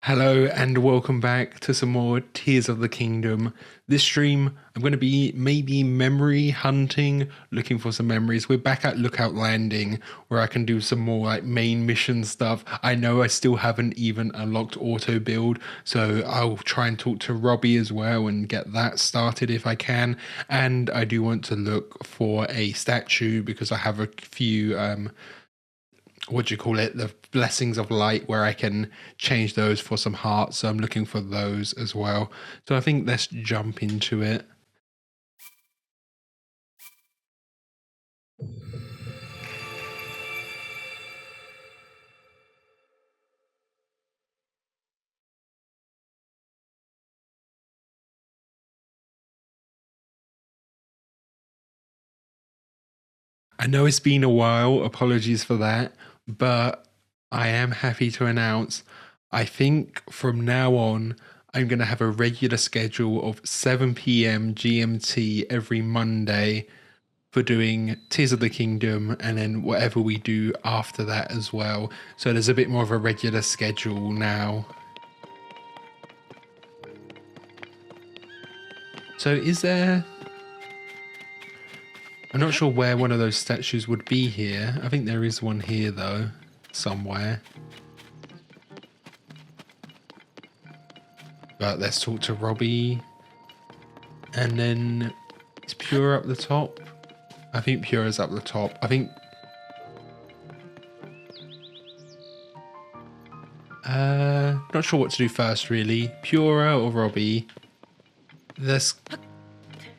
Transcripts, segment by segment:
Hello and welcome back to some more Tears of the Kingdom. This stream, I'm going to be maybe memory hunting, looking for some memories. We're back at Lookout Landing where I can do some more like main mission stuff. I know I still haven't even unlocked auto build, so I'll try and talk to Robbie as well and get that started if I can. And I do want to look for a statue because I have a few what do you call it, the blessings of light where I can change those for some hearts, so I'm looking for those as well. So I think let's jump into it. I know it's been a while, apologies for that, but I am happy to announce I think from now on I'm going to have a regular schedule of 7 p.m. GMT every Monday for doing Tears of the Kingdom and then whatever we do after that as well. So there's a bit more of a regular schedule now. So is there... I'm not sure where one of those statues would be here. I think there is one here though, somewhere. But let's talk to Robbie. And then is Pure up the top? I think Pure is up the top. I think... not sure what to do first really. Pura or Robbie? Let's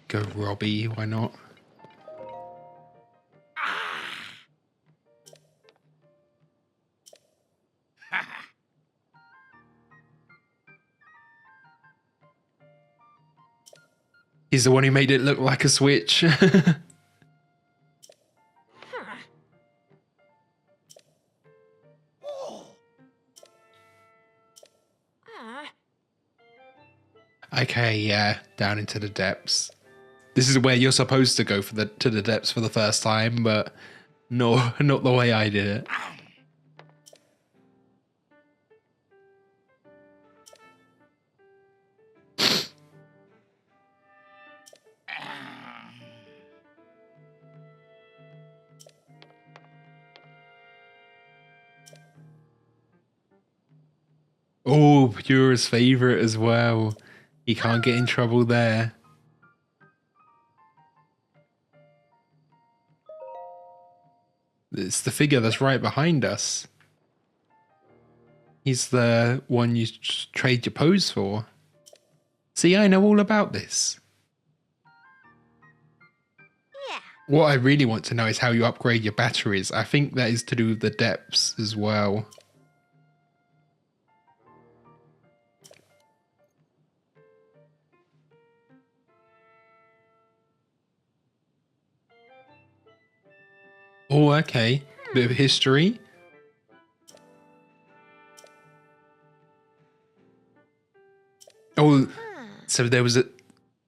go Robbie, why not? He's the one who made it look like a switch. Okay, yeah, down into the depths. This is where you're supposed to go to the depths for the first time, but no, not the way I did it. Oh, Pura's favorite as well. He can't get in trouble there. It's the figure that's right behind us. He's the one you trade your pose for. See, I know all about this. Yeah. What I really want to know is how you upgrade your batteries. I think that is to do with the depths as well. Oh, okay. Bit of history. Oh, so there was the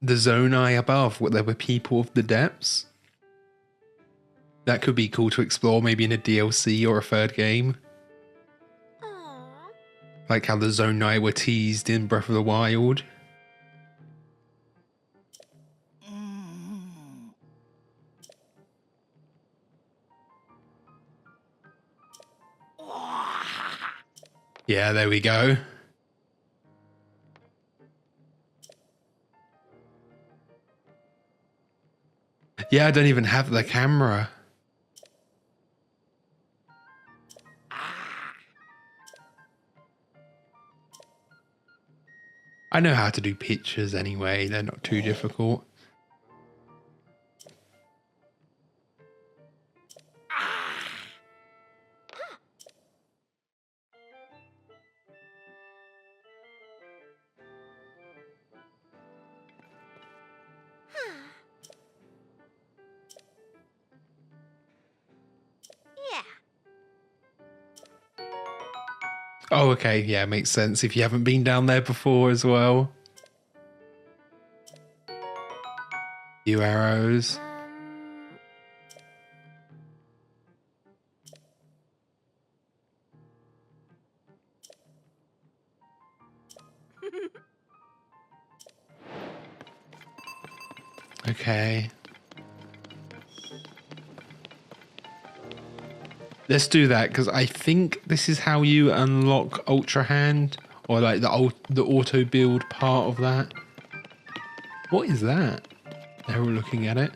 Zonai above, where there were people of the depths. That could be cool to explore, maybe in a DLC or a third game. Aww. Like how the Zonai were teased in Breath of the Wild. Yeah, there we go. Yeah, I don't even have the camera. I know how to do pictures anyway, they're not too difficult. Oh, okay, yeah, makes sense if you haven't been down there before as well. Few arrows. Okay. Let's do that, because I think this is how you unlock Ultra Hand, or like the auto build part of that. What is that? They're all looking at it.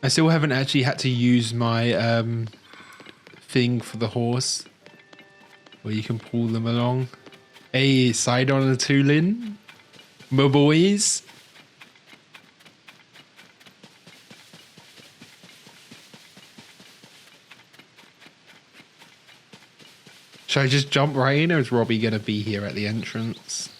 I still haven't actually had to use my thing for the horse, where you can pull them along. Hey, side on the Tulin, my boys. Should I just jump right in, or is Robbie gonna be here at the entrance?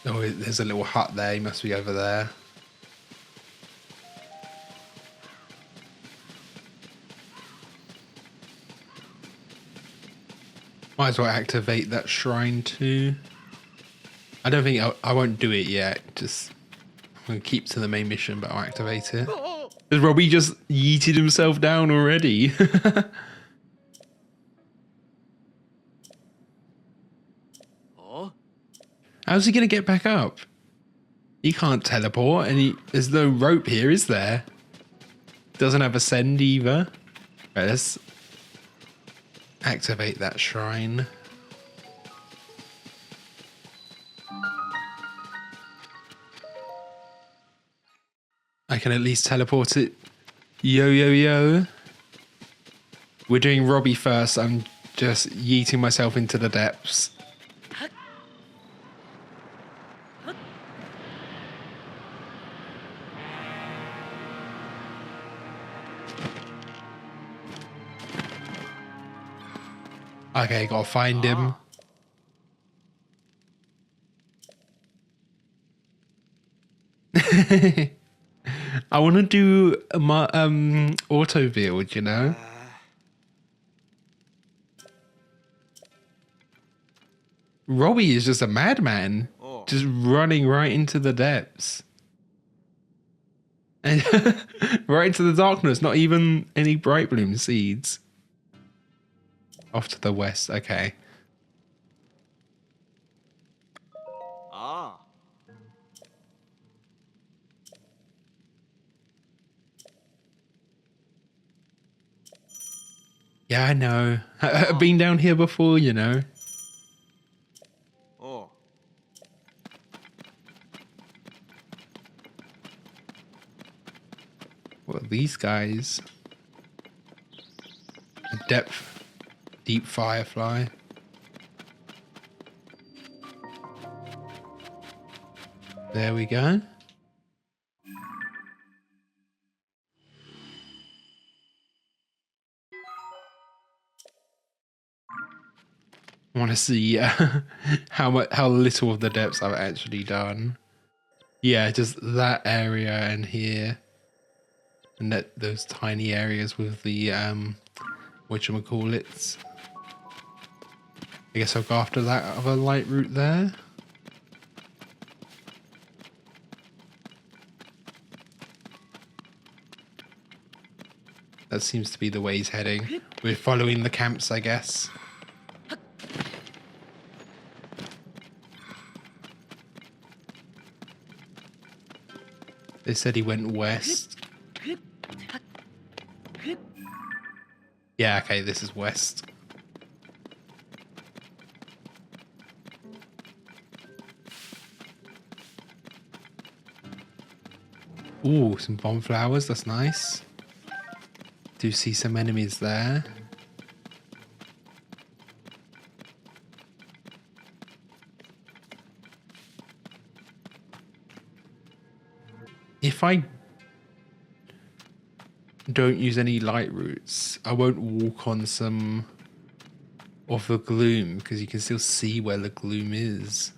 Oh, there's a little hut there. He must be over there. Might as well activate that shrine too. I don't think I won't do it yet. Just I'm gonna keep to the main mission, but I'll activate it. Has Robbie just yeeted himself down already? How's he gonna get back up? He can't teleport, and there's no rope here, is there? Doesn't have ascend either. Right, let's activate that shrine. I can at least teleport it. Yo, yo, yo. We're doing Robbie first. I'm just yeeting myself into the depths. Okay, gotta find him. I want to do my auto build, you know. Robbie is just a madman, just running right into the depths. And right into the darkness, not even any bright bloom seeds. Off to the west, okay. Yeah, I know. I've been down here before, you know. What are these guys? A deep firefly. There we go. I want to see how little of the depths I've actually done. Yeah, just that area and here, and those tiny areas with the whatchamacallits. I guess I'll go after that other light route there. That seems to be the way he's heading. We're following the camps, I guess. They said he went west. Yeah, okay, this is west. Ooh, some bomb flowers, that's nice. Do see some enemies there. If I don't use any light routes, I won't walk on some of the gloom, because you can still see where the gloom is.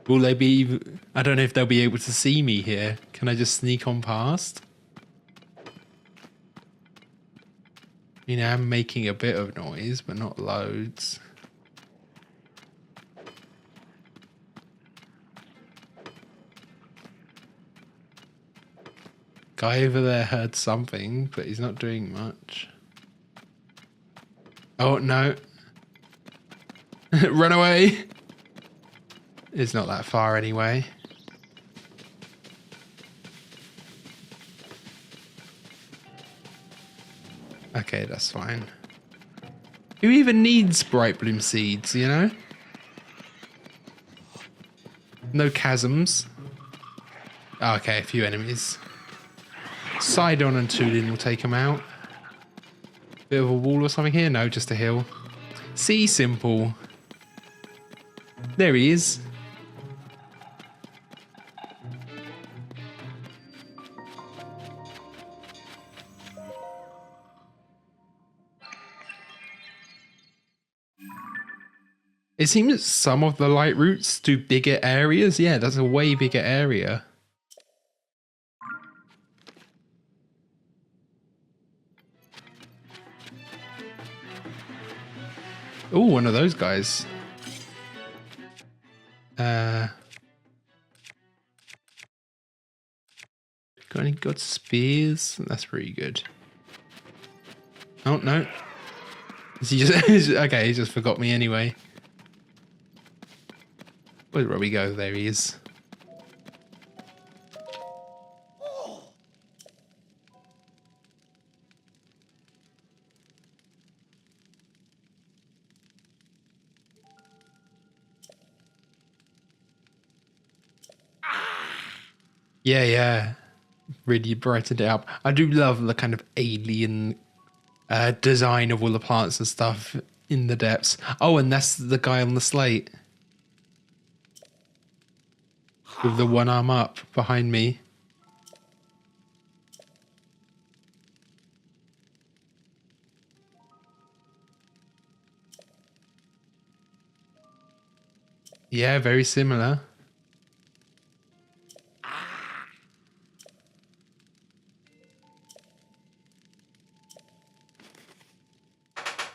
Will they be? I don't know if they'll be able to see me here. Can I just sneak on past? You know, I'm making a bit of noise, but not loads. Guy over there heard something, but he's not doing much. Oh, no. Run away. It's not that far anyway. Okay, that's fine. Who even needs bright bloom seeds, you know? No chasms. Oh, okay, a few enemies. Sidon and Tulin will take them out. Bit of a wall or something here? No, just a hill. See, simple. There he is. It seems some of the light routes do bigger areas. Yeah, that's a way bigger area. Oh, one of those guys. Got any good spears? That's pretty good. Oh, no. Is he just... okay, he just forgot me anyway. Where'd Robbie go? There he is. Yeah. Really brightened it up. I do love the kind of alien design of all the plants and stuff in the depths. Oh, and that's the guy on the slate. With the one arm up behind me. Yeah, very similar.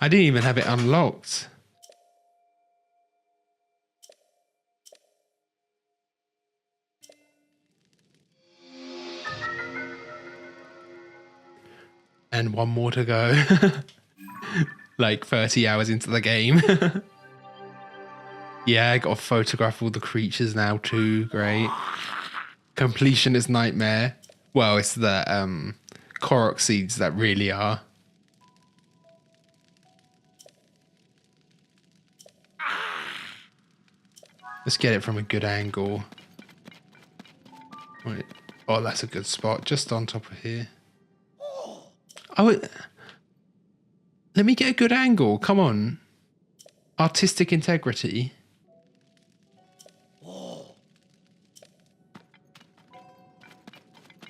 I didn't even have it unlocked. And one more to go. Like 30 hours into the game. Yeah, I got to photograph all the creatures now too. Great. Completionist nightmare. Well, it's the Korok seeds that really are. Let's get it from a good angle. Wait. Oh, that's a good spot. Just on top of here. Oh, let me get a good angle. Come on. Artistic integrity.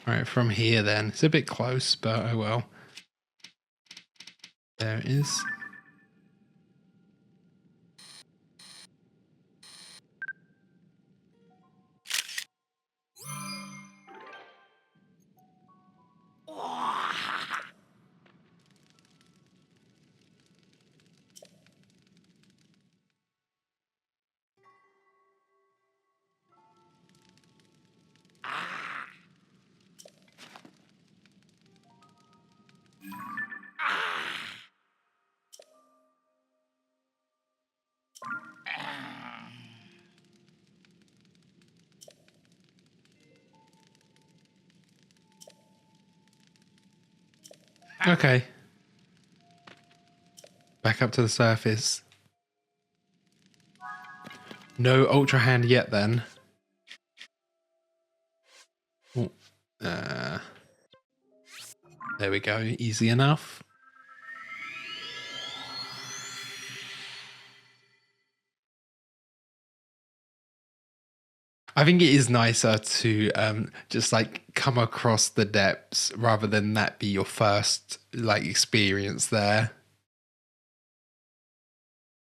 Right, from here then. It's a bit close, but oh well. There it is. Okay. Back up to the surface. No ultra hand yet then. Oh, there we go. Easy enough. I think it is nicer to just like come across the depths rather than that be your first like experience there.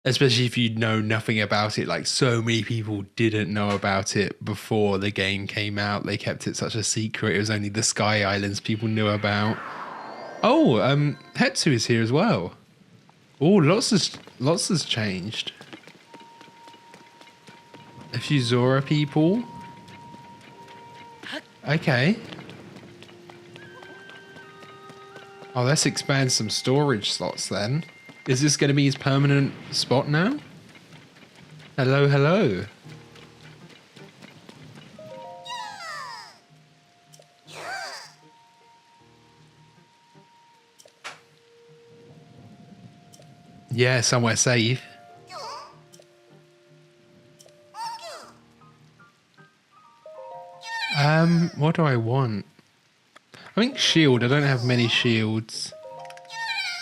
Especially if you know nothing about it. Like, so many people didn't know about it before the game came out. They kept it such a secret. It was only the Sky Islands people knew about. Oh, Hetsu is here as well. Oh, lots has changed. A few Zora people. Okay. Oh, let's expand some storage slots then. Is this going to be his permanent spot now? Hello, hello. Yeah, somewhere safe. What do I want? I think shield. I don't have many shields.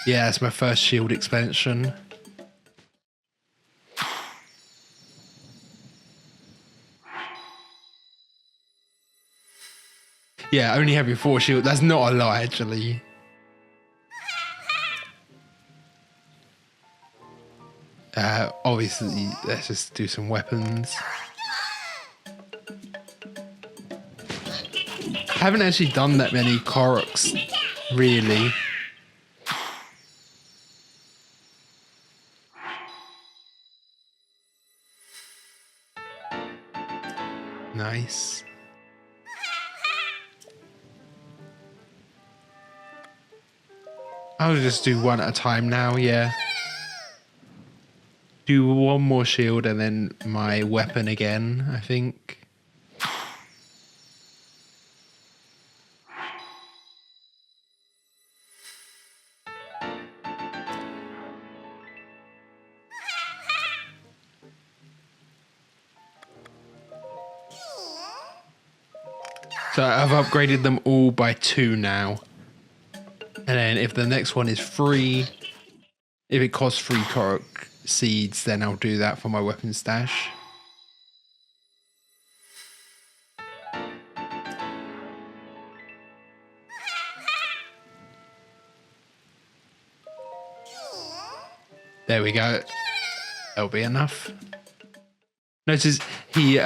Yeah, it's my first shield expansion. Yeah, only having 4 shields. That's not a lot, actually. Obviously, let's just do some weapons. I haven't actually done that many Koroks, really. Nice. I'll just do one at a time now, yeah. Do one more shield and then my weapon again, I think. So I've upgraded them all by 2 now. And then if the next one is free, if it costs 3 Korok seeds, then I'll do that for my weapon stash. There we go. That'll be enough. Notice he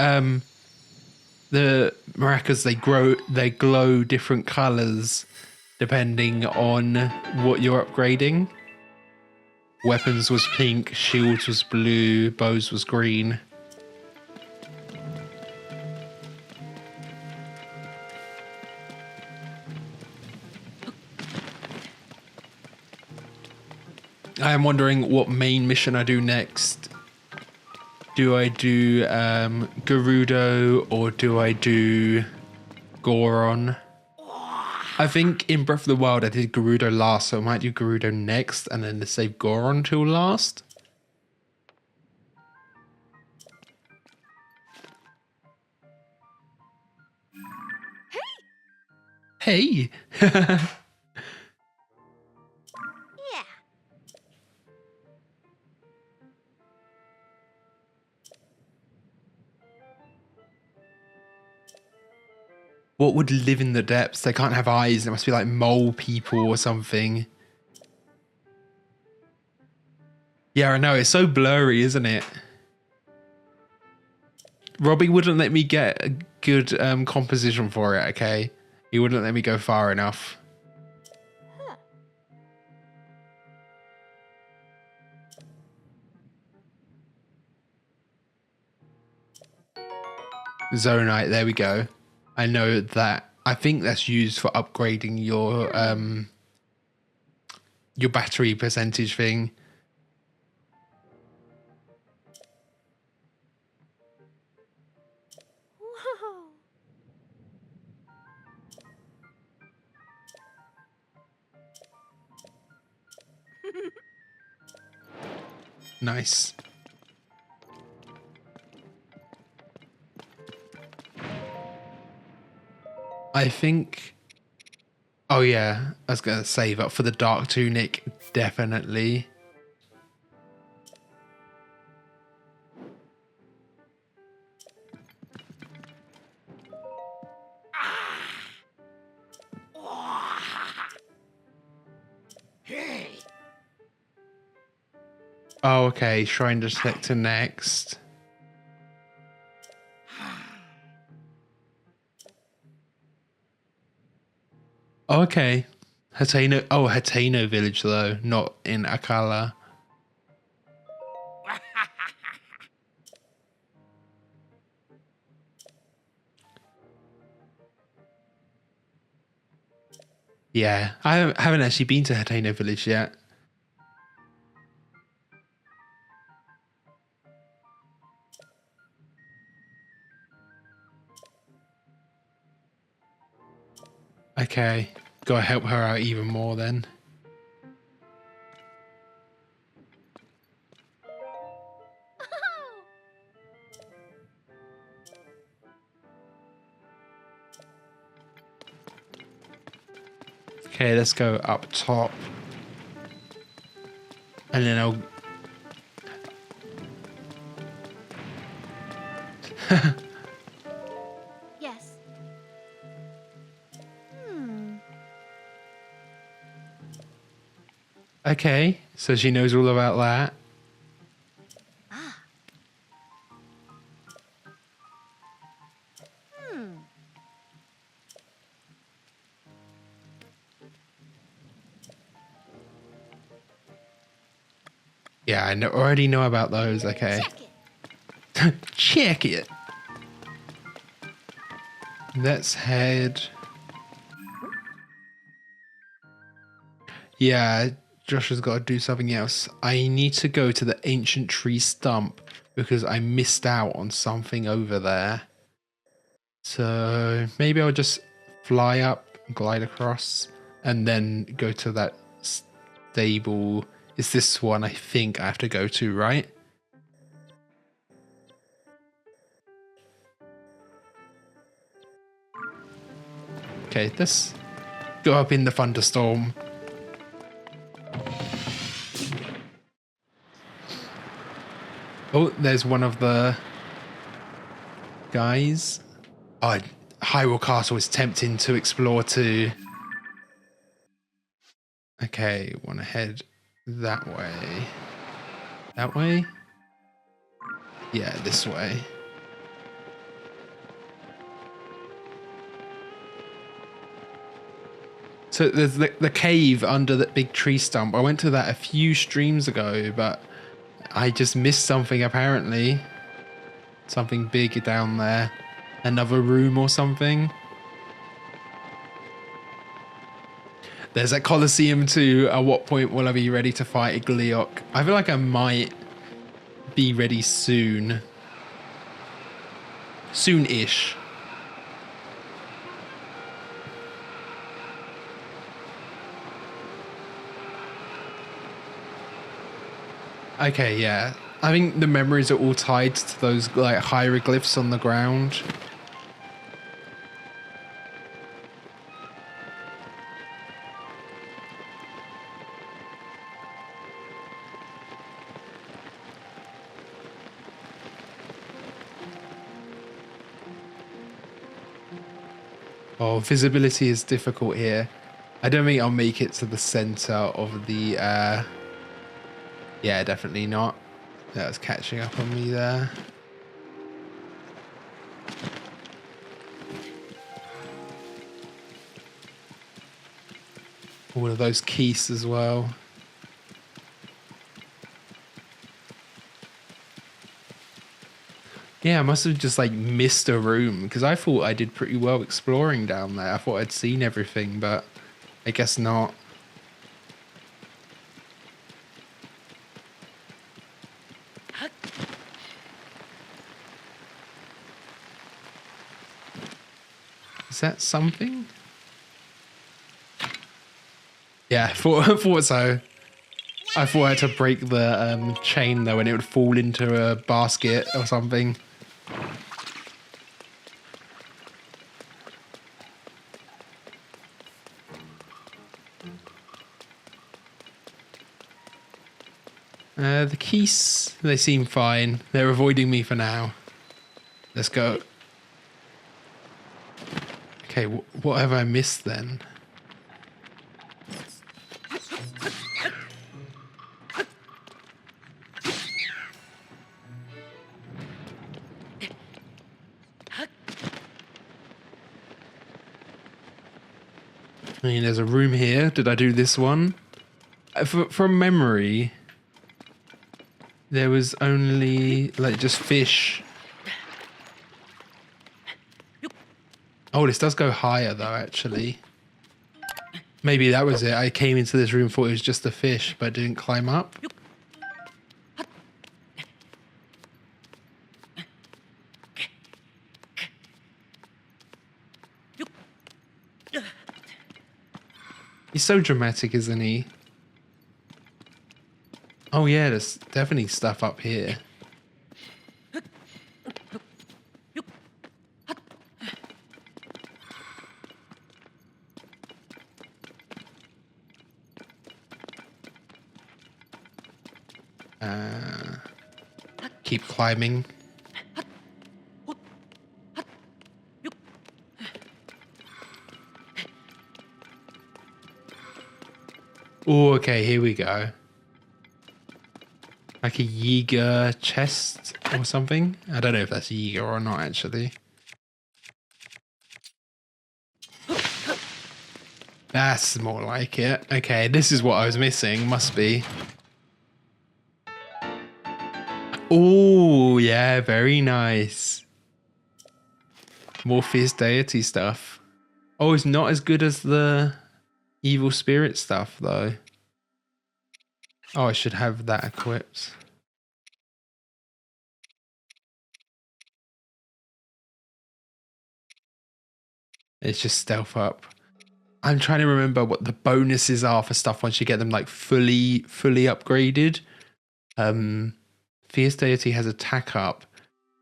the maracas, they glow different colors depending on what you're upgrading. Weapons was pink, shields was blue, bows was green. I am wondering what main mission I do next. Do I do Gerudo or do I do Goron? I think in Breath of the Wild I did Gerudo last, so I might do Gerudo next and then save Goron till last. Hey! Yeah. What would live in the depths? They can't have eyes. They must be like mole people or something. Yeah, I know. It's so blurry, isn't it? Robbie wouldn't let me get a good composition for it, okay? He wouldn't let me go far enough. Huh. Zonite, there we go. I know that. I think that's used for upgrading your battery percentage thing. Whoa. Nice. I think... Oh yeah, I was going to save up for the Dark Tunic, definitely. Hey. Oh, okay. Shrine detector next. Okay. Hateno. Oh, Hateno village though, not in Akala. Yeah, I haven't actually been to Hateno village yet. Okay, gotta help her out even more then. Okay, let's go up top. And then I'll... Yes. Hmm. Okay, so she knows all about that. Ah. Hmm. Yeah, I already know about those, okay. Check it. Check it. Let's head... Yeah, Josh has got to do something else. I need to go to the ancient tree stump because I missed out on something over there. So maybe I'll just fly up, glide across, and then go to that stable. Is this one I think I have to go to, right? Okay, let's go up in the thunderstorm. Oh, there's one of the guys. Oh, Hyrule Castle is tempting to explore too. Okay, want to head that way. That way? Yeah, this way. So there's the cave under that big tree stump. I went to that a few streams ago, but I just missed something apparently. Something big down there. Another room or something. There's that Colosseum too. At what point will I be ready to fight a Gleeok? I feel like I might be ready soon. Soon-ish. Okay, yeah. I think the memories are all tied to those like hieroglyphs on the ground. Oh, visibility is difficult here. I don't think I'll make it to the center of the yeah, definitely not. That was catching up on me there. All of those keys as well. Yeah, I must have just like missed a room because I thought I did pretty well exploring down there. I thought I'd seen everything, but I guess not. Is that something? Yeah, I thought so. I thought I had to break the chain though and it would fall into a basket or something. The keys, they seem fine. They're avoiding me for now. Let's go. Okay, what have I missed then? I mean, there's a room here. Did I do this one? From memory, there was only, like, just fish. Oh, this does go higher, though, actually. Maybe that was it. I came into this room, thought it was just a fish, but didn't climb up. He's so dramatic, isn't he? Oh yeah, there's definitely stuff up here. Keep climbing. Oh, okay, here we go. Like a Jaeger chest or something. I don't know if that's Jaeger or not, actually. That's more like it. Okay, this is what I was missing. Must be. Oh, yeah, very nice. More fierce deity stuff. Oh, it's not as good as the evil spirit stuff, though. Oh, I should have that equipped. It's just stealth up. I'm trying to remember what the bonuses are for stuff once you get them like fully upgraded. Fierce Deity has attack up.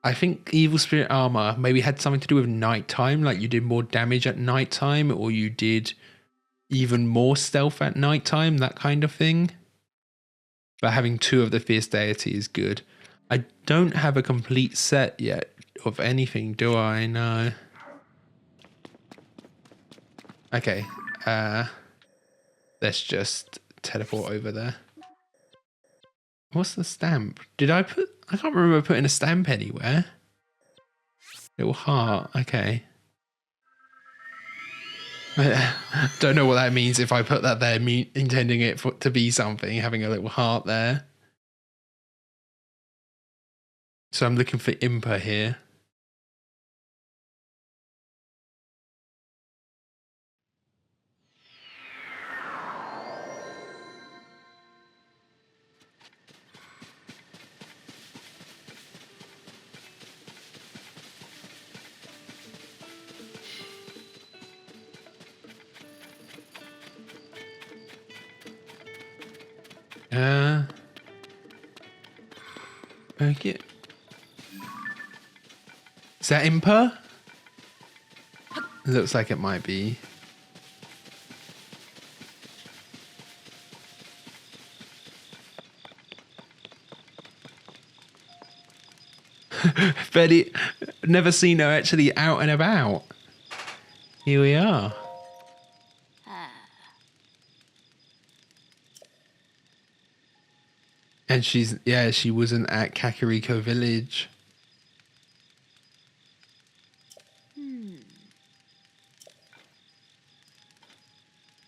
I think Evil Spirit Armor maybe had something to do with nighttime, like you did more damage at nighttime, or you did even more stealth at nighttime, that kind of thing. But having 2 of the Fierce Deity is good. I don't have a complete set yet of anything, do I? No. Okay, let's just teleport over there. What's the stamp? Did I put... I can't remember putting a stamp anywhere. Little heart, okay. Don't know what that means if I put that there, intending it to be something, having a little heart there. So I'm looking for Impa here. Okay. Is that Impa? Looks like it might be. Betty, never seen her actually out and about. Here we are. And she's, yeah, she wasn't at Kakariko Village.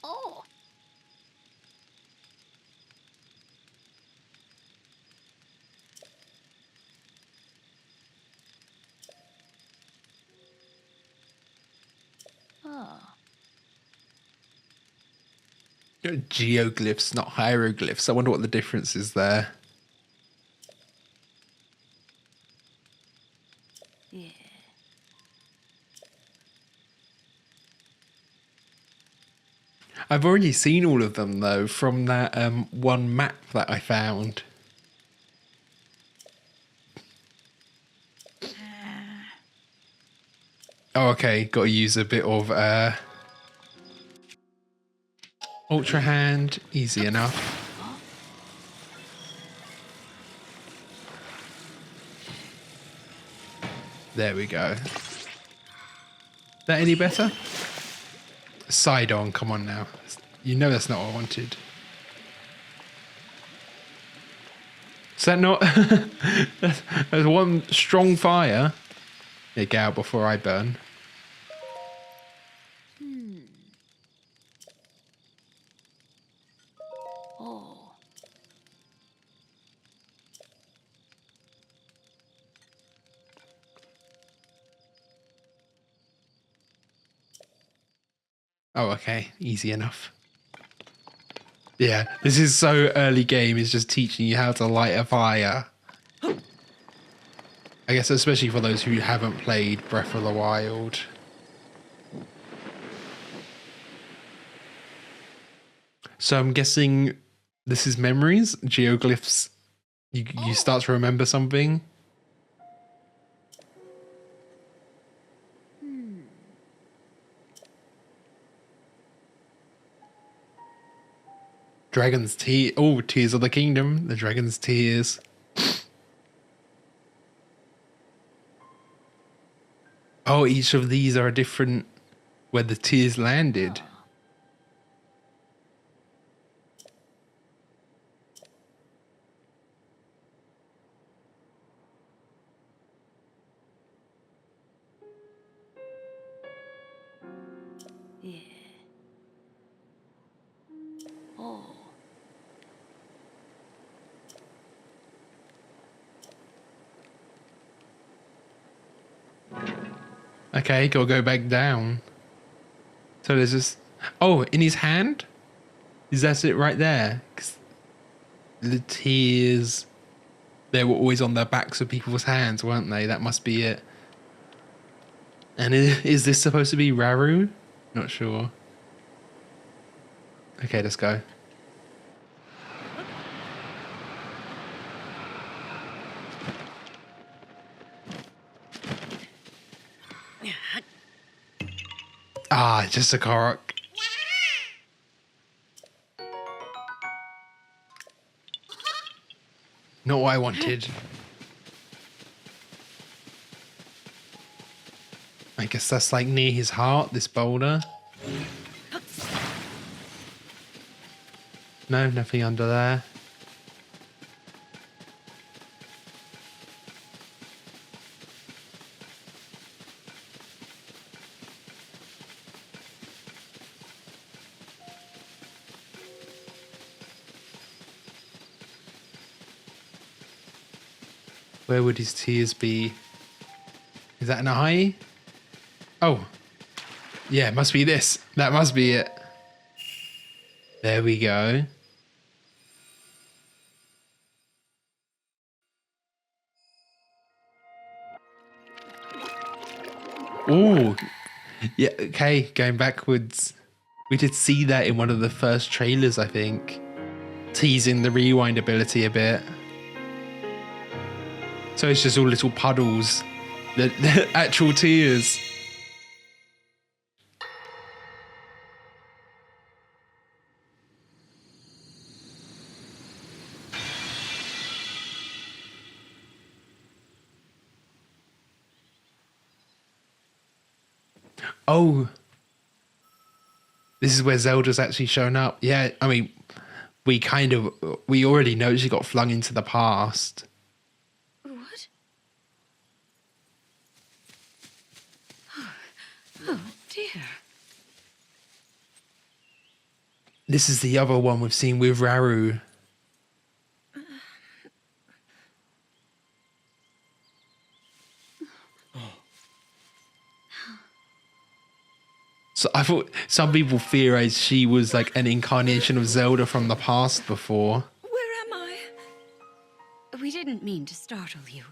Oh. Oh. Geoglyphs, not hieroglyphs. I wonder what the difference is there. Yeah. I've already seen all of them though from that one map that I found. Oh, okay. Got to use a bit of Ultra Hand. Easy enough. There we go. That any better? Side on, come on now. You know that's not what I wanted. Is that not? There's one strong fire. Yeah, get out before I burn. Oh, okay. Easy enough. Yeah, this is so early game. It's just teaching you how to light a fire. I guess especially for those who haven't played Breath of the Wild. So I'm guessing this is memories, geoglyphs. You start to remember something. Dragon's tear. Oh, Tears of the Kingdom. The Dragon's Tears. Oh, each of these are a different where the tears landed. Yeah. Oh. Okay, gotta go back down. So there's this. Oh, in his hand? Is that it right there? 'Cause the tears. They were always on the backs of people's hands, weren't they? That must be it. And is this supposed to be Raru? Not sure. Okay, let's go. Ah, just a Korok. Not what I wanted. I guess that's like near his heart, this boulder. No, nothing under there. Where would his tears be? Is that an eye? Oh. Yeah, it must be this. That must be it. There we go. Oh. Yeah, okay, going backwards. We did see that in one of the first trailers, I think. Teasing the rewind ability a bit. So it's just all little puddles. The actual tears. Oh. This is where Zelda's actually shown up. Yeah, I mean, we already know she got flung into the past. What? Oh dear. This is the other one we've seen with Raru. So I thought some people theorized she was like an incarnation of Zelda from the past before. Where am I? We didn't mean to startle you.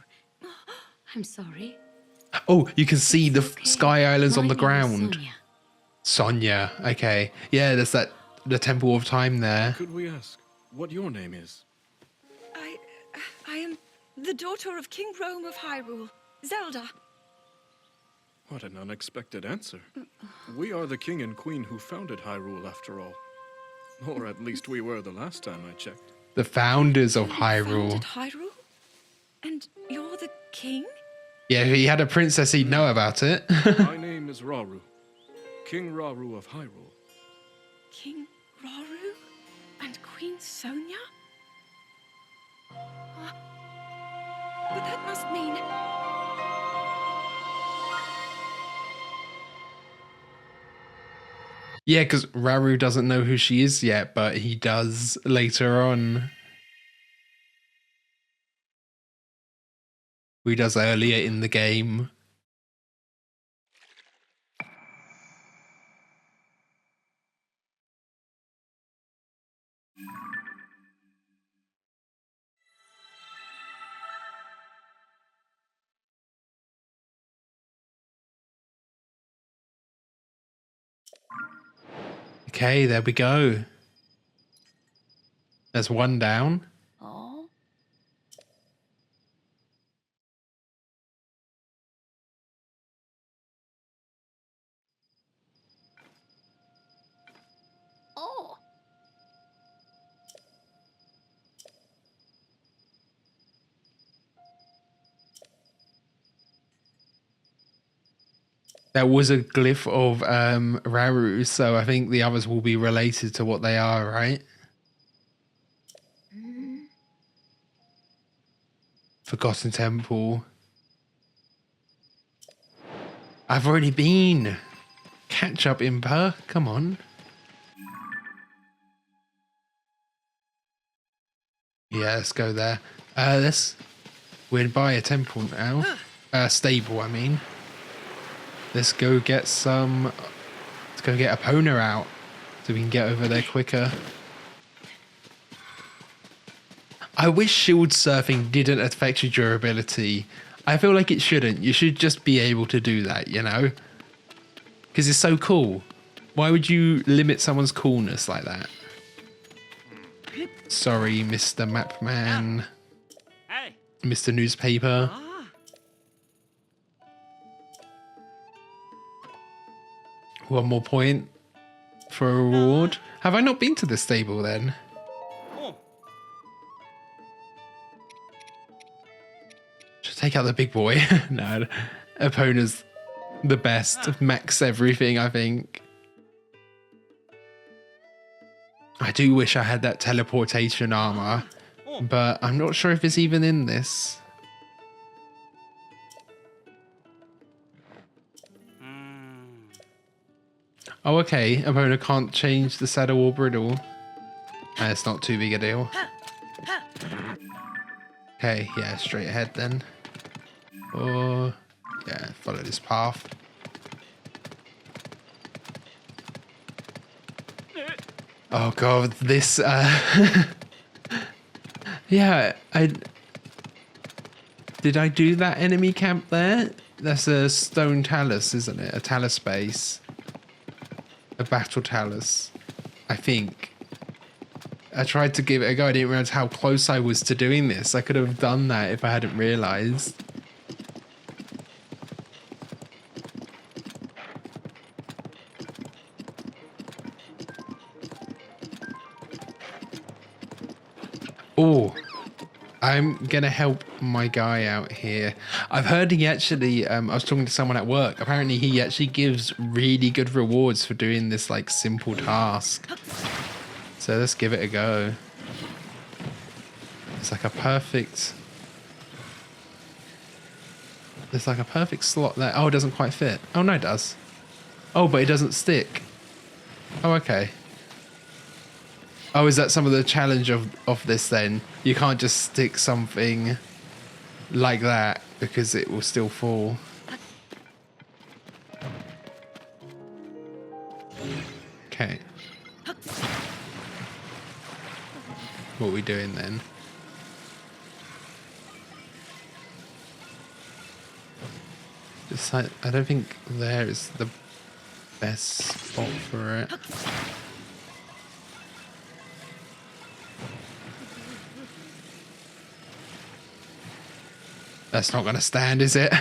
I'm sorry. Oh, you can see the Okay. Sky Islands on My the name is ground. Sonia. Sonia, okay. Yeah, there's the Temple of Time there. Could we ask what your name is? I am the daughter of King Rome of Hyrule, Zelda. What an unexpected answer. We are the king and queen who founded Hyrule, after all. Or at least we were the last time I checked. The founders of You Hyrule. founded Hyrule? And you're the king? Yeah, if he had a princess, he'd know about it. My name is Raru, King Raru of Hyrule. King Raru? And Queen Sonia? But that must mean... Yeah, because Raru doesn't know who she is yet, but he does later on. He does earlier in the game. Okay, there we go. There's one down. Oh. Oh. That was a glyph of Raru, so I think the others will be related to what they are, right? Forgotten Temple. I've already been. Catch up, Impa. Come on. Yeah, let's go there. We're by a temple now. Stable, I mean. Let's go get some. Let's go get Epona out so we can get over there quicker. I wish shield surfing didn't affect your durability. I feel like it shouldn't. You should just be able to do that, you know? Because it's so cool. Why would you limit someone's coolness like that? Sorry, Mr. Mapman. Hey. Mr. Newspaper. One more point for a reward. Have I not been to the stable then? Oh. Just take out the big boy. No, Epona's the best. Max everything, I think. I do wish I had that teleportation armor, but I'm not sure if it's even in this. Oh, okay. Epona can't change the saddle or bridle. It's not too big a deal. Okay, yeah, straight ahead then. Or, yeah, follow this path. Oh god, this, yeah, Did I do that enemy camp there? That's a stone talus, isn't it? A talus base. A battle talus, I think. I tried to give it a go. I didn't realize how close I was to doing this. I could have done that if I hadn't realized. Oh, I'm going to help my guy out here. I've heard he actually, I was talking to someone at work. Apparently he actually gives really good rewards for doing this like simple task. So let's give it a go. It's like a perfect... There's like a perfect slot there. Oh, it doesn't quite fit. Oh, no, it does. Oh, but it doesn't stick. Oh, okay. Oh, is that some of the challenge of this then? You can't just stick something like that because it will still fall. Okay. What are we doing then? I don't think there is the best spot for it. That's not going to stand, is it?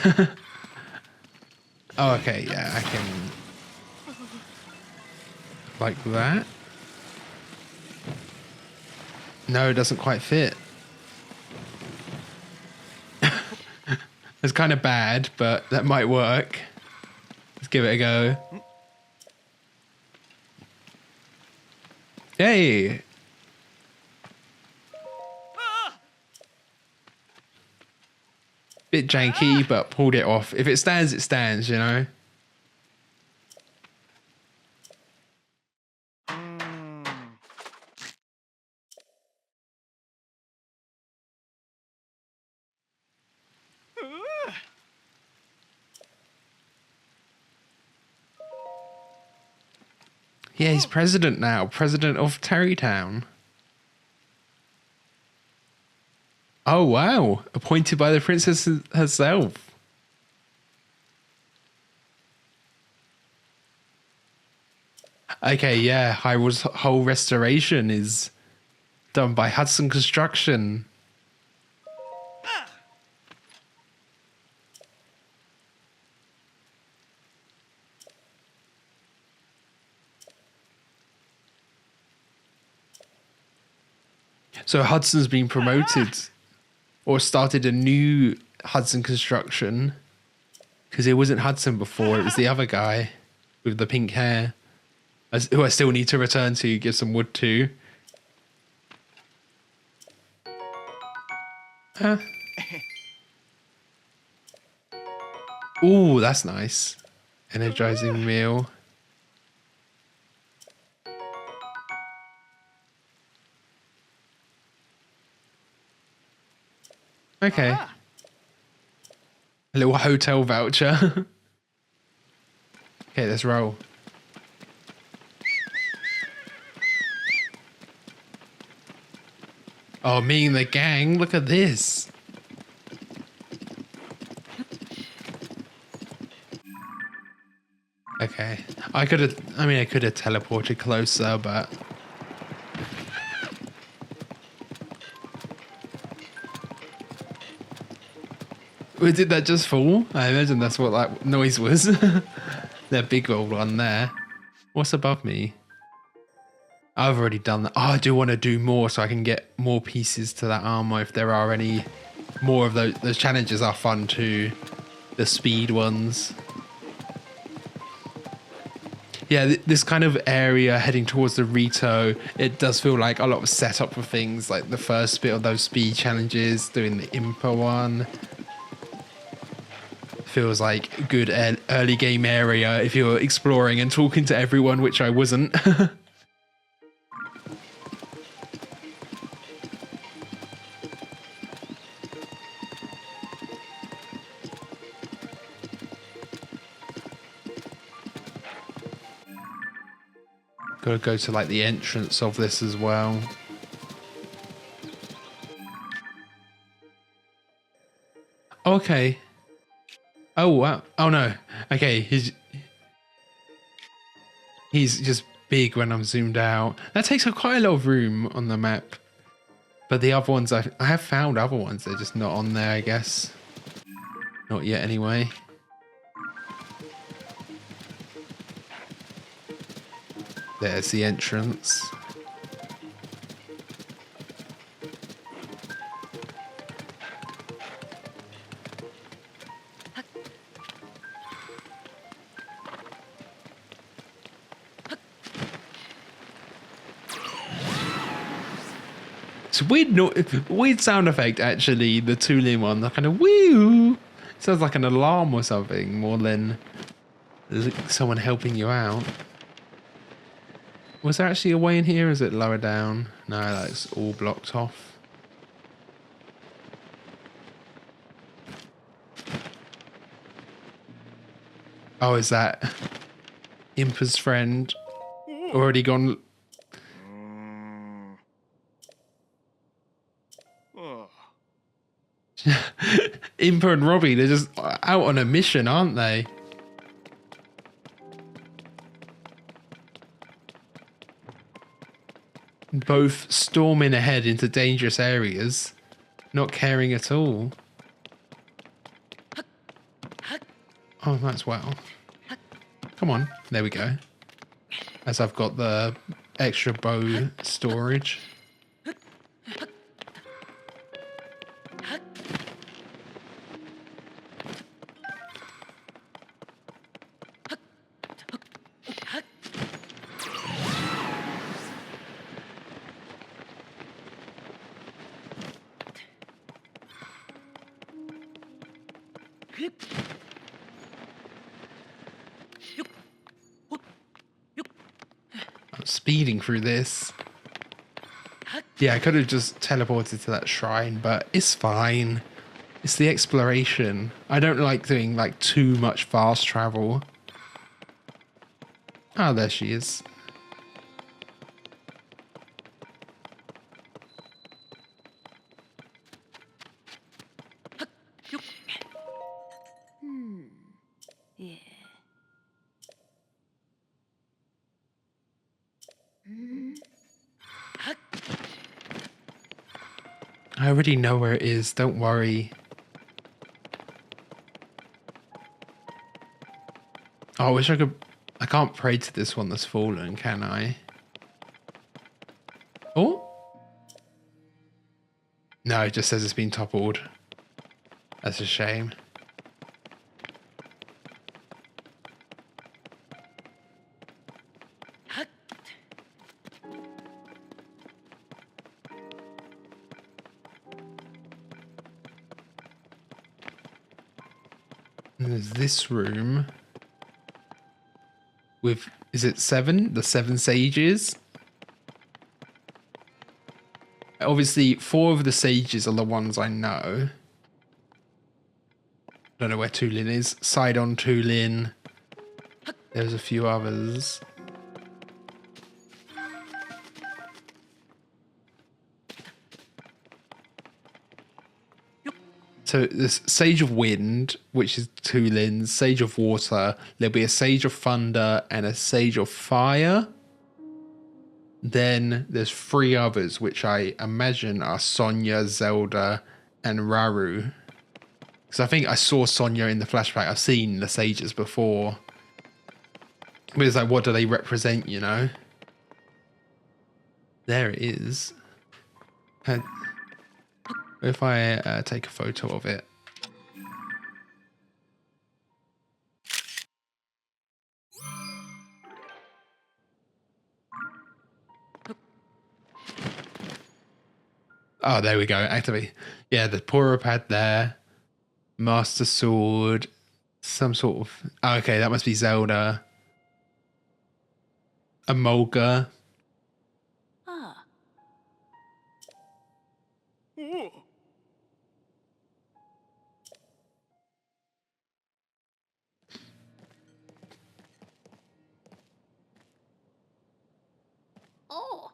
Oh, okay, yeah, I can... Like that? No, it doesn't quite fit. It's kind of bad, but that might work. Let's give it a go. Hey! Bit janky, but pulled it off. If it stands, you know? Yeah, he's president now. President of Terrytown. Oh, wow. Appointed by the princess herself. Okay, yeah, Hyrule's whole restoration is done by Hudson Construction. So Hudson's been promoted or started a new Hudson Construction because it wasn't Hudson before, it was the other guy with the pink hair who I still need to return to, give some wood to. Ooh, that's nice. Energizing meal. Okay. A little hotel voucher. Okay, let's roll. Oh, me and the gang, look at this. Okay. I could have teleported closer, but Wait, did that just fall? I imagine that's what that noise was. That big old one there. What's above me? I've already done that. Oh, I do want to do more so I can get more pieces to that armor if there are any more of those. Those challenges are fun too. The speed ones. Yeah, this kind of area heading towards the Rito, it does feel like a lot of setup for things like the first bit of those speed challenges, doing the Impa one. Feels like a good early game area if you're exploring and talking to everyone, which I wasn't. Gotta go to like the entrance of this as well. Okay. Oh wow. Oh no. Okay, he's just big when I'm zoomed out. That takes up quite a lot of room on the map. But the other ones, I have found other ones. They're just not on there, I guess. Not yet anyway. There's the entrance. It's weird, weird sound effect actually. The tooling one, the kind of woo. Sounds like an alarm or something more than someone helping you out. Was there actually a way in here? Or is it lower down? No, that's all blocked off. Oh, is that Impa's friend already gone? Impa and Robbie, they're just out on a mission, aren't they? Both storming ahead into dangerous areas, not caring at all. Oh, that's well. Come on, there we go. As I've got the extra bow storage. I'm speeding through this. Yeah, I could have just teleported to that shrine, but it's fine. It's the exploration. I don't like doing like too much fast travel. Oh, there she is. Yeah. I already know where it is. Don't worry. Oh, I wish I could... I can't pray to this one that's fallen, can I? Oh? No, it just says it's been toppled. That's a shame. And there's this room with, is it 7? The 7 sages? Obviously, 4 of the sages are the ones I know. Don't know where Tulin is. Sidon, Tulin. There's a few others. So there's Sage of Wind, which is Tulin, Sage of Water. There'll be a Sage of Thunder and a Sage of Fire. Then there's 3 others, which I imagine are Sonia, Zelda, and Raru. Because I think I saw Sonia in the flashback. I've seen the sages before. But it's like, what do they represent, you know? There it is. If I take a photo of it. Oh, there we go. Activate. Yeah, the Pura pad there. Master Sword. Some sort of... Oh, okay, that must be Zelda. Amolga. Ah. Oh.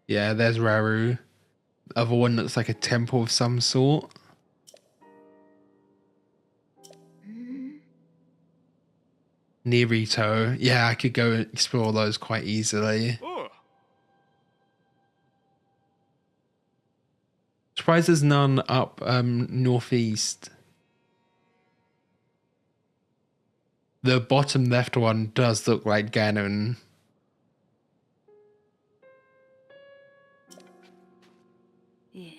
Yeah, there's Raru. Other one looks like a temple of some sort. Nirito. Yeah, I could go explore those quite easily. Oh, Surprised there's none up northeast. The bottom left one does look like Ganon. Yeah.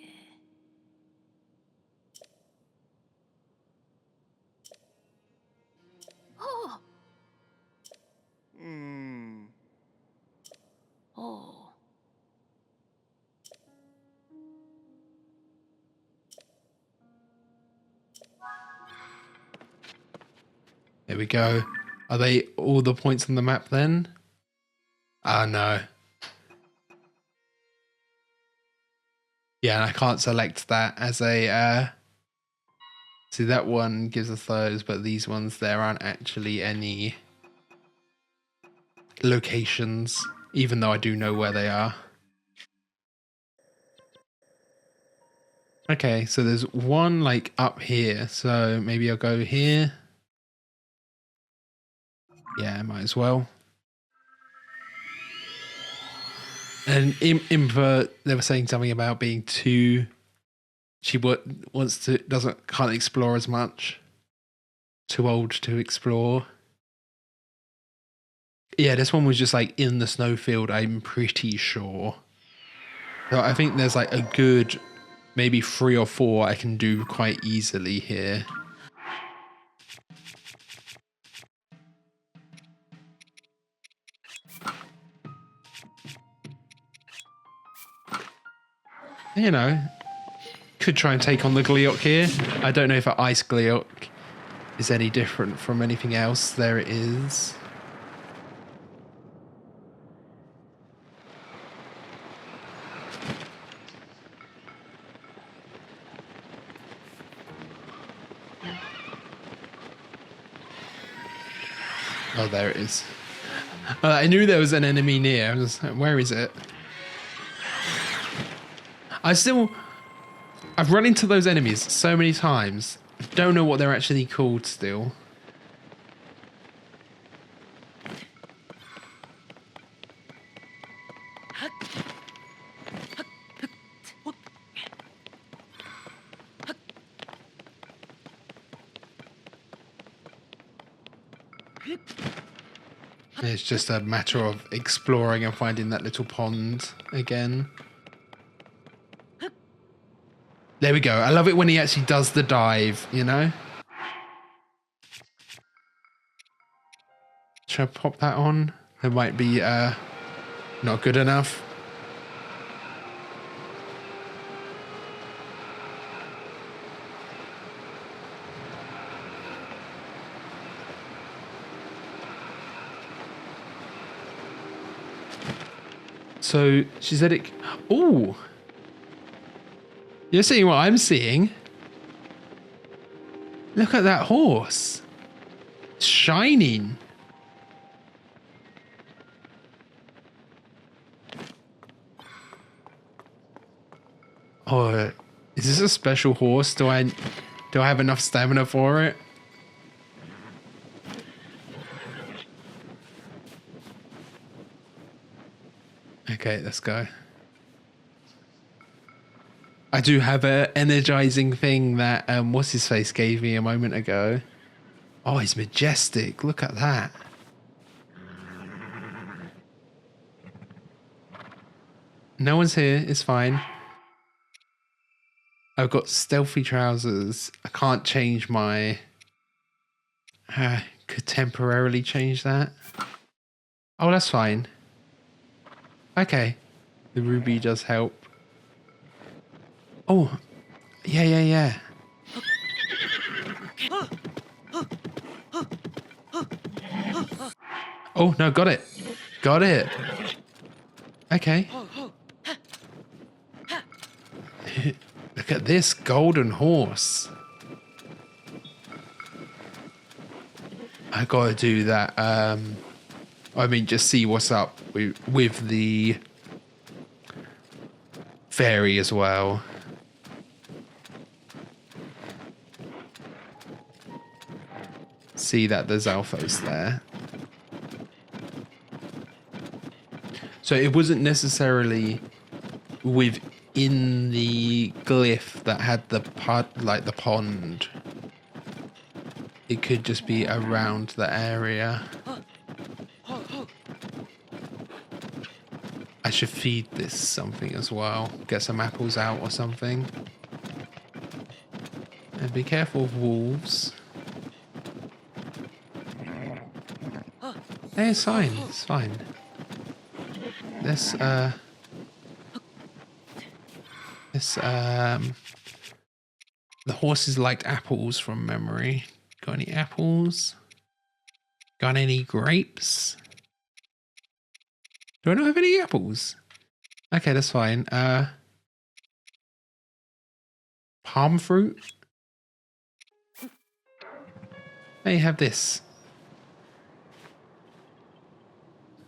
Oh. Oh. There we go. Are they all the points on the map then? Ah, no. Yeah, and I can't select that as a... See, that one gives us those, but these ones, there aren't actually any locations, even though I do know where they are. Okay, so there's one like up here, so maybe I'll go here. Yeah, might as well. And Impa, they were saying something about being too... She can't explore as much. Too old to explore. Yeah, this one was just like in the snowfield, I'm pretty sure. So I think there's like a good maybe 3 or 4 I can do quite easily here. You know, could try and take on the Gleeok here. I don't know if an Ice Gleeok is any different from anything else. There it is. Oh, there it is. I knew there was an enemy near. I was like, where is it? I've run into those enemies so many times. I don't know what they're actually called still. It's just a matter of exploring and finding that little pond again. There we go. I love it when he actually does the dive, you know? Should I pop that on? It might be not good enough. So she said it. Oh, you're seeing what I'm seeing. Look at that horse. It's shining. Oh, is this a special horse? Do I have enough stamina for it? Okay, let's go. I do have a energizing thing that what's his face gave me a moment ago. Oh, he's majestic. Look at that. No one's here. It's fine. I've got stealthy trousers. I can't change my... could temporarily change that. Oh, that's fine. Okay. The ruby does help. Oh. Yeah. Oh, no, got it. Got it. Okay. Look at this golden horse. I gotta do that. I mean, just see what's up with the fairy as well. See that there's alphas there. So it wasn't necessarily within the glyph that had the the pond. It could just be around the area. I should feed this something as well. Get some apples out or something. And be careful of wolves. Hey, it's fine. It's fine. The horses liked apples from memory. Got any apples? Got any grapes? Do I not have any apples? Okay, that's fine. Palm fruit? Hey, have this.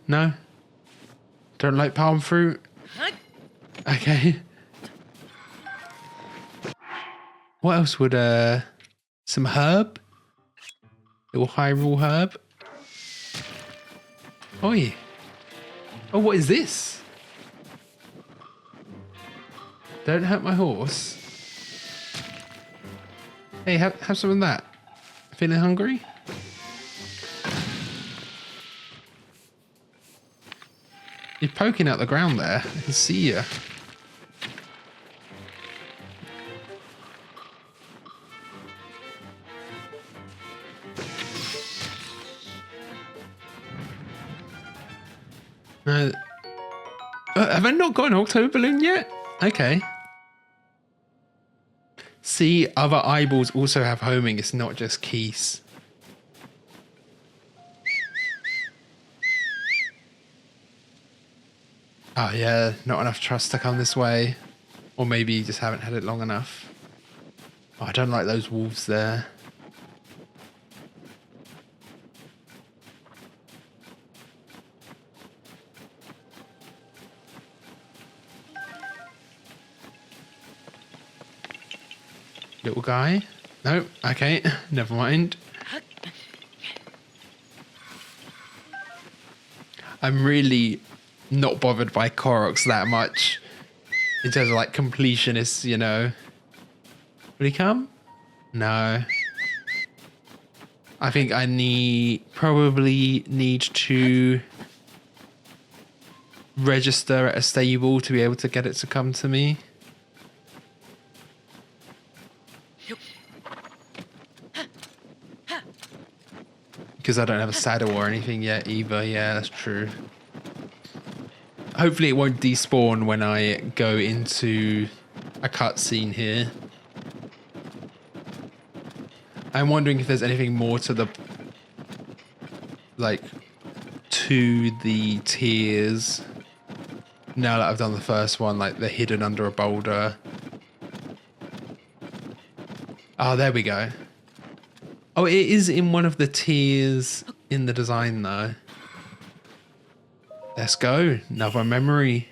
No? Don't like palm fruit? Okay. What else would, some herb? Little Hyrule herb? Oh, yeah. Oh, what is this? Don't hurt my horse. Hey, have some of that. Feeling hungry? You're poking out the ground there. I can see you. Have I not got an October balloon yet? Okay. See, other eyeballs also have homing. It's not just Keese. Oh yeah, not enough trust to come this way. Or maybe you just haven't had it long enough. Oh, I don't like those wolves there. Little guy? No, okay, never mind. I'm really not bothered by Koroks that much. In terms of like completionists, you know. Will he come? No. I think I probably need to register at a stable to be able to get it to come to me. Because I don't have a saddle or anything yet either. Yeah, that's true. Hopefully it won't despawn when I go into a cutscene here. I'm wondering if there's anything more to the tiers now that I've done the first one, like the hidden under a boulder. Oh, there we go. Oh, it is in one of the tiers in the design though. Let's go. Another memory.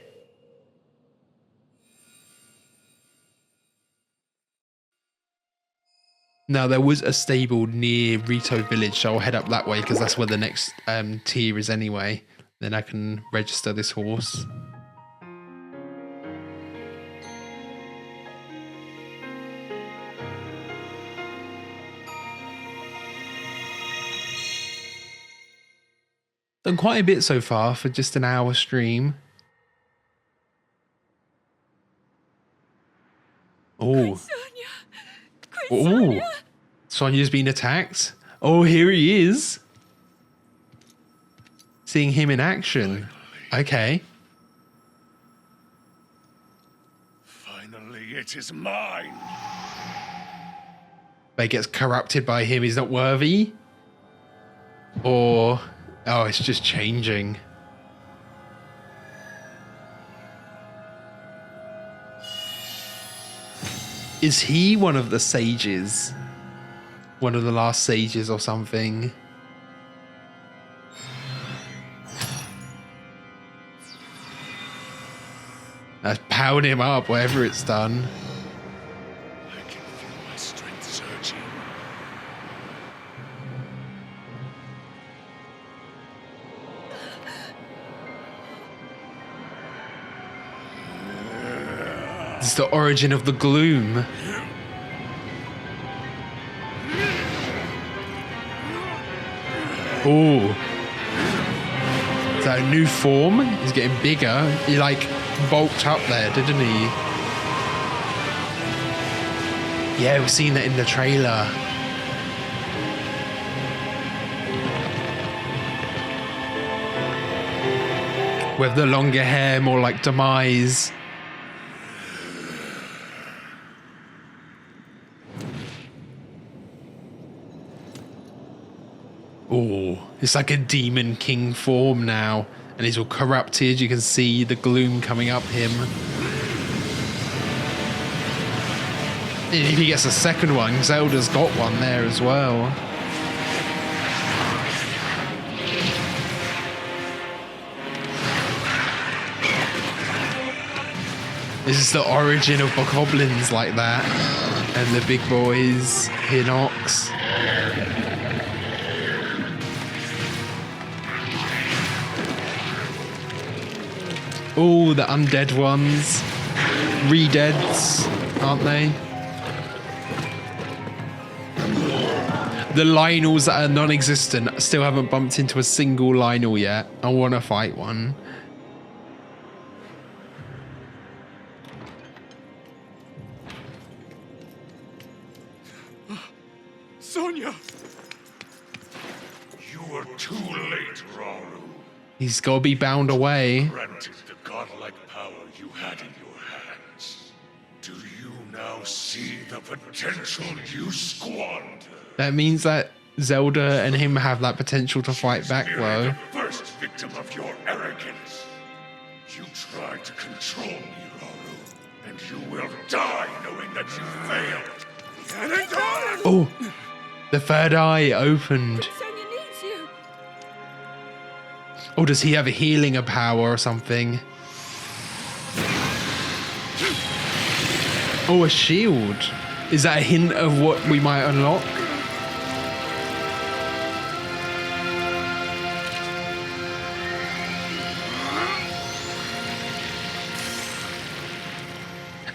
Now, there was a stable near Rito Village, so I'll head up that way because that's where the next tier is anyway. Then I can register this horse. Done quite a bit so far for just an hour stream. Oh. Sonia! Oh. Sonia! Sonia's been attacked. Oh, here he is. Seeing him in action. Okay. Finally, it is mine. But he gets corrupted by him. He's not worthy. Or... oh, it's just changing. Is he one of the sages? One of the last sages or something? That's powered him up, whatever it's done. I can feel my strength surging. It's the origin of the gloom. Oh. Is that a new form? He's getting bigger. He like bulked up there, didn't he? Yeah, we've seen that in the trailer. With the longer hair, more like Demise. Oh, it's like a demon king form now. And he's all corrupted. You can see the gloom coming up him. And if he gets a second one, Zelda's got one there as well. This is the origin of bokoblins like that. And the big boys, Hinox. Oh, the undead ones. Re-deads, aren't they? The Lionels that are non-existent. Still haven't bumped into a single Lionel yet. I want to fight one. Sonia! You were too late, Rauru. He's got to be bound away. Granted the godlike power you had in your hands. Do you now see the potential you squandered? That means that Zelda and him have that potential to fight back, Merely though. the first victim of your arrogance. You tried to control me, Rauru, and you will die knowing that you failed. Oh, the third eye opened. Sonia needs you. Oh, does he have a healing power or something? Oh, a shield. Is that a hint of what we might unlock?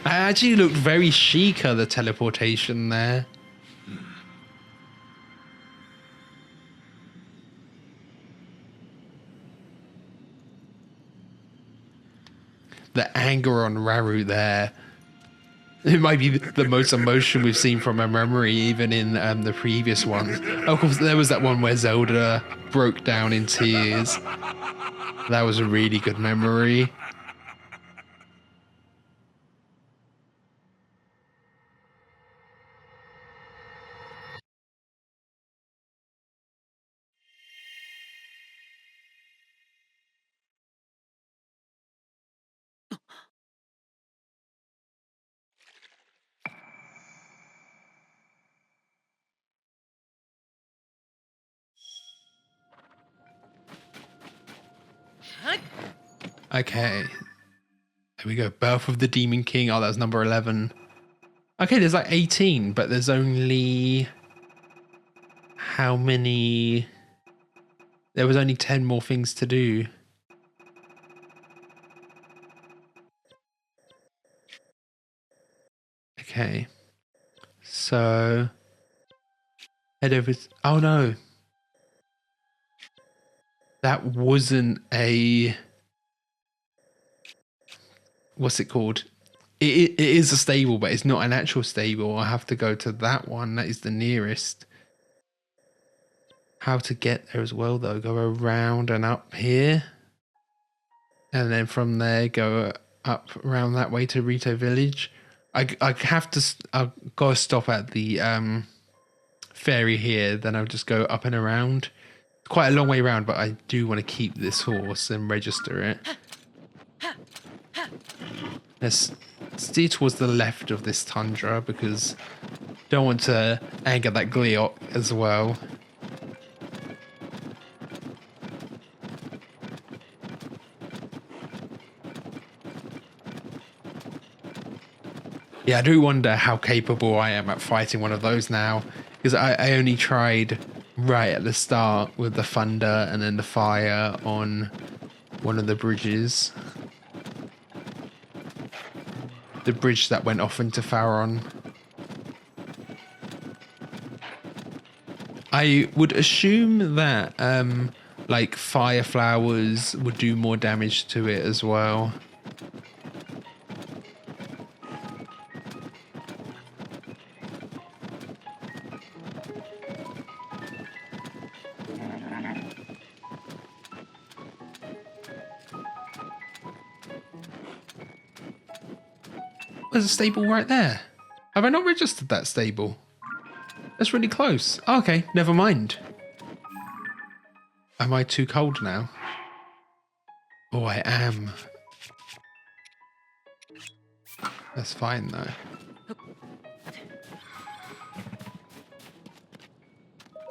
It actually looked very chic, the teleportation there. the anger on Raru there. It might be the most emotion we've seen from a memory, even in the previous ones. Of course, there was that one where Zelda broke down in tears. That was a really good memory. Okay. There we go. Birth of the Demon King. Oh, that was number 11. Okay, there's like 18, but there's only... How many... There was only 10 more things to do. Okay. So... Head over... Oh, no. That wasn't a... What's it called? It is a stable, but it's not an actual stable. I have to go to that one. That is the nearest. How to get there as well, though. Go around and up here. And then from there, go up around that way to Rito Village. I have to... I've got to stop at the ferry here. Then I'll just go up and around. Quite a long way around, but I do want to keep this horse and register it. Let's steer towards the left of this tundra because don't want to anger that Gleeok as well. Yeah, I do wonder how capable I am at fighting one of those now, because I only tried right at the start with the thunder and then the fire on one of the bridges. The bridge that went off into Faron. I would assume that like fire flowers would do more damage to it as well. There's a stable right there. Have I not registered that stable? That's really close. Oh, okay, never mind. Am I too cold now? Oh, I am. That's fine though.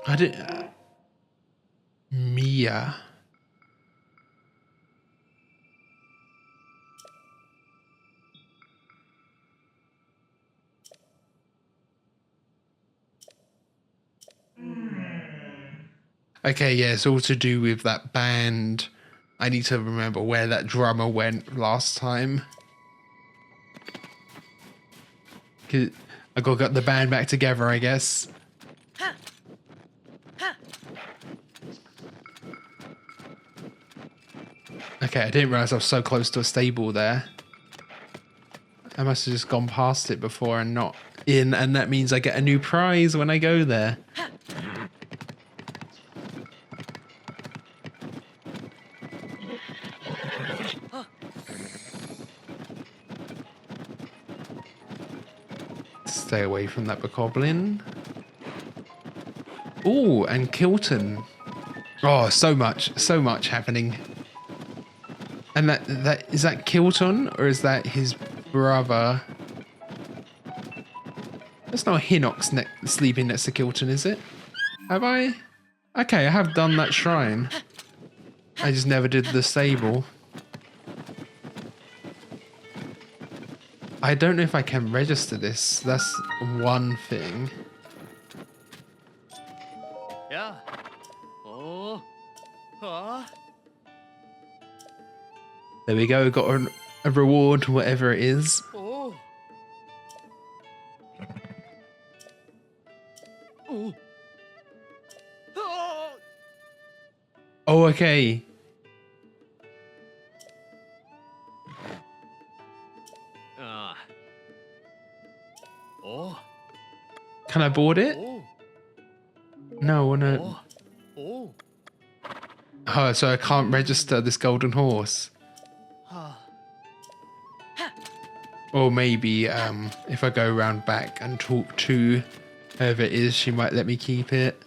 I did. Mia. Okay, yeah, it's all to do with that band. I need to remember where that drummer went last time. I got to get the band back together, I guess. Okay, I didn't realize I was so close to a stable there. I must have just gone past it before and not in, and that means I get a new prize when I go there. Stay away from that bokoblin. Ooh, and Kilton. Oh, so much happening. And that is that Kilton or is that his brother? That's not Hinox sleeping next to Kilton, is it? Have I? Okay, I have done that shrine. I just never did the stable. I don't know if I can register this. That's one thing. Yeah. Oh. Ah. There we go. Got a reward, whatever it is. Oh. Oh. Oh. Oh, okay. Can I board it? Oh. No, I wanna. Oh. Oh. Oh, so I can't register this golden horse. Ah. Or maybe if I go round back and talk to whoever it is, she might let me keep it.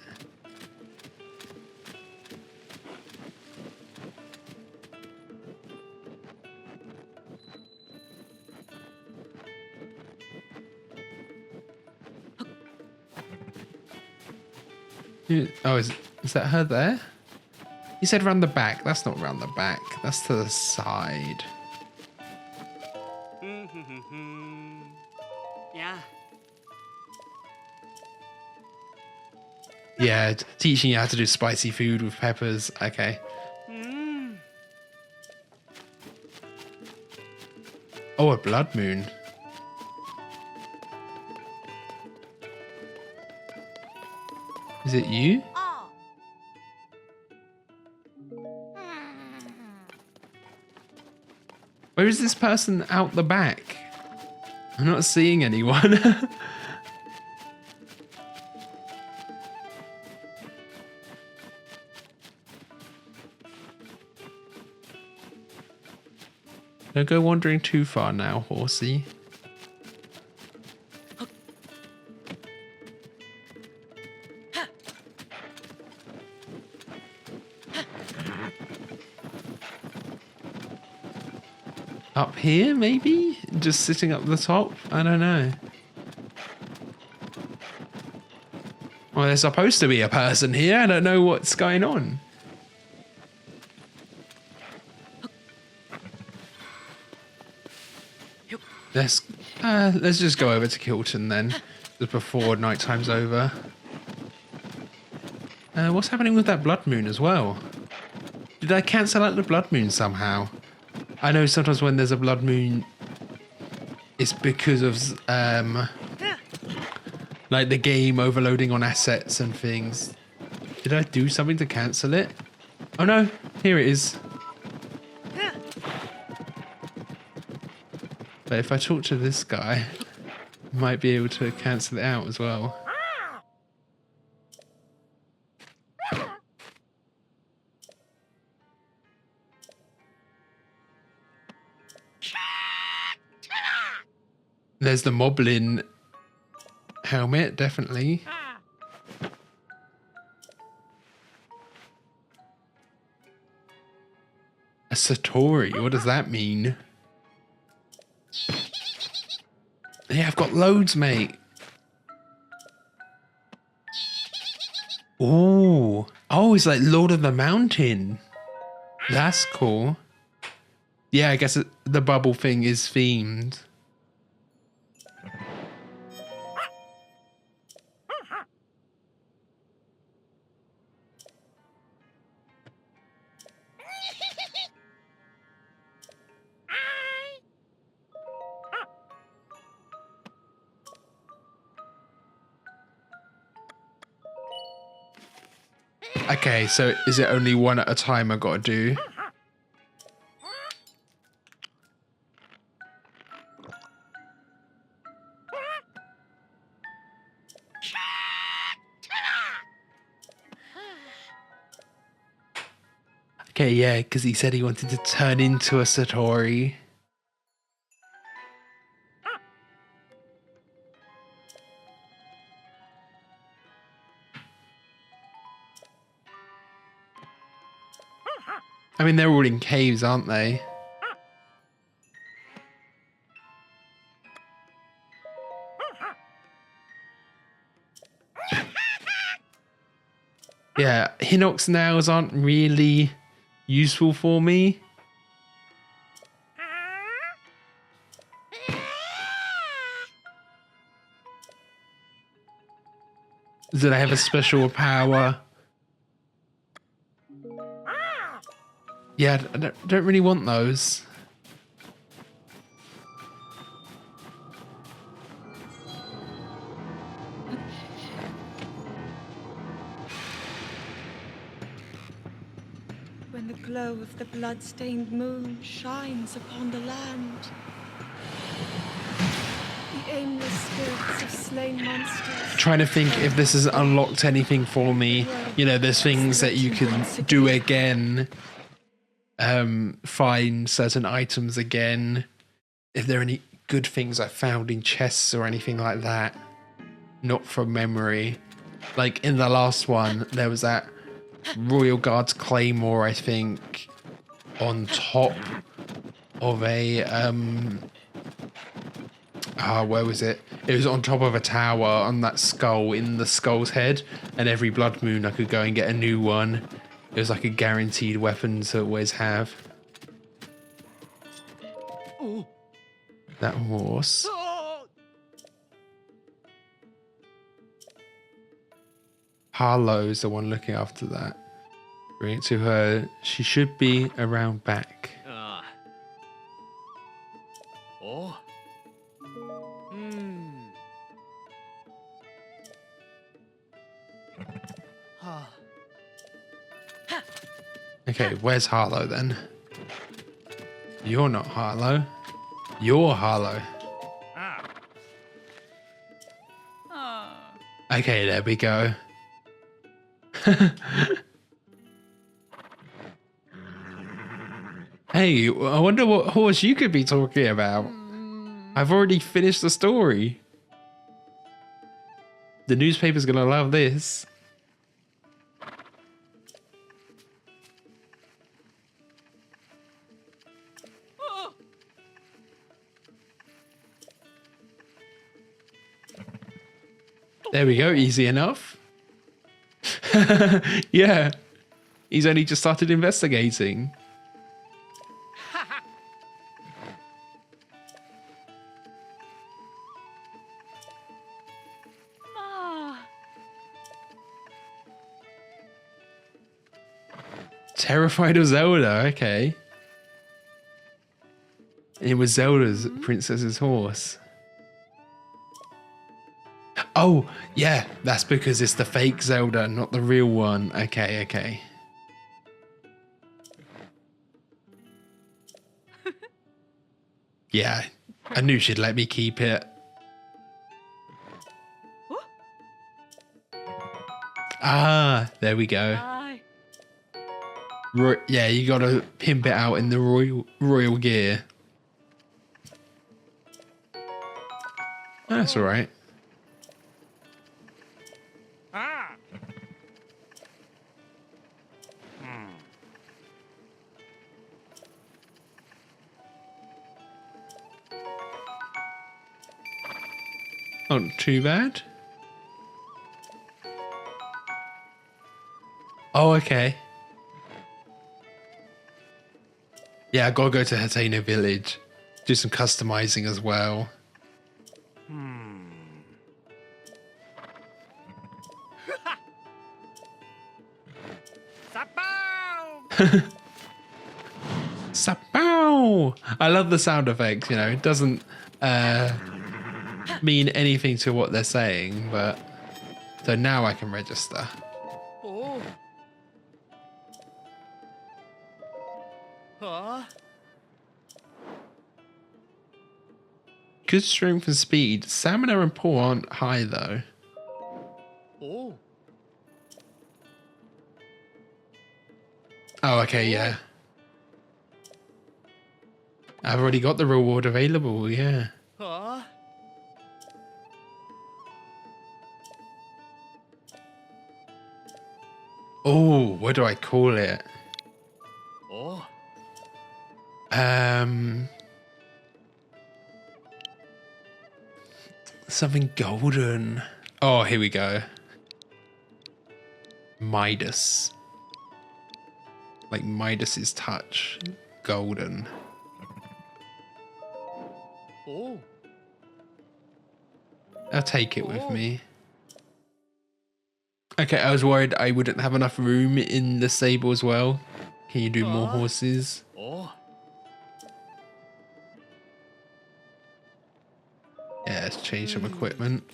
Oh, is that her there? You said round the back. That's not round the back. That's to the side. Yeah. Yeah, teaching you how to do spicy food with peppers. Okay. Oh, a blood moon. Is it you? Where is this person out the back? I'm not seeing anyone. Don't go wandering too far now, horsey. Up here, maybe? Just sitting up the top? I don't know. Well, there's supposed to be a person here. I don't know what's going on. Let's just go over to Kilton then, just before nighttime's over. What's happening with that blood moon as well? Did I cancel out the blood moon somehow? I know sometimes when there's a blood moon, it's because of like the game overloading on assets and things. Did I do something to cancel it? Oh no, here it is. But if I talk to this guy, I might be able to cancel it out as well. There's the Moblin helmet, definitely. A Satori, what does that mean? Yeah, I've got loads, mate. Ooh. Oh, it's like Lord of the Mountain. That's cool. Yeah, I guess the bubble thing is themed. Okay, so is it only one at a time I gotta do? Okay, yeah, because he said he wanted to turn into a Satori. I mean, they're all in caves, aren't they? Yeah, Hinox nails aren't really useful for me. Do they have a special power? Yeah, I don't really want those. When the glow of the blood-stained moon shines upon the land, the aimless spirits of slain monsters. Trying to think if this has unlocked anything for me. You know, there's things that you can do again. Find certain items again. If there are any good things I found in chests or anything like that. Not from memory. Like in the last one, there was that Royal Guard's Claymore, I think, on top of a where was it? It was on top of a tower on that skull in the skull's head, and every blood moon I could go and get a new one. It was like a guaranteed weapon to always have. That horse. Harlow's the one looking after that. Bring it to her. She should be around back. Oh. Okay, where's Harlow then? You're not Harlow. You're Harlow. Okay, there we go. Hey, I wonder what horse you could be talking about. I've already finished the story. The newspaper's gonna love this. There we go, easy enough. Yeah, he's only just started investigating. Terrified of Zelda, okay. It was Zelda's princess's horse. Oh, yeah, that's because it's the fake Zelda, not the real one. Okay, okay. Yeah, I knew she'd let me keep it. Ah, there we go. Yeah, you gotta pimp it out in the royal gear. That's all right. Not too bad. Oh, okay. Yeah, I gotta go to Hateno Village. Do some customizing as well. Sapow! I love the sound effects, you know. It doesn't mean anything to what they're saying, but... So now I can register. Good strength and speed. Stamina and paw aren't high though. Oh, okay, yeah. I've already got the reward available, yeah. Oh, what do I call it? Something golden. Oh, here we go. Midas. Like Midas's touch. Golden. I'll take it with me. Okay, I was worried I wouldn't have enough room in the stable as well. Can you do more horses? Yeah, let's change some equipment.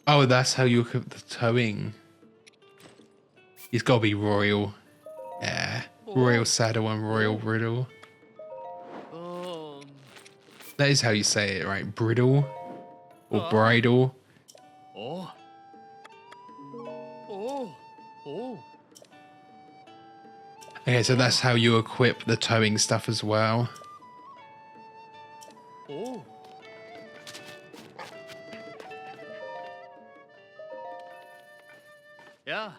Oh, that's how you hook the towing. He's got to be royal. Yeah. Royal Saddle and Royal Riddle. That is how you say it, right? Bridle or bridle. おおお Okay, so that's how you equip the towing stuff as well. お や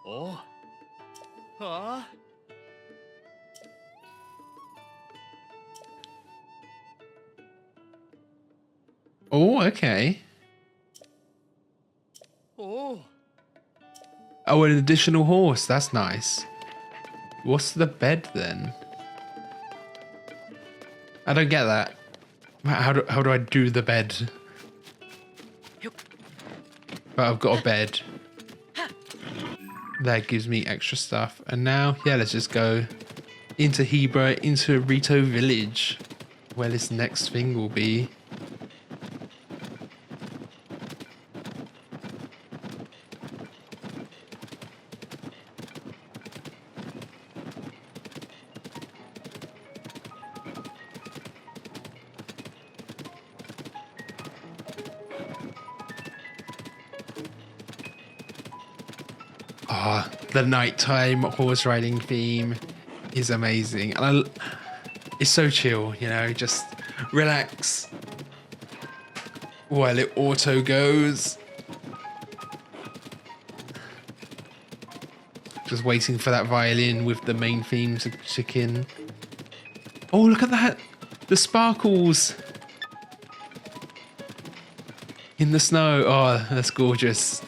おああ Oh, okay. お Oh, an additional horse. That's nice. What's the bed then? I don't get that. How do I do the bed? But I've got a bed. That gives me extra stuff. And now, yeah, let's just go into Hebra, into Rito Village, where this next thing will be. Ah, the nighttime horse riding theme is amazing. And it's so chill, you know, just relax while it auto goes. Just waiting for that violin with the main theme to kick in. Oh, look at that! The sparkles in the snow. Oh, that's gorgeous.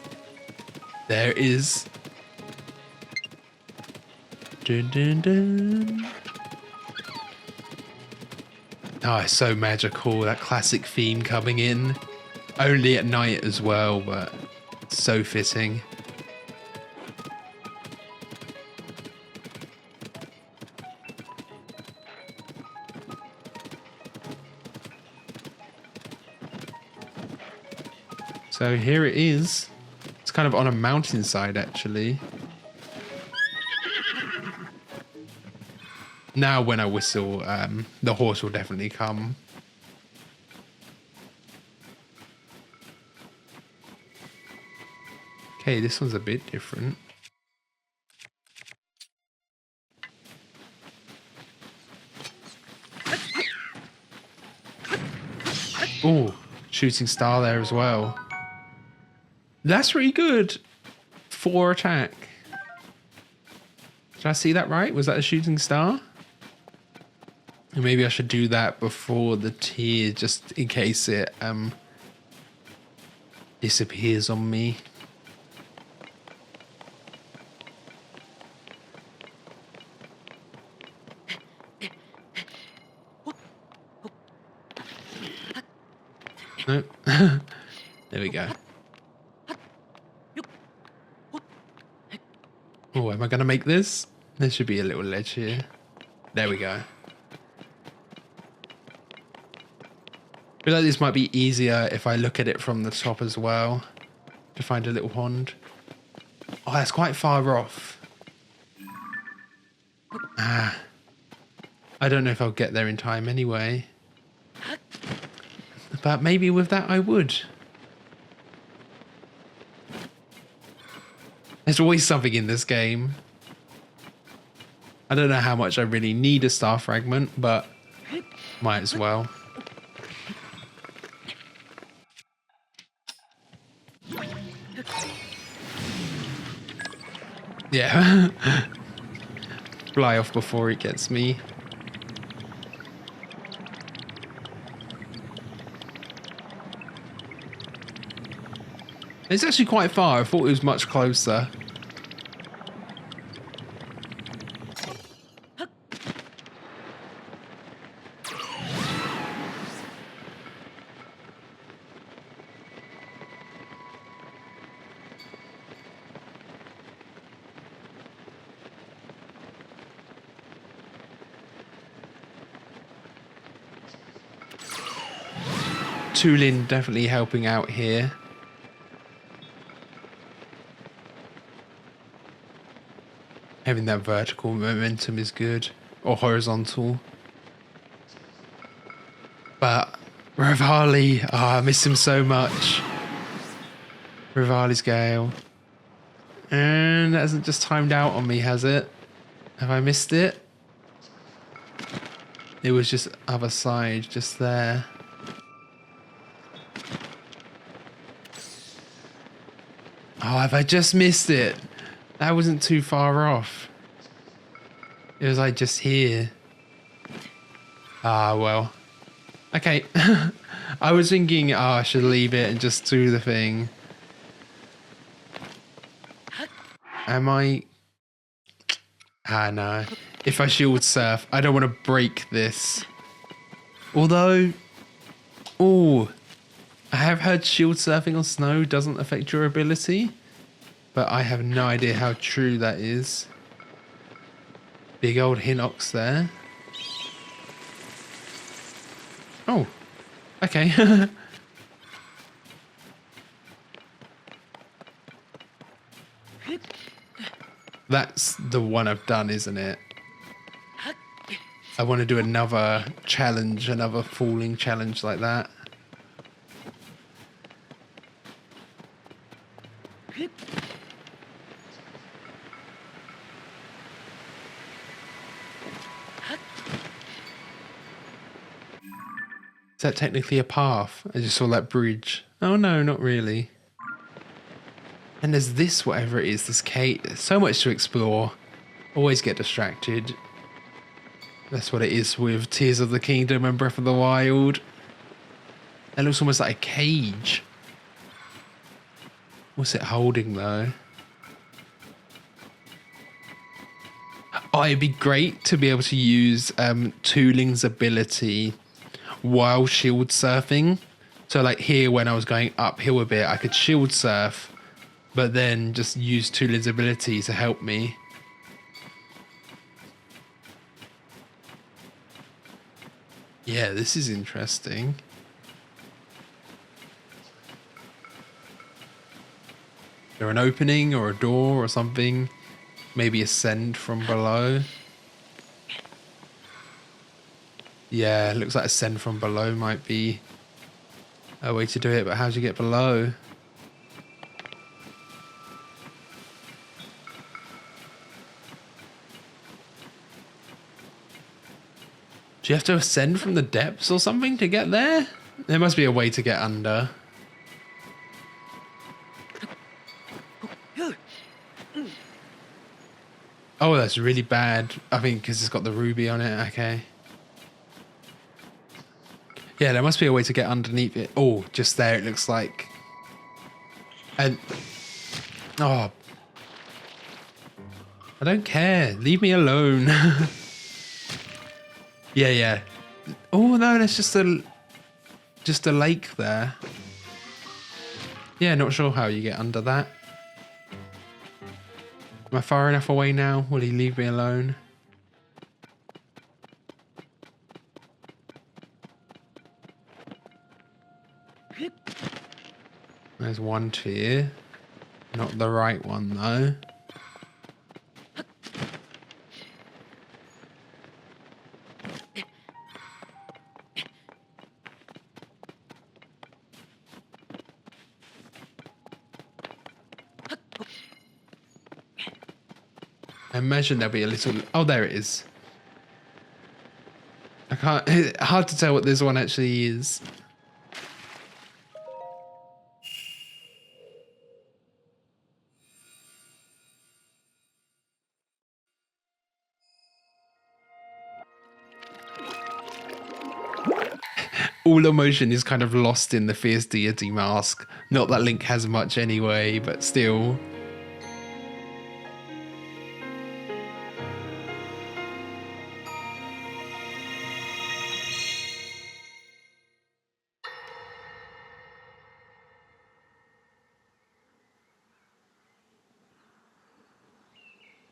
There it is. Dun, dun, dun. Oh, it's so magical. That classic theme coming in. Only at night as well, but so fitting. So here it is. It's kind of on a mountainside, actually. Now when I whistle, the horse will definitely come. Okay, this one's a bit different. Oh, shooting star there as well. That's really good. 4 attack. Did I see that right? Was that a shooting star? And maybe I should do that before the tier, just in case it disappears on me. Nope. There we go. Oh, am I gonna make this? There should be a little ledge here. There we go. I feel like this might be easier if I look at it from the top as well to find a little pond. Oh, that's quite far off. Ah. I don't know if I'll get there in time anyway. But maybe with that I would. There's always something in this game. I don't know how much I really need a star fragment, but might as well. Yeah. Fly off before it gets me. It's actually quite far. I thought it was much closer. Tulin definitely helping out here. Having that vertical momentum is good. or horizontal. But Rivali, I miss him so much. Rivali's Gale. And that hasn't just timed out on me, has it? Have I missed it? It was just other side, just there. Oh, have I just missed it? That wasn't too far off. It was like just here. Ah, well. Okay. I was thinking, oh, I should leave it and just do the thing. Am I... Ah, no. If I shield surf, I don't want to break this. Although... Oh, I have heard shield surfing on snow doesn't affect durability. But I have no idea how true that is. Big old Hinox there. Oh, okay. That's the one I've done, isn't it? I want to do another challenge, another falling challenge like that. Is that technically a path? I just saw that bridge. Oh no, not really. And there's this, whatever it is, this cave. There's so much to explore. Always get distracted. That's what it is with Tears of the Kingdom and Breath of the Wild. It looks almost like a cage. What's it holding though? Oh, it'd be great to be able to use Tooling's ability while shield surfing. So like here when I was going uphill a bit, I could shield surf, but then just use Tooling's ability to help me. Yeah, this is interesting. Is there an opening or a door or something? Maybe ascend from below. Yeah, looks like ascend from below might be a way to do it, but how do you get below? Do you have to ascend from the depths or something to get there? There must be a way to get under. Oh, that's really bad. I think because it's got the ruby on it. Okay. Yeah, there must be a way to get underneath it. Oh, just there it looks like. And... Oh. I don't care. Leave me alone. Yeah. Oh, no, that's just a lake there. Yeah, not sure how you get under that. Am I far enough away now? Will he leave me alone? There's one tier. Not the right one, though. I imagine there'll be a little... Oh, there it is. I can't... It's hard to tell what this one actually is. All emotion is kind of lost in the fierce deity mask. Not that Link has much anyway, but still...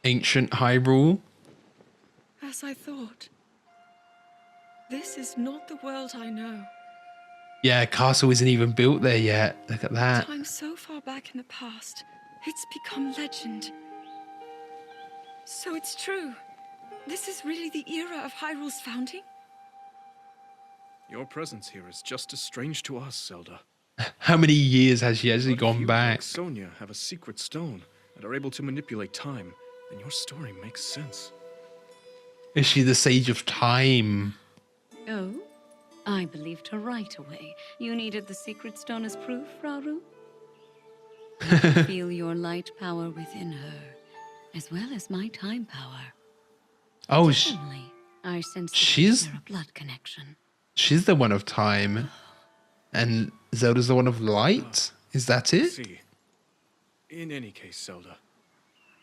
Ancient Hyrule. As I thought. This is not the world I know. Yeah, castle isn't even built there yet. Look at that. Time so far back in the past, it's become legend. So it's true. this is really the era of Hyrule's founding? Your presence here is just as strange to us, Zelda. How many years has she actually But if gone you, back? like Sonia, have a secret stone and are able to manipulate time, then your story makes sense. Is she the Sage of Time? Oh? I believed her right away. You needed the secret stone as proof, Rauru? I can feel your light power within her, as well as my time power. Oh, Additionally, I sense she's- a blood connection. she's the one of time. And Zelda's the one of light? Is that I it? see. In any case, Zelda.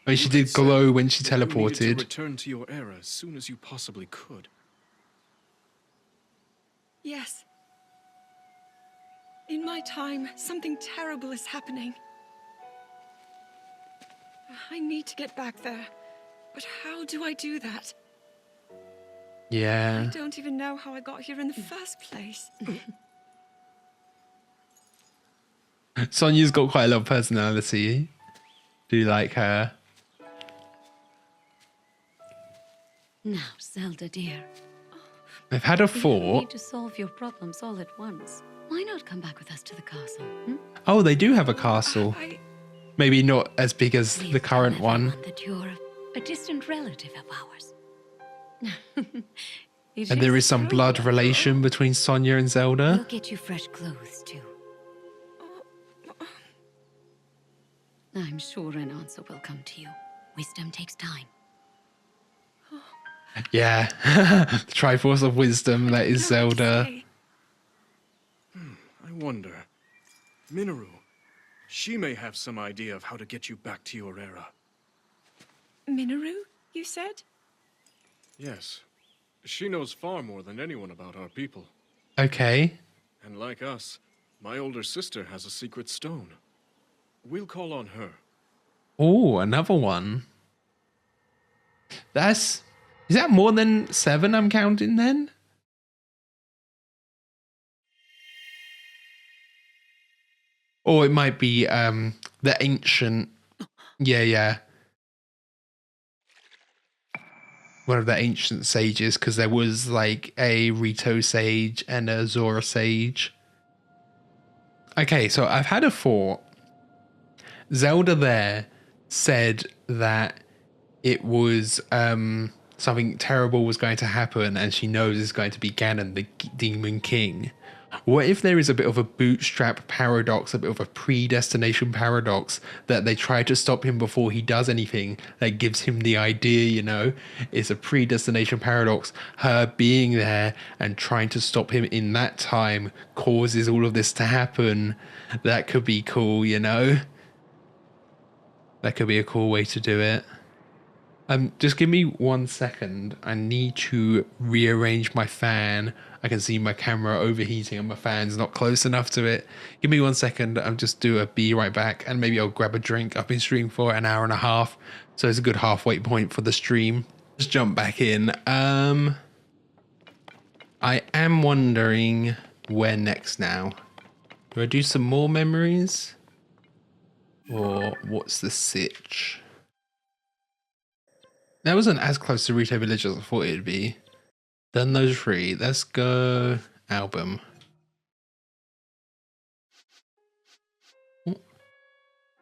I mean, she you did had said glow when she that you needed to teleported. return to your era as soon as you possibly could. Yes. In my time, something terrible is happening. I need to get back there. But how do I do that? I Yeah. don't even know how I got here in the first place. Sonia's got quite a lot of personality. Do you like her? Now, Zelda dear, I've had a if you thought. need to solve your problems all at once, why not come back with us to the castle? Hmm? Oh, they do have a castle. Maybe not as big as We've the told current one. everyone that you're a distant relative of ours. It And there is some true. blood relation between Sonia and We'll Zelda. get you fresh clothes, too. I'm sure an answer will come to you. Wisdom takes time. Yeah. The Triforce of Wisdom, that is I don't know what to Zelda. say. I wonder. Minoru, she may have some idea of how to get you back to your era. Minoru, you said? Yes. She knows far more than anyone about our people. Okay. And like us, my older sister has a secret stone. We'll call on her. Oh, another one. Is that more than 7 I'm counting then? Or it might be the ancient. Yeah. One of the ancient sages, because there was like a Rito sage and a Zora sage. Okay, so I've had a thought. Zelda there said that it was something terrible was going to happen, and she knows it's going to be Ganon, the Demon King. What if there is a bit of a bootstrap paradox, a bit of a predestination paradox, that they try to stop him before he does anything that gives him the idea, you know? It's a predestination paradox. Her being there and trying to stop him in that time causes all of this to happen. That could be cool, you know? That could be a cool way to do it. Just give me 1 second. I need to rearrange my fan. I can see my camera overheating and my fan's not close enough to it. Give me 1 second. I'll just be right back, and maybe I'll grab a drink. I've been streaming for an hour and a half, so it's a good halfway point for the stream. Just jump back in. I am wondering where next now. Do I do some more memories? Or what's the sitch? That wasn't as close to Rito Village as I thought it'd be. Done those 3. Let's go album.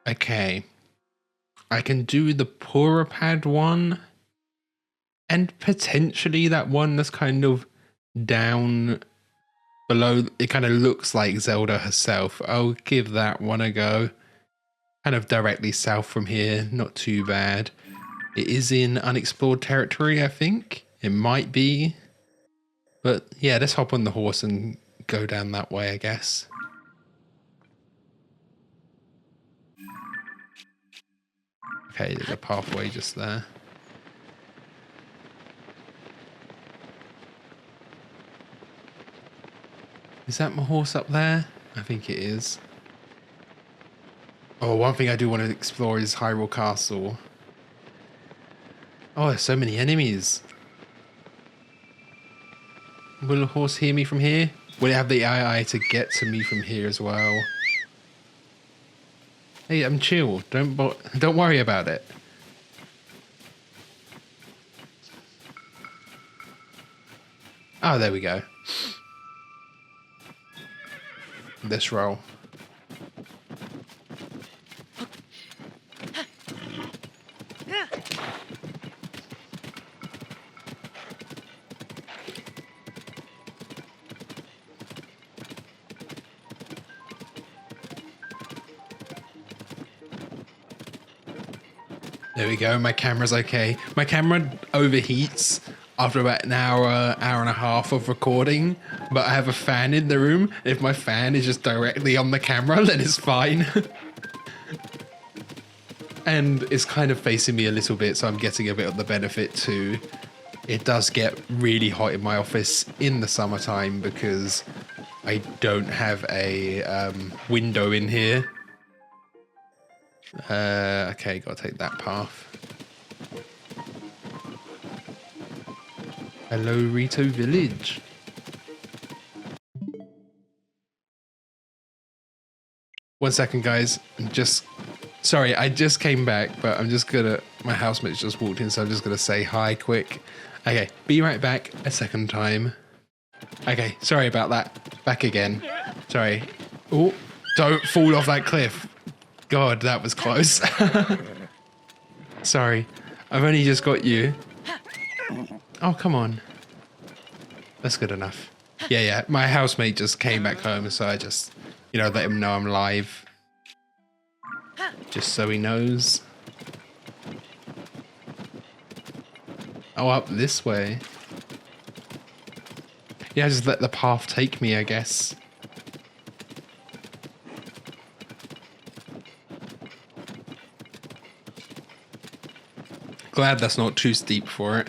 Okay. I can do the Purapad one. And potentially that one that's kind of down below. It kind of looks like Zelda herself. I'll give that one a go. Kind of directly south from here. Not too bad. It is in unexplored territory, I think. It might be. But yeah, let's hop on the horse and go down that way, I guess. Okay, there's a pathway just there. Is that my horse up there? I think it is. Oh, one thing I do want to explore is Hyrule Castle. Oh, there's so many enemies. Will the horse hear me from here? Will it have the AI to get to me from here as well? Hey, I'm chill. Don't worry about it. Oh, there we go. This roll. There we go. My camera's okay. My camera overheats after about an hour, hour and a half of recording, but I have a fan in the room. If my fan is just directly on the camera, then it's fine. And it's kind of facing me a little bit, so I'm getting a bit of the benefit too. It does get really hot in my office in the summertime because I don't have a window in here. Okay, gotta take that path. Hello, Rito Village. One second, guys. Sorry, I just came back, but I'm just gonna... My housemate's just walked in, so I'm just gonna say hi quick. Okay, be right back a second time. Okay, sorry about that. Back again. Sorry. Oh, don't fall off that cliff. God, that was close. Sorry, I've only just got you. Oh, come on. That's good enough. Yeah, my housemate just came back home, so I just, let him know I'm live. Just so he knows. Oh, up this way. Yeah, just let the path take me, I guess. Glad that's not too steep for it.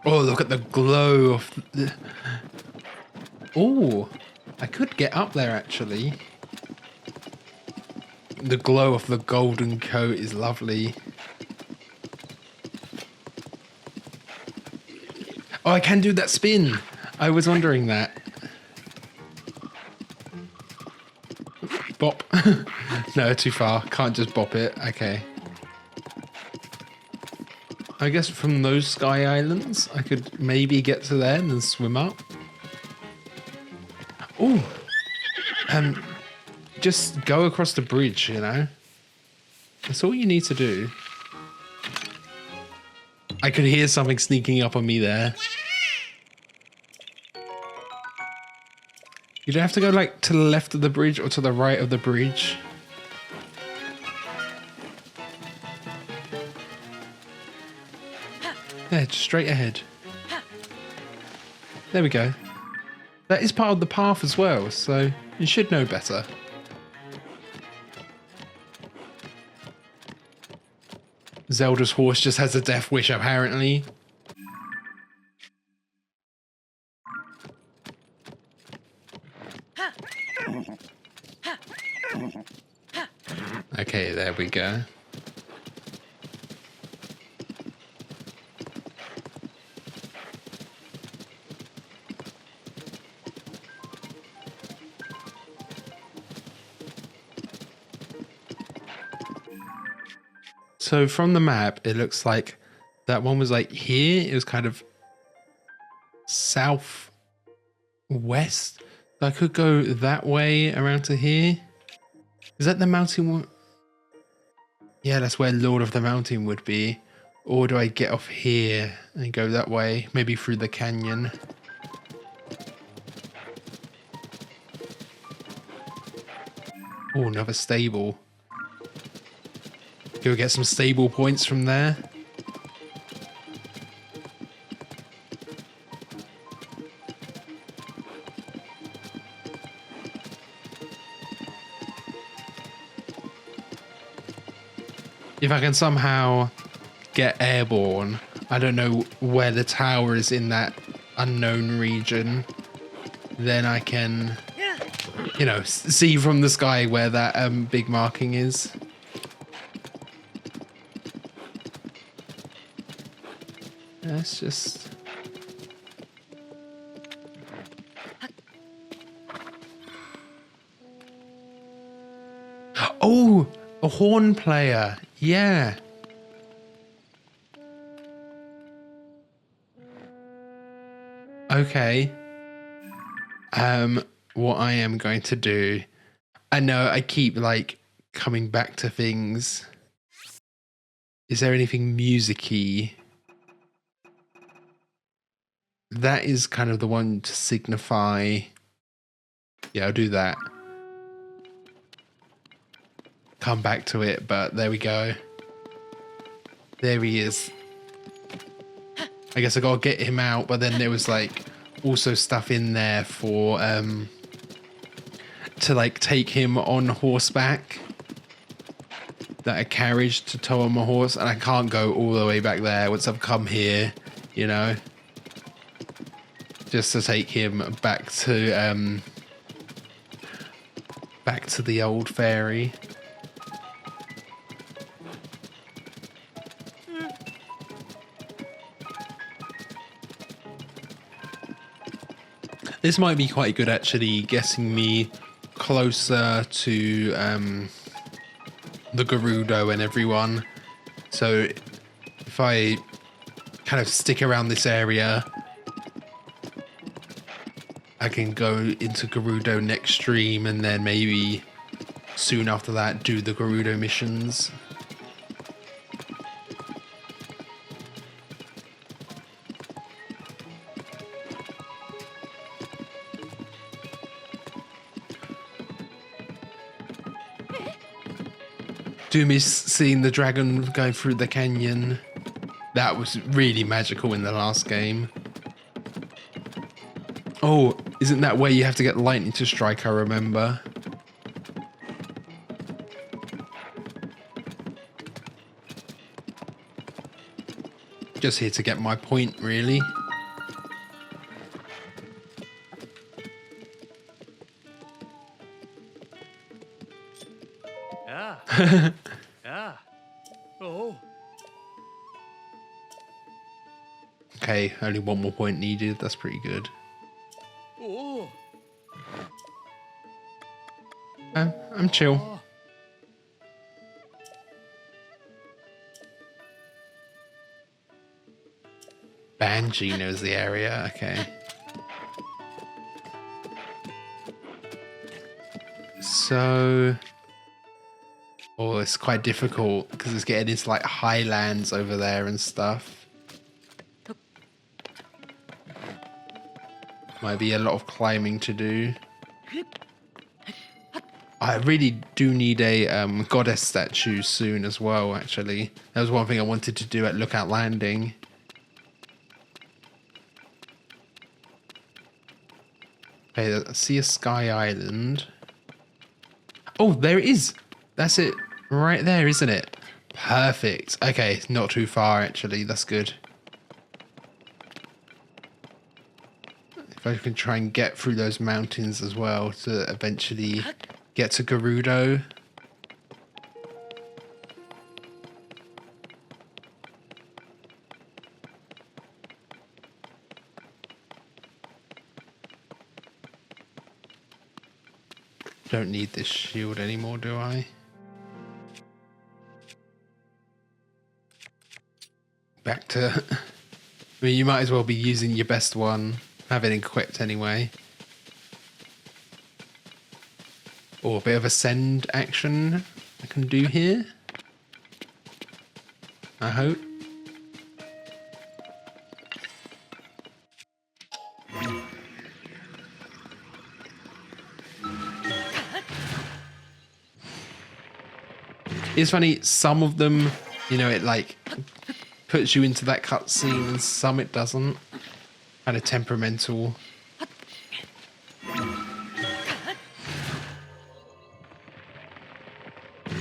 Oh, look at the glow of the... Oh, I could get up there actually. The glow of the golden coat is lovely. Oh, I can do that spin. I was wondering that. Bop. No, too far. Can't just bop it. Okay. I guess from those sky islands, I could maybe get to there and then swim up. Oh, just go across the bridge, That's all you need to do. I could hear something sneaking up on me there. You don't have to go to the left of the bridge or to the right of the bridge. Yeah, just straight ahead. There we go. That is part of the path as well, so you should know better. Zelda's horse just has a death wish, apparently. Okay, there we go. So from the map, it looks like that one was here. It was kind of southwest. I could go that way around to here. Is that the mountain? Yeah, that's where Lord of the Mountain would be. Or do I get off here and go that way? Maybe through the canyon. Oh, another stable. Go get some stable points from there. If I can somehow get airborne, I don't know where the tower is in that unknown region, then I can, see from the sky where that big marking is. Let's just... Oh, a horn player. Yeah. Okay. What I am going to do, I know I keep like coming back to things. Is there anything music-y? That is kind of the one to signify. Yeah, I'll do that. Come back to it, but there we go. There he is. I guess I gotta get him out, but then there was like also stuff in there for to like take him on horseback. That a carriage to tow on my horse, and I can't go all the way back there once I've come here, you know. Just to take him back to the old ferry. This might be quite good actually, getting me closer to the Gerudo and everyone. So if I kind of stick around this area, I can go into Gerudo next stream, and then maybe soon after that do the Gerudo missions. Do miss seeing the dragon going through the canyon. That was really magical in the last game. Oh, isn't that where you have to get lightning to strike, I remember? Just here to get my point, really. Yeah. Yeah. Oh. Okay, only one more point needed. That's pretty good. Oh. I'm chill. Banji knows the area. Okay. So... Oh, it's quite difficult because it's getting into like highlands over there and stuff. Might be a lot of climbing to do. I really do need a goddess statue soon as well, actually. That was one thing I wanted to do at Lookout Landing. Okay, I see a sky island. Oh, there it is. That's it right there, isn't it? Perfect. Okay, not too far, actually. That's good. If I can try and get through those mountains as well to eventually get to Gerudo. Don't need this shield anymore, do I? Back to... I mean, you might as well be using your best one. Have it equipped anyway. Or a bit of a send action I can do here. I hope. It's funny, some of them, you know, it like puts you into that cutscene and some it doesn't. Kind of temperamental.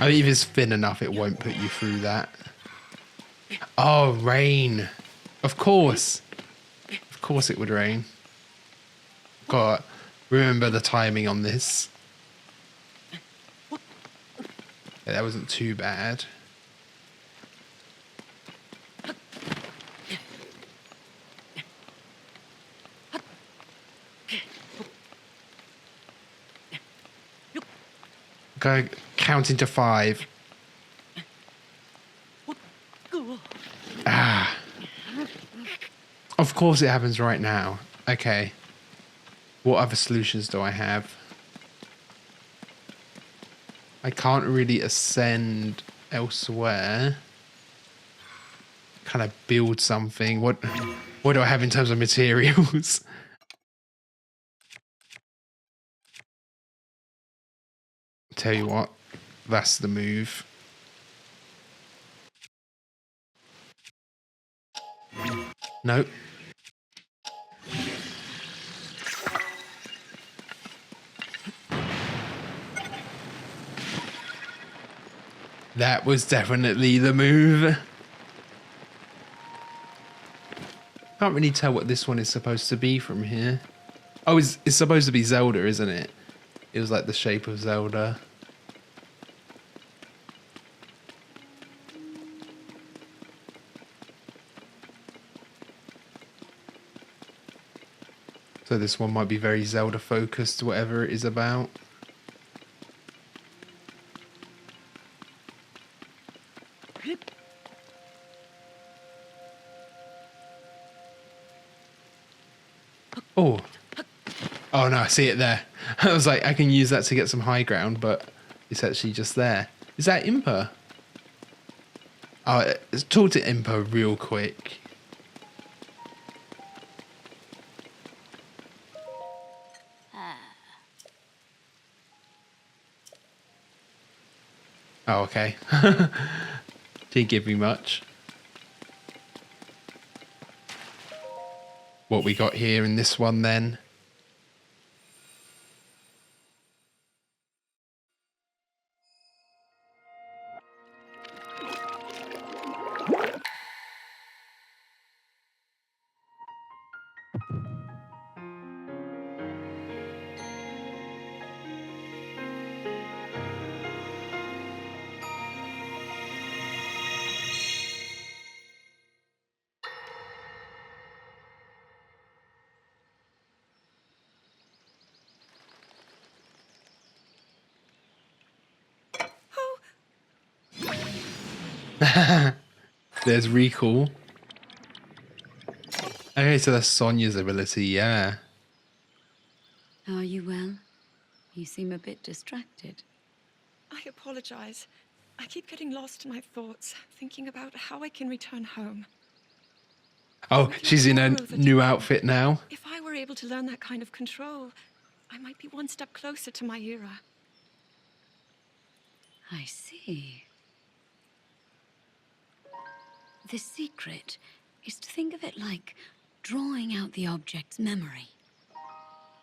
I mean, if it's thin enough, it won't put you through that. Oh, rain. Of course. Of course it would rain. God, remember the timing on this. Yeah, that wasn't too bad. Go counting to 5. Ah. Of course it happens right now. Okay. What other solutions do I have? I can't really ascend elsewhere. Kind of build something. What do I have in terms of materials? Tell you what, that's the move. Nope. That was definitely the move. Can't really tell what this one is supposed to be from here. Oh, it's supposed to be Zelda, isn't it? It was like the shape of Zelda. So this one might be very Zelda focused, whatever it is about. Oh. Oh no, I see it there. I was like, I can use that to get some high ground, but it's actually just there. Is that Impa? Oh, let's talk to Impa real quick. Oh, okay. Didn't give me much. What we got here in this one then? There's recall. Okay, so that's Sonia's ability, yeah. Are you well? You seem a bit distracted. I apologize. I keep getting lost in my thoughts, thinking about how I can return home. Oh, she's in a new outfit now. If I were able to learn that kind of control, I might be one step closer to my era. I see. The secret is to think of it like drawing out the object's memory.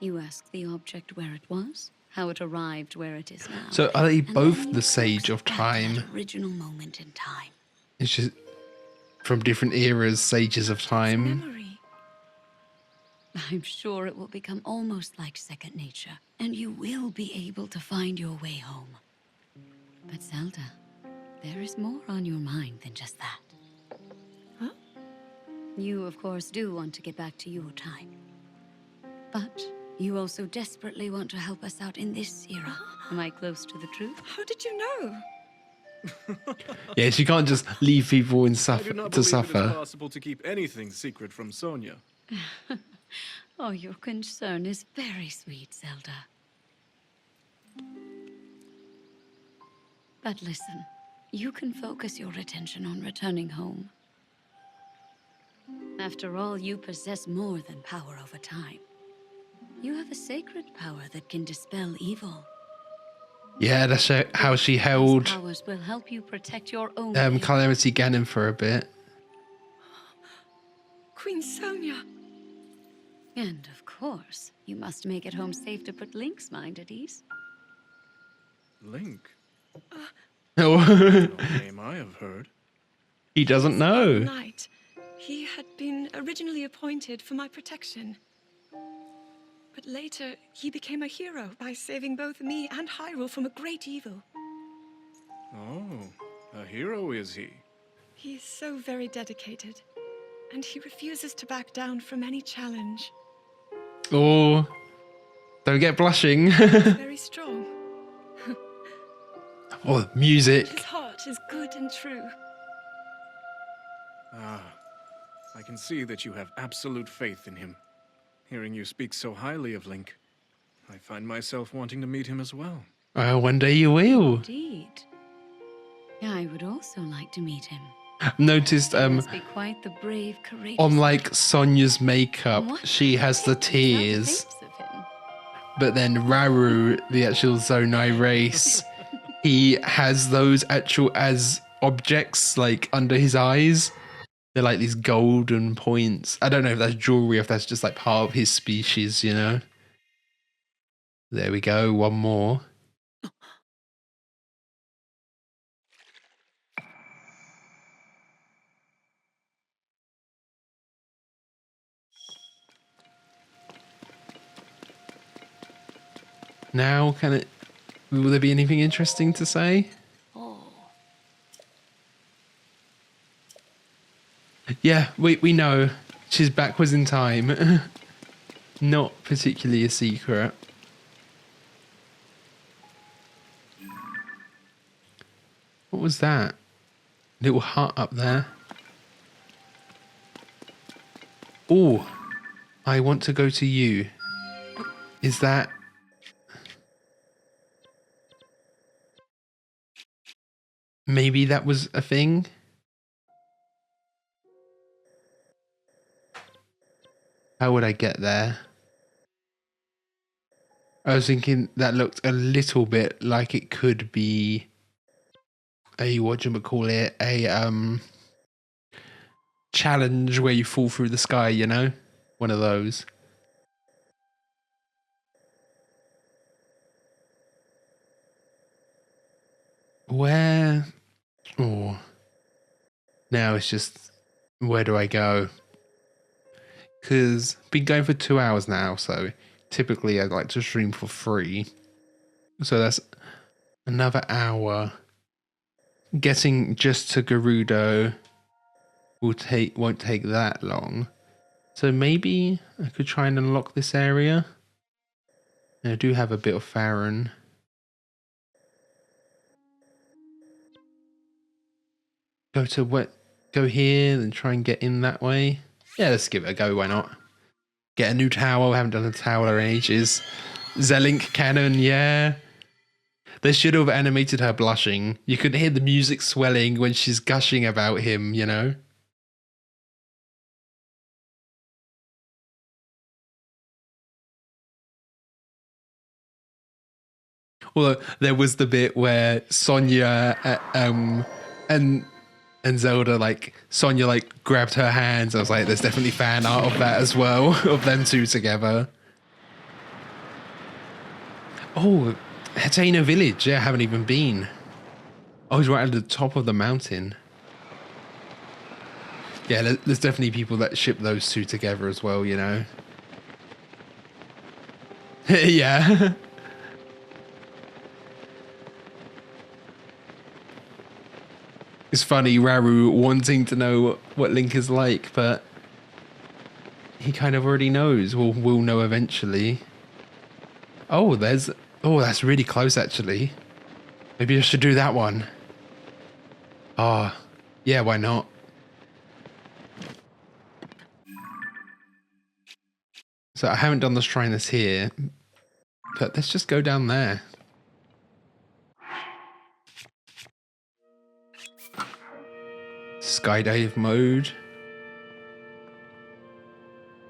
You ask the object where it was, how it arrived where it is now. So are they and both then the you Sage focus of back to Time? that original moment in time. It's just from different eras, Sages of Time. Memory. I'm sure it will become almost like second nature, and you will be able to find your way home. But Zelda, there is more on your mind than just that. Huh? You, of course, do want to get back to your time. But you also desperately want to help us out in this era. Am I close to the truth? How did you know? Yeah, she can't just leave people in I do suffer not to believe it is suffer. possible to keep anything secret from Sonia. Oh, your concern is very sweet, Zelda. But listen, you can focus your attention on returning home. After all, you possess more than power over time. You have a sacred power that can dispel evil. Yeah, that's how she These held powers will help you protect your own way. Calamity Ganon for a bit. Queen Sonia. And of course, you must make it home safe to put Link's mind at ease. Link? Oh, No name I have heard. he doesn't know. Knight. He had been originally appointed for my protection. But later, he became a hero by saving both me and Hyrule from a great evil. Oh, a hero is he? He is so very dedicated, and he refuses to back down from any challenge. Oh, don't get blushing. Very strong. Oh, music. His heart is good and true. Ah, I can see that you have absolute faith in him. Hearing you speak so highly of Link, I find myself wanting to meet him as well. One day you will. Indeed. I would also like to meet him. Noticed He must be quite the brave, courageous on man. like Sonia's makeup, What she has the that tears. thinks of him. But then Raru, the actual Zonai race, he has those actual as objects like under his eyes. They're like these golden points. I don't know if that's jewelry, if that's just like part of his species, you know? There we go, one more. Now, will there be anything interesting to say? Yeah, we know. She's backwards in time. Not particularly a secret. What was that? Little hut up there. Oh, I want to go to you. Is that... Maybe that was a thing? How would I get there? I was thinking that looked a little bit like it could be a, whatchamacallit, a challenge where you fall through the sky, you know? One of those. Where? Oh. Now it's just, where do I go? Because I've been going for 2 hours now, so typically I'd like to stream for 3. So that's another hour. Getting just to Gerudo won't take that long. So maybe I could try and unlock this area. And I do have a bit of Farron. Go here and try and get in that way. Yeah, let's give it a go, why not? Get a new tower, we haven't done a tower in ages. Zelink cannon, yeah. They should have animated her blushing. You could hear the music swelling when she's gushing about him, you know? Well, there was the bit where Sonia and Zelda, like, Sonia, like, grabbed her hands. I was like, there's definitely fan art of that as well, of them two together. Oh, Hateno Village. Yeah, I haven't even been. Oh, he's right at the top of the mountain. Yeah, there's definitely people that ship those two together as well, you know? Yeah. It's funny, Raru wanting to know what Link is like, but he kind of already knows. We'll know eventually. Oh, that's really close, actually. Maybe I should do that one. Ah, oh, yeah, why not? So I haven't done the shrine that's here, but let's just go down there. Skydive mode.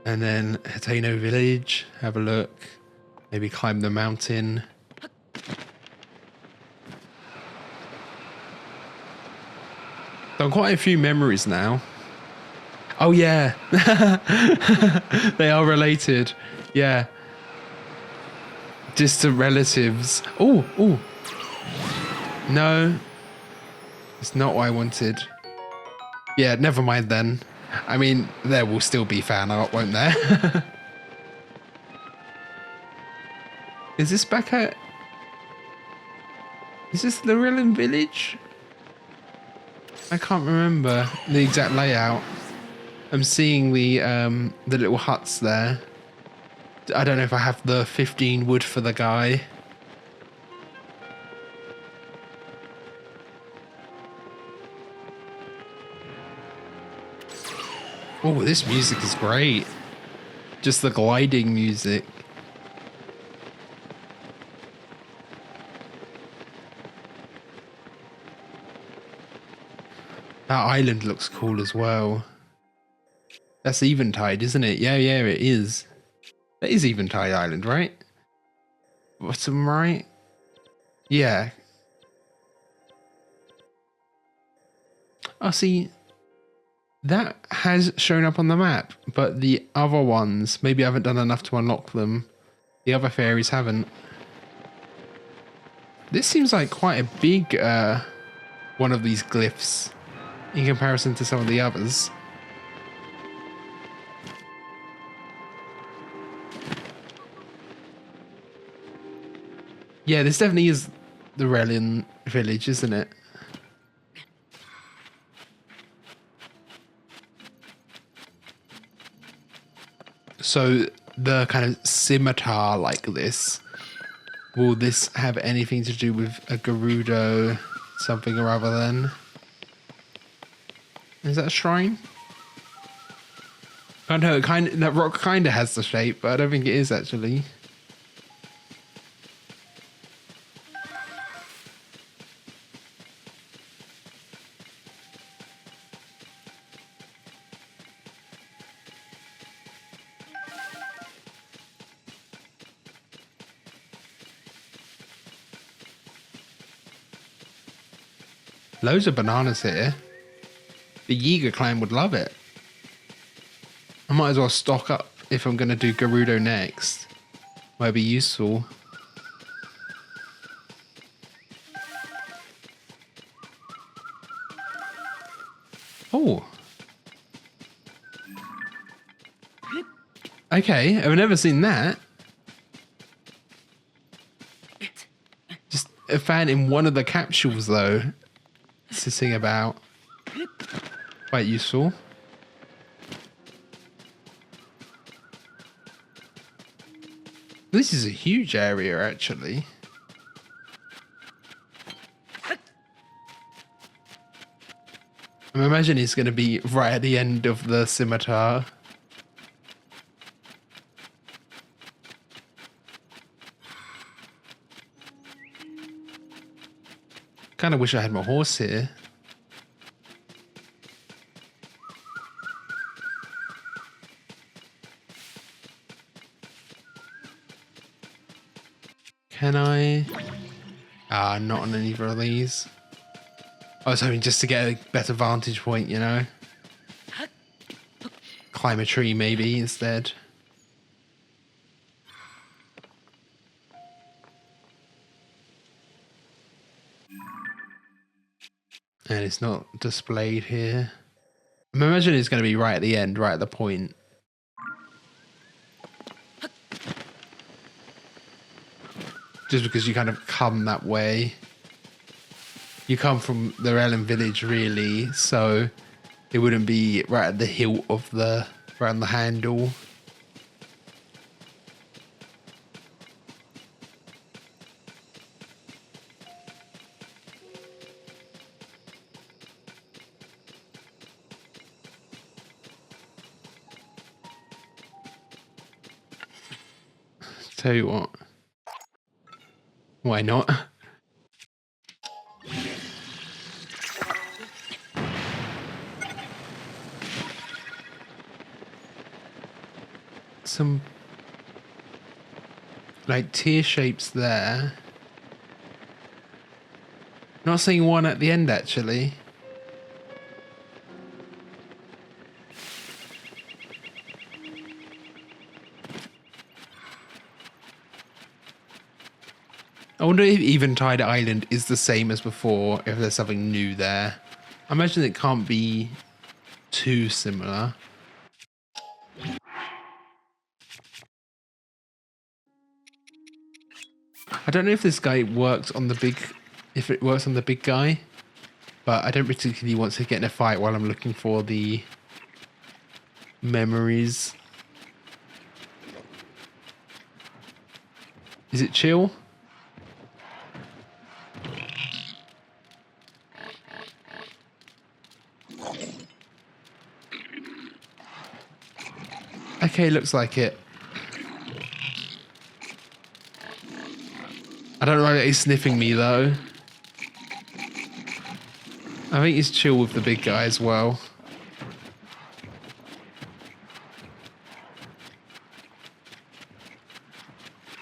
And then Hateno Village, have a look. Maybe climb the mountain. Done quite a few memories now. Oh yeah. They are related. Yeah. Distant relatives. Oh, oh. No. It's not what I wanted. Yeah, never mind then. I mean, there will still be fan art, won't there? Is this back at... Is this the Rillen Village? I can't remember the exact layout. I'm seeing the little huts there. I don't know if I have the 15 wood for the guy. Oh, this music is great. Just the gliding music. That island looks cool as well. That's Eventide, isn't it? Yeah, it is. That is Eventide Island, right? Bottom right? Yeah. Oh, see, that has shown up on the map, but the other ones, maybe I haven't done enough to unlock them. The other fairies haven't. This seems like quite a big one of these glyphs in comparison to some of the others. Yeah, this definitely is the Relian village, isn't it? So the kind of scimitar like this, will this have anything to do with a Gerudo something or other then? Is that a shrine? I don't know, that rock kind of has the shape, but I don't think it is actually. Loads of bananas here. The Yiga clan would love it. I might as well stock up if I'm going to do Gerudo next. Might be useful. Oh. Okay, I've never seen that. Just a fan in one of the capsules though. Sitting about. Quite useful. This is a huge area actually. I imagine it's going to be right at the end of the scimitar. Kind of wish I had my horse here. Can I? Ah, not on either of these. I was hoping just to get a better vantage point, you know? Climb a tree maybe instead. And it's not displayed here. I imagine it's going to be right at the end, right at the point. Just because you kind of come that way. You come from the Ellen village really, so it wouldn't be right at the hilt of the, right on the handle. Tell you what. Why not? Some like tear shapes there. Not seeing one at the end actually. I wonder if Eventide Island is the same as before, if there's something new there. I imagine it can't be too similar. I don't know if this guy works on the big, if it works on the big guy, but I don't particularly want to get in a fight while I'm looking for the memories. Is it chill? Okay, looks like it. I don't know if he's sniffing me though. I think he's chill with the big guy as well.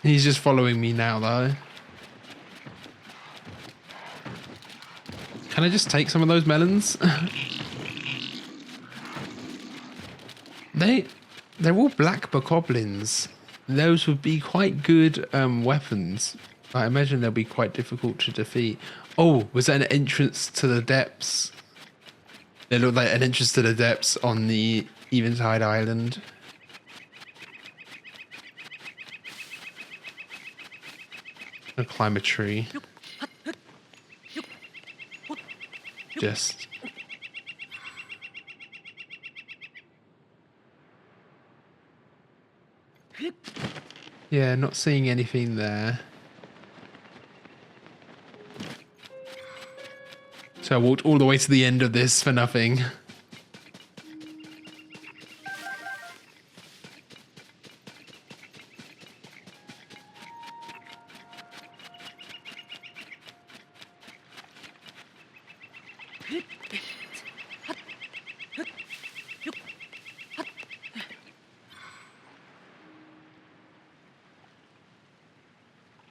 He's just following me now though. Can I just take some of those melons? They're all black bokoblins. Those would be quite good weapons. I imagine they'll be quite difficult to defeat. Oh, was that an entrance to the depths? They look like an entrance to the depths on the Eventide Island. I'll climb a tree. Just... yeah, not seeing anything there. So I walked all the way to the end of this for nothing.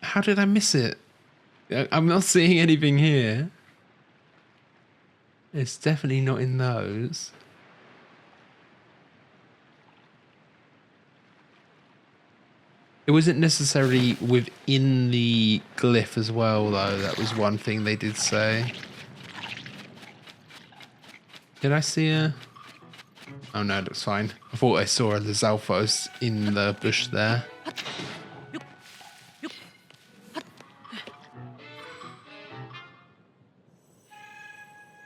How did I miss it? I'm not seeing anything here. It's definitely not in those. It wasn't necessarily within the glyph as well, though. That was one thing they did say. Did I see a... oh no, that's fine. I thought I saw the Zalfos in the bush there.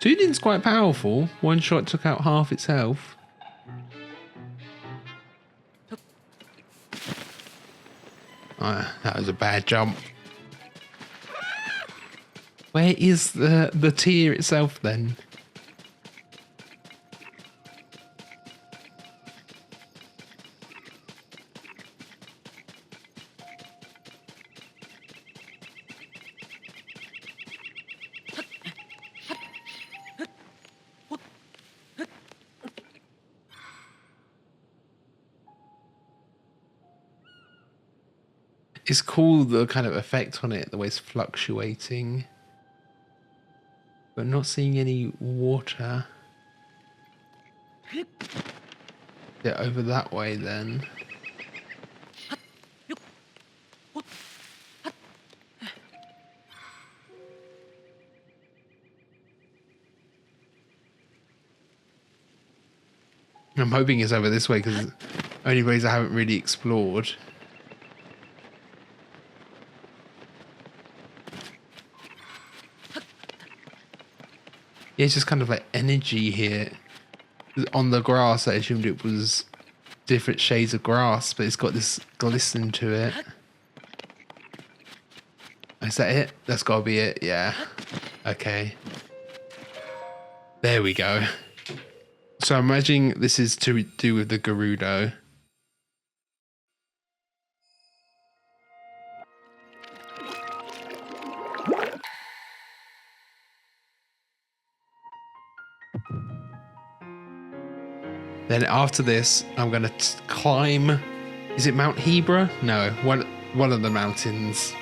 Tudin's quite powerful. One shot took out half its health. Oh, that was a bad jump. Where is the tier itself then? It's cool, the kind of effect on it, the way it's fluctuating. But not seeing any water. Yeah, over that way then. I'm hoping it's over this way because only ways I haven't really explored. Yeah, it's just kind of like energy here. On the grass, I assumed it was different shades of grass, but it's got this glisten to it. Is that it? That's got to be it, yeah. Okay. There we go. So I'm imagining this is to do with the Gerudo. Then after this, I'm going to climb... is it Mount Hebra? No, one of the mountains.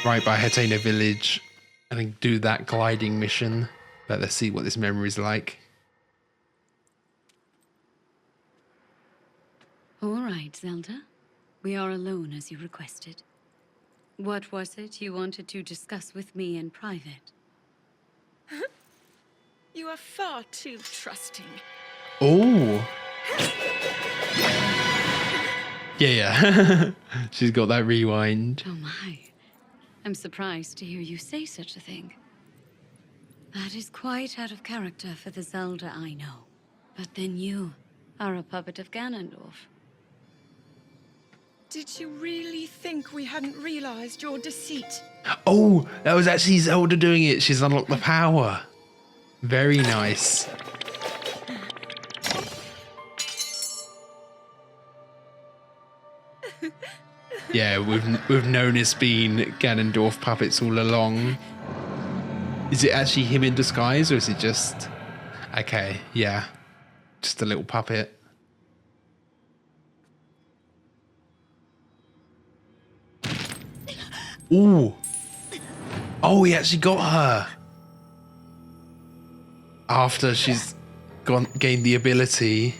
Right by Hetena village. And then do that gliding mission. But let's see what this memory is like. All right, Zelda. We are alone as you requested. What was it you wanted to discuss with me in private? You are far too trusting. Oh. Yeah. She's got that rewind. Oh my. I'm surprised to hear you say such a thing. That is quite out of character for the Zelda I know. But then you are a puppet of Ganondorf. Did you really think we hadn't realized your deceit? Oh, that was actually Zelda doing it. She's unlocked the power. Very nice. Yeah, we've known it's been Ganondorf puppets all along. Is it actually him in disguise, or is it just... Okay, yeah. Just a little puppet. Ooh. Oh, he actually got her. After she's gained the ability.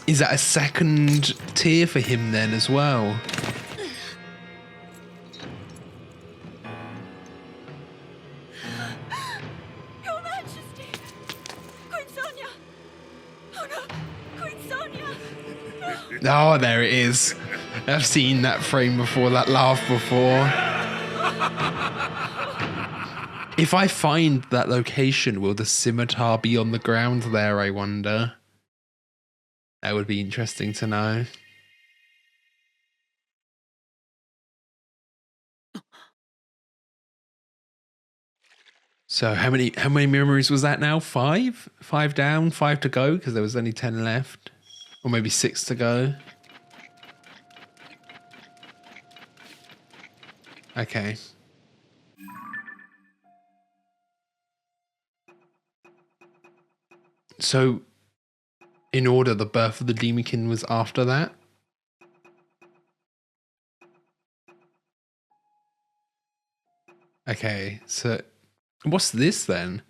Is that a second tier for him then as well? Your Majesty! Queen Sonia! Oh no! Queen Sonia! Oh, there it is. I've seen that frame before, that laugh before. If I find that location, will the scimitar be on the ground there, I wonder? That would be interesting to know. So how many memories was that now? 5? 5 down, 5 to go, because there was only 10 left. Or maybe 6 to go. Okay. So, in order, the birth of the Demonkin was after that? Okay, so what's this then?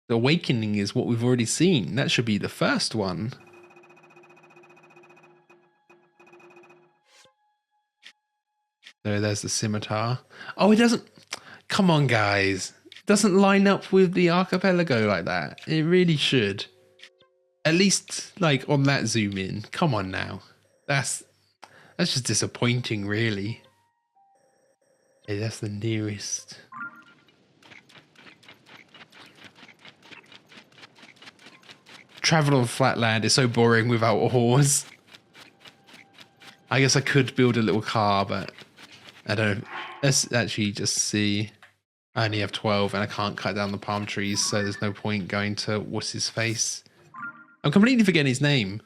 The Awakening is what we've already seen. That should be the first one. So there's the scimitar. Oh, it doesn't... Come on, guys. It doesn't line up with the archipelago like that. It really should. At least, like, on that zoom in. Come on now. That's just disappointing, really. Hey, that's the nearest. Travel on flat land is so boring without a horse. I guess I could build a little car, but I don't know. Let's actually just see. I only have 12 and I can't cut down the palm trees, so there's no point going to what's his face. I'm completely forgetting his name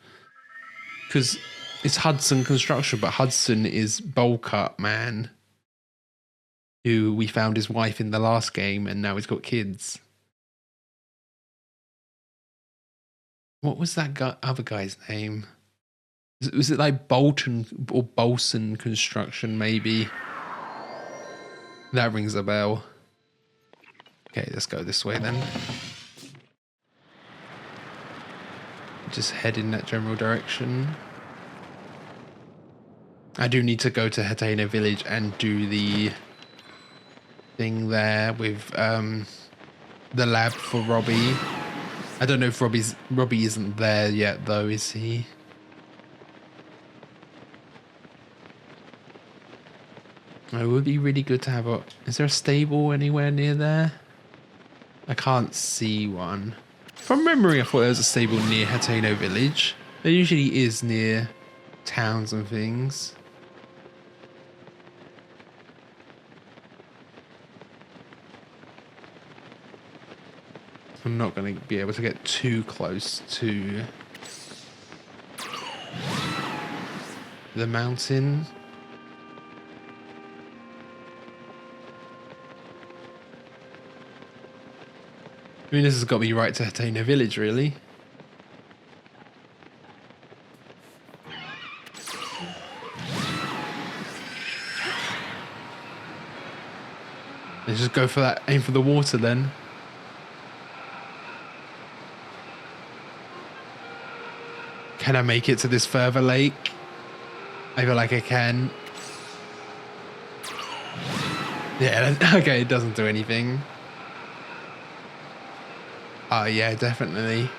because it's Hudson Construction, but Hudson is Bowl Cut Man, who we found his wife in the last game and now he's got kids. What was that other guy's name? Was it like Bolton or Bolson Construction, maybe? That rings a bell. Okay, let's go this way then. Just head in that general direction. I do need to go to Hateno Village and do the thing there with the lab for Robbie. I don't know if Robbie isn't there yet though, is he? It would be really good to have a... Is there a stable anywhere near there? I can't see one. From memory, I thought there was a stable near Hateno Village. There usually is near towns and things. I'm not going to be able to get too close to the mountain. I mean, this has got me right to Hateno Village, really. Let's just go for that, aim for the water then. Can I make it to this further lake? I feel like I can. Yeah, okay, it doesn't do anything. Oh yeah, definitely.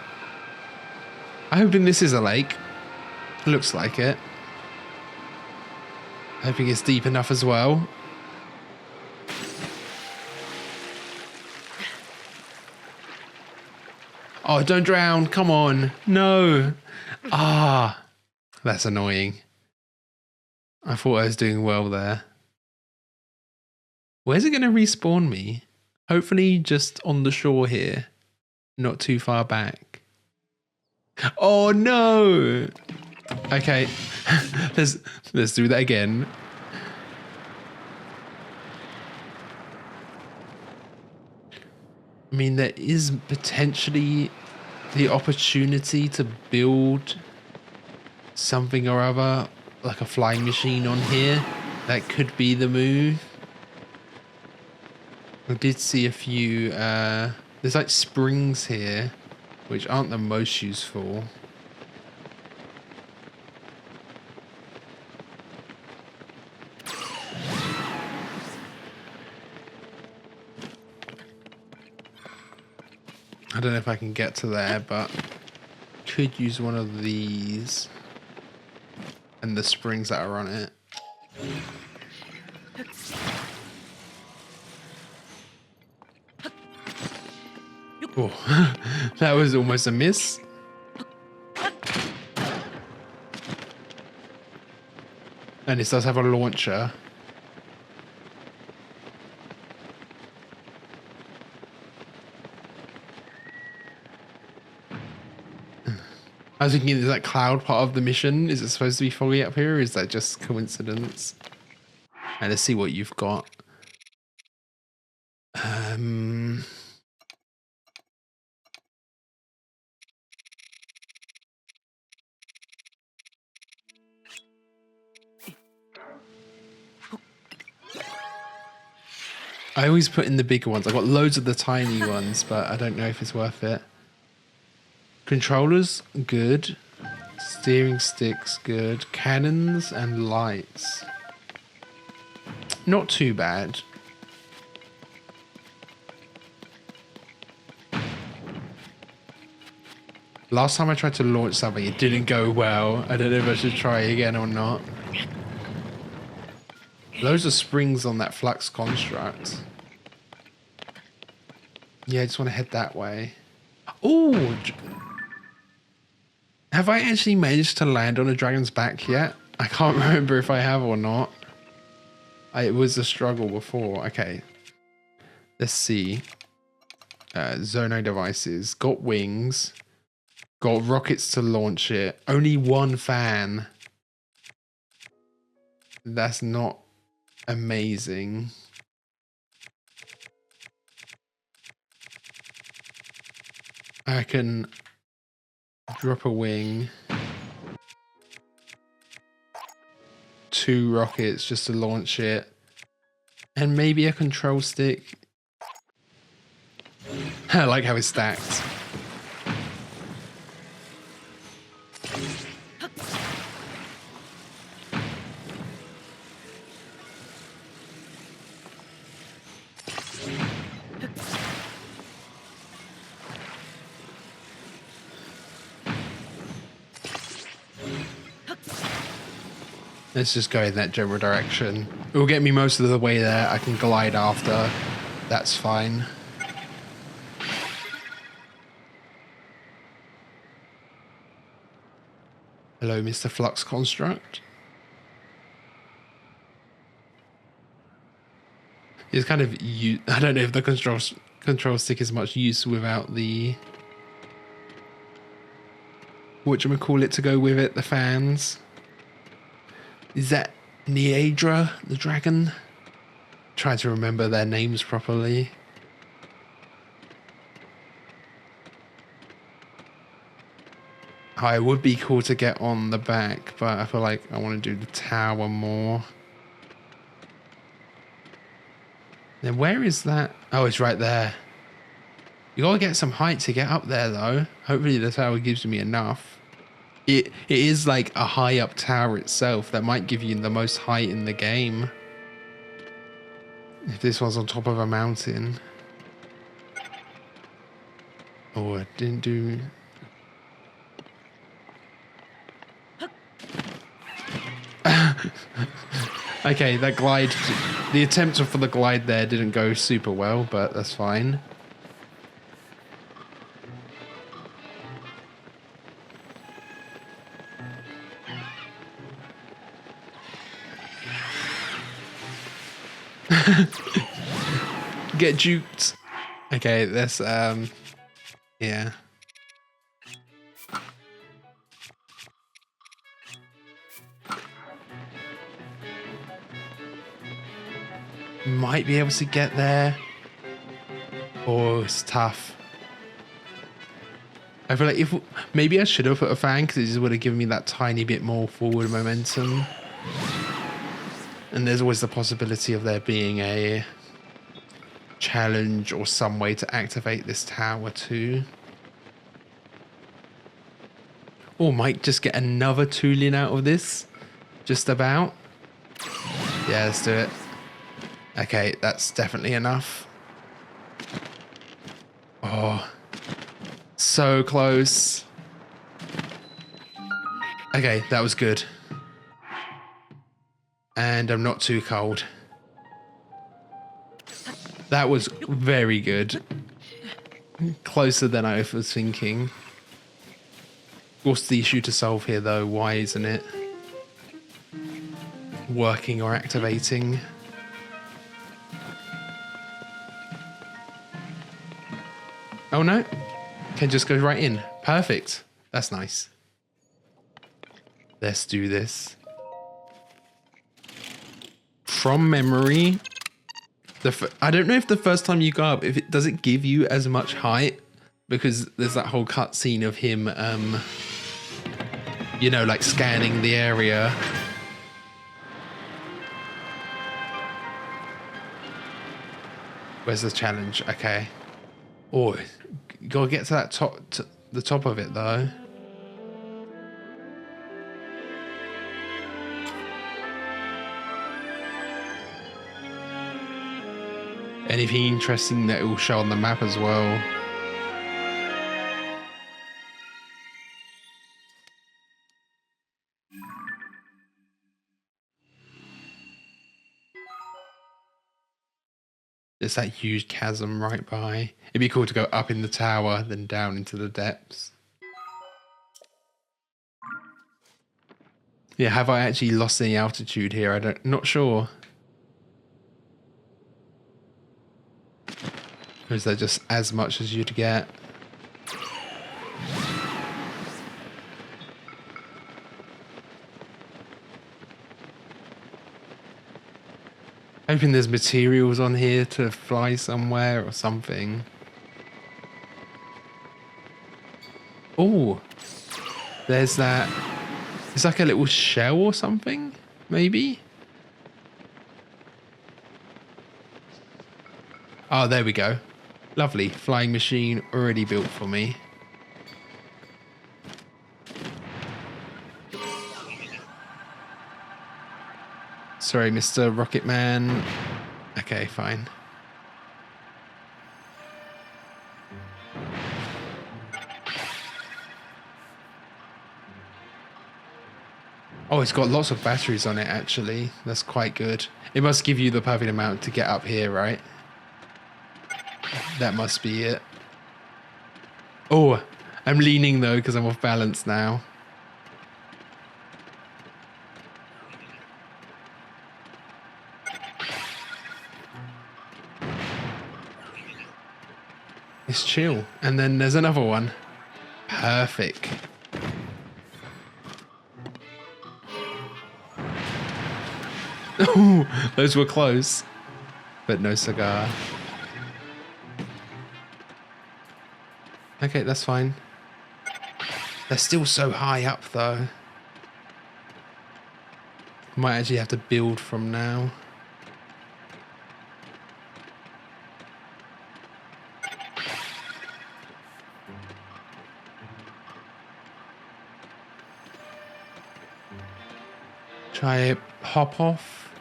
I'm hoping this is a lake. Looks like it. Hoping it's deep enough as well. Oh, don't drown. Come on. No. Ah, that's annoying. I thought I was doing well there. Where's it going to respawn me? Hopefully just on the shore here. Not too far back. Oh no! Okay, let's do that again. I mean, there is potentially the opportunity to build something or other, like a flying machine on here. That could be the move. I did see a few, there's like springs here, which aren't the most useful. I don't know if I can get to there, but could use one of these and the springs that are on it. Oh, that was almost a miss. And it does have a launcher. I was thinking, is that cloud part of the mission? Is it supposed to be foggy up here, or is that just coincidence? And let's see what you've got. I always put in the bigger ones. I got loads of the tiny ones, but I don't know if it's worth it. Controllers, good. Steering sticks, good. Cannons and lights. Not too bad. Last time I tried to launch something, it didn't go well. I don't know if I should try again or not. Loads of springs on that flux construct. Yeah, I just want to head that way. Oh! Have I actually managed to land on a dragon's back yet? I can't remember if I have or not. It was a struggle before. Okay. Let's see. Zono devices. Got wings. Got rockets to launch it. Only one fan. That's not amazing. I can drop a wing. 2 rockets just to launch it. And maybe a control stick. I like how it's stacked. Let's just go in that general direction. It will get me most of the way there. I can glide after. That's fine. Hello, Mr. Flux Construct. It's kind of... I don't know if the control stick is much use without the... whatchamacallit to go with it, the fans. Is that Neadra, the dragon? Try to remember their names properly. Oh, it would be cool to get on the back, but I feel like I want to do the tower more. Then where is that? Oh, it's right there. You gotta get some height to get up there though. Hopefully the tower gives me enough. It is like a high up tower itself that might give you the most height in the game. If this was on top of a mountain. Oh, I didn't do... Okay, that glide... The attempt for the glide there didn't go super well, but that's fine. Get juked. Okay, that's yeah. Might be able to get there. Oh, it's tough. I feel like if maybe I should have put a fan because it just would have given me that tiny bit more forward momentum. And there's always the possibility of there being a challenge or some way to activate this tower too. Or might just get another tool out of this. Just about. Yeah, let's do it. Okay, that's definitely enough. Oh, so close. Okay, that was good. And I'm not too cold. That was very good. Closer than I was thinking. What's the issue to solve here though? Why isn't it working or activating? Oh no, can just go right in. Perfect. That's nice. Let's do this. From memory, I don't know if the first time you go up, if it does it give you as much height, because there's that whole cutscene of him, you know, like scanning the area. Where's the challenge? Okay. Oh, you gotta get to that top, to the top of it though. Anything interesting that it will show on the map as well. There's that huge chasm right by. It'd be cool to go up in the tower, then down into the depths. Yeah, have I actually lost any altitude here? Not sure. Or is that just as much as you'd get? Hoping there's materials on here to fly somewhere or something. Oh, there's that. It's like a little shell or something, maybe? Oh, there we go. Lovely. Flying machine already built for me. Sorry, Mr. Rocket Man. Okay, fine. Oh, it's got lots of batteries on it, actually. That's quite good. It must give you the perfect amount to get up here, right? That must be it. Oh, I'm leaning, though, because I'm off balance now. It's chill. And then there's another one. Perfect. Oh, those were close. But no cigar. Okay, that's fine. They're still so high up, though. Might actually have to build from now. Try hop off.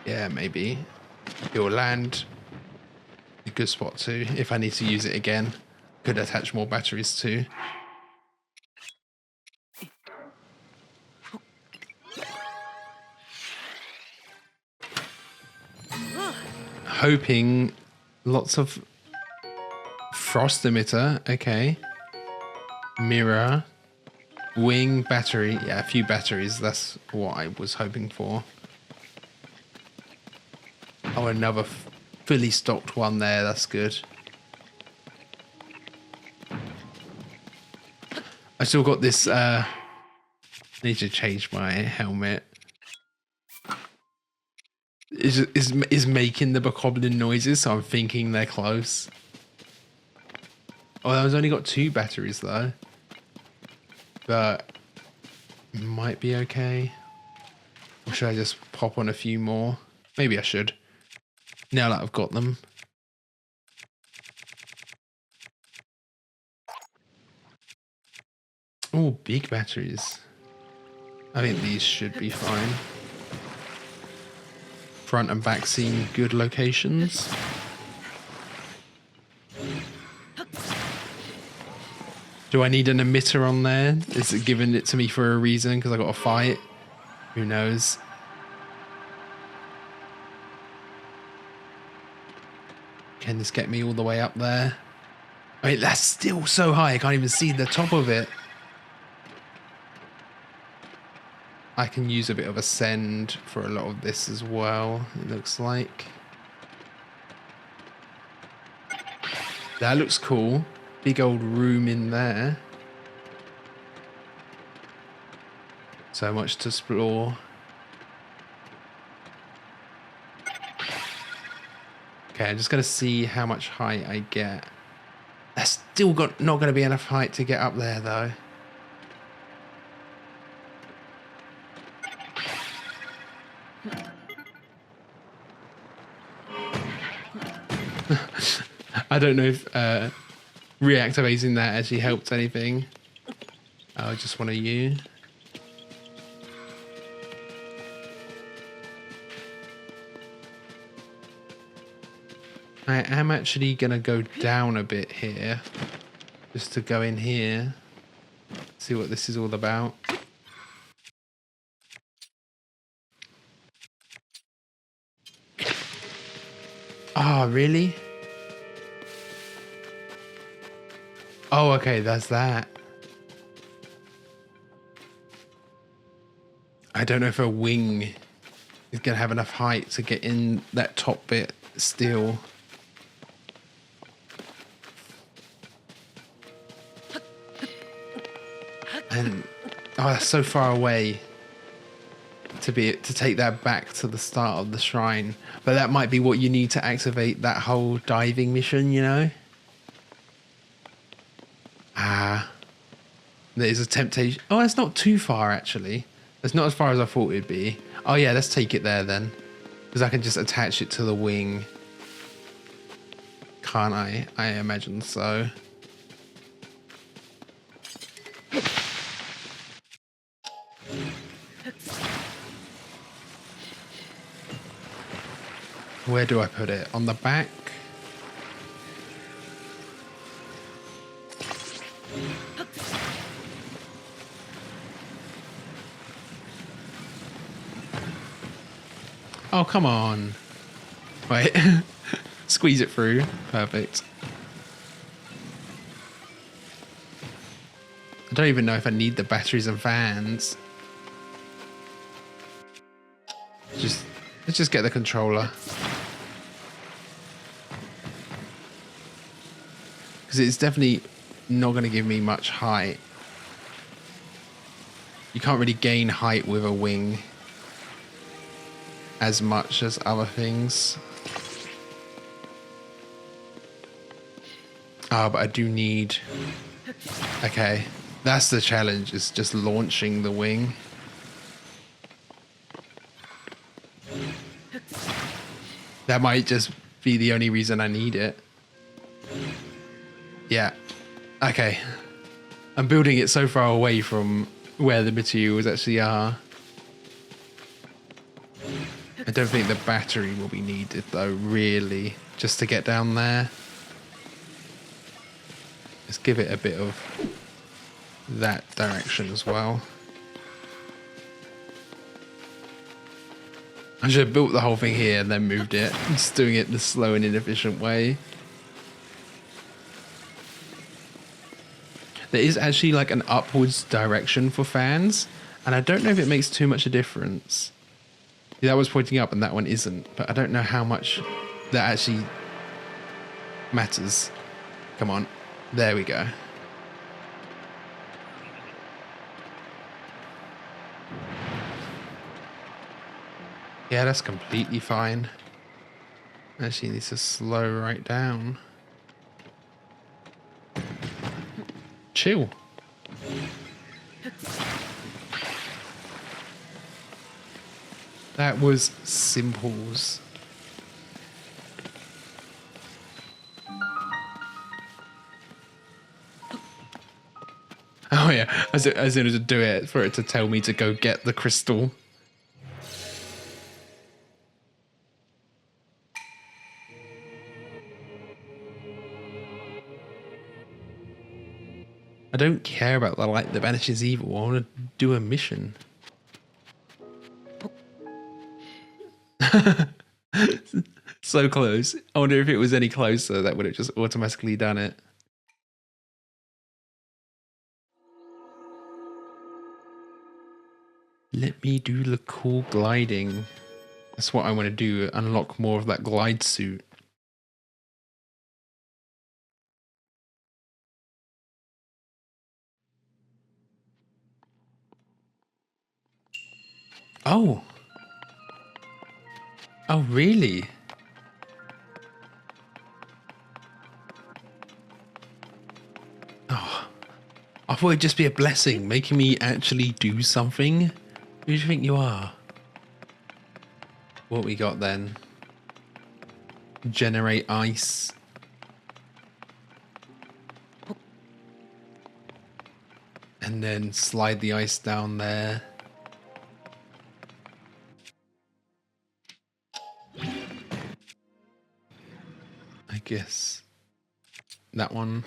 Yeah, maybe. It'll land. A good spot too, if I need to use it again. Could attach more batteries too. Hoping lots of frost emitter. Okay. Mirror. Wing, battery. Yeah, a few batteries. That's what I was hoping for. Oh, another fully stocked one there. That's good. I still got this. Need to change my helmet. is making the bokoblin noises, so I'm thinking they're close. Oh, I've only got 2 batteries though, but might be okay. Or should I just pop on a few more? Maybe I should. Now that I've got them. Oh, big batteries. I think these should be fine. Front and back seem good locations. Do I need an emitter on there? Is it giving it to me for a reason because I got to fight? Who knows? Can this get me all the way up there? Wait, that's still so high. I can't even see the top of it. I can use a bit of ascend for a lot of this as well, it looks like. That looks cool. Big old room in there. So much to explore. Okay, I'm just going to see how much height I get. That's still not going to be enough height to get up there, though. I don't know if reactivating that actually helped anything. I just want to use. I am actually going to go down a bit here. Just to go in here. See what this is all about. Oh, really? Oh, okay, that's that. I don't know if a wing is going to have enough height to get in that top bit still. And oh, that's so far away to take that back to the start of the shrine. But that might be what you need to activate that whole diving mission, you know? There's a temptation. Oh, it's not too far, actually. It's not as far as I thought it'd be. Oh, yeah, let's take it there, then. Because I can just attach it to the wing. Can't I? I imagine so. Where do I put it? On the back? Oh, come on. Wait. Squeeze it through. Perfect. I don't even know if I need the batteries and fans. Let's just get the controller. Because it's definitely not going to give me much height. You can't really gain height with a wing as much as other things. Ah, but I do need... Okay, that's the challenge, is just launching the wing. That might just be the only reason I need it. Yeah. Okay. I'm building it so far away from where the materials actually are. I don't think the battery will be needed though, really, just to get down there. Let's give it a bit of that direction as well. I should have built the whole thing here and then moved it. I'm just doing it the slow and inefficient way. There is actually like an upwards direction for fans, and I don't know if it makes too much a difference. That was pointing up and that one isn't, but I don't know how much that actually matters. Come on. There we go. Yeah, that's completely fine. Actually, needs to slow right down. Chill. That was simples. Oh yeah, as soon as I do it, for it to tell me to go get the crystal. I don't care about the light that banishes evil. I want to do a mission. So close. I wonder if it was any closer, that would have just automatically done it. Let me do the cool gliding. That's what I want to do. Unlock more of that glide suit. Oh. Oh, really? Oh. I thought it'd just be a blessing, making me actually do something. Who do you think you are? What we got then? Generate ice. And then slide the ice down there. I guess that one.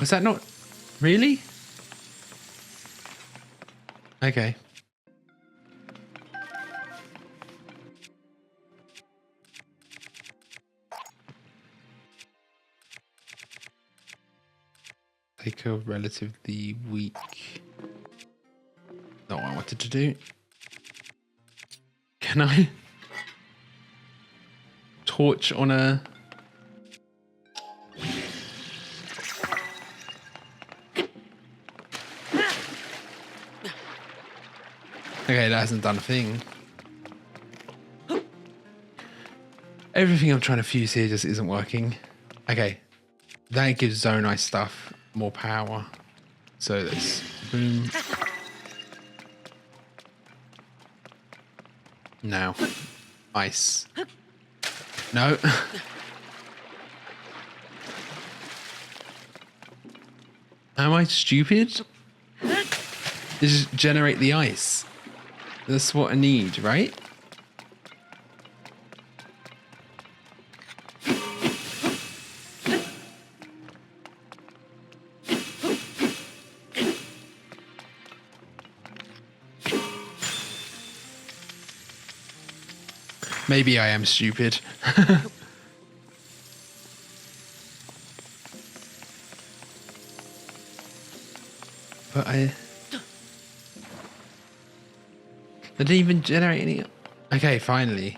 Was that not really? Okay. Take a relatively weak. Not what I wanted to do. Can I torch on a... Okay, that hasn't done a thing. Everything I'm trying to fuse here just isn't working. Okay, that gives Zone Ice stuff more power. So this, boom. Now, ice. No. Am I stupid? Just generate the ice. That's what I need, right? Maybe I am stupid. But I didn't even generate any. Okay, finally.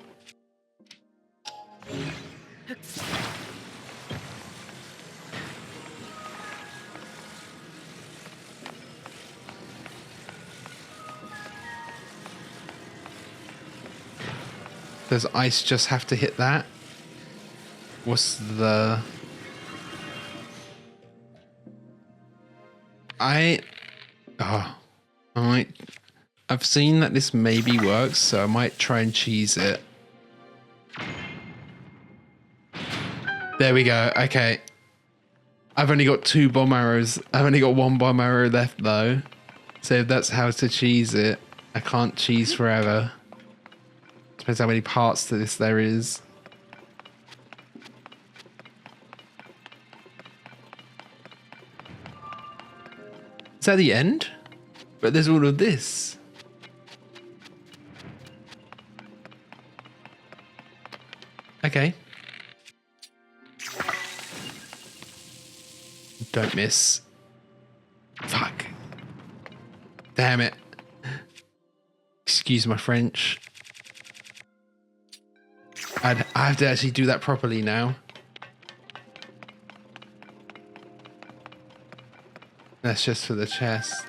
Does ice just have to hit that? What's the... I might... I've seen that this maybe works, so I might try and cheese it. There we go. Okay. I've only got 2 bomb arrows. I've only got 1 bomb arrow left though. So if that's how to cheese it, I can't cheese forever. Depends how many parts to this there is. Is that the end? But there's all of this. Okay. Don't miss. Fuck. Damn it. Excuse my French. I have to actually do that properly now. That's just for the chest.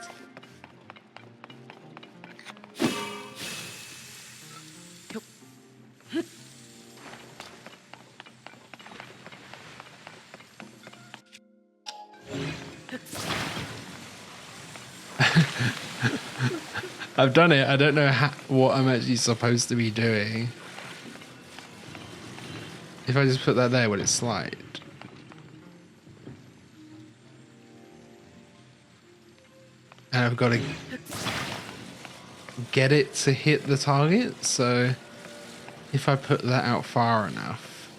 I've done it. I don't know what I'm actually supposed to be doing. If I just put that there, will it slide? And I've got to get it to hit the target. So if I put that out far enough,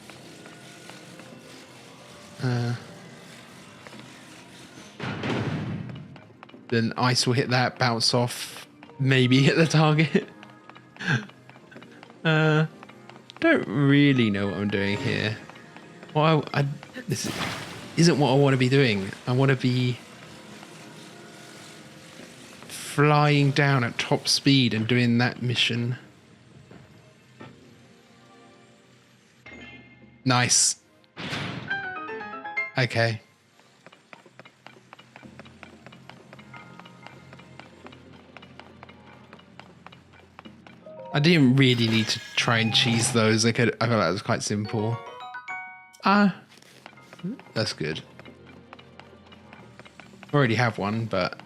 then ice will hit that, bounce off, maybe hit the target. Don't really know what I'm doing here. Well, this isn't what I want to be doing. I want to be flying down at top speed and doing that mission. Nice. Okay. I didn't really need to try and cheese those. I felt like it was quite simple. That's good. I already have one, but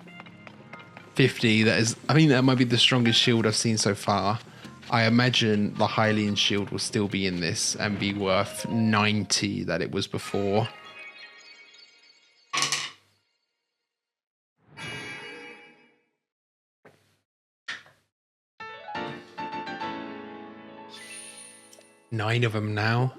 50, that is, I think that might be the strongest shield I've seen so far. I imagine the Hylian shield will still be in this and be worth 90 that it was before. Nine of them now.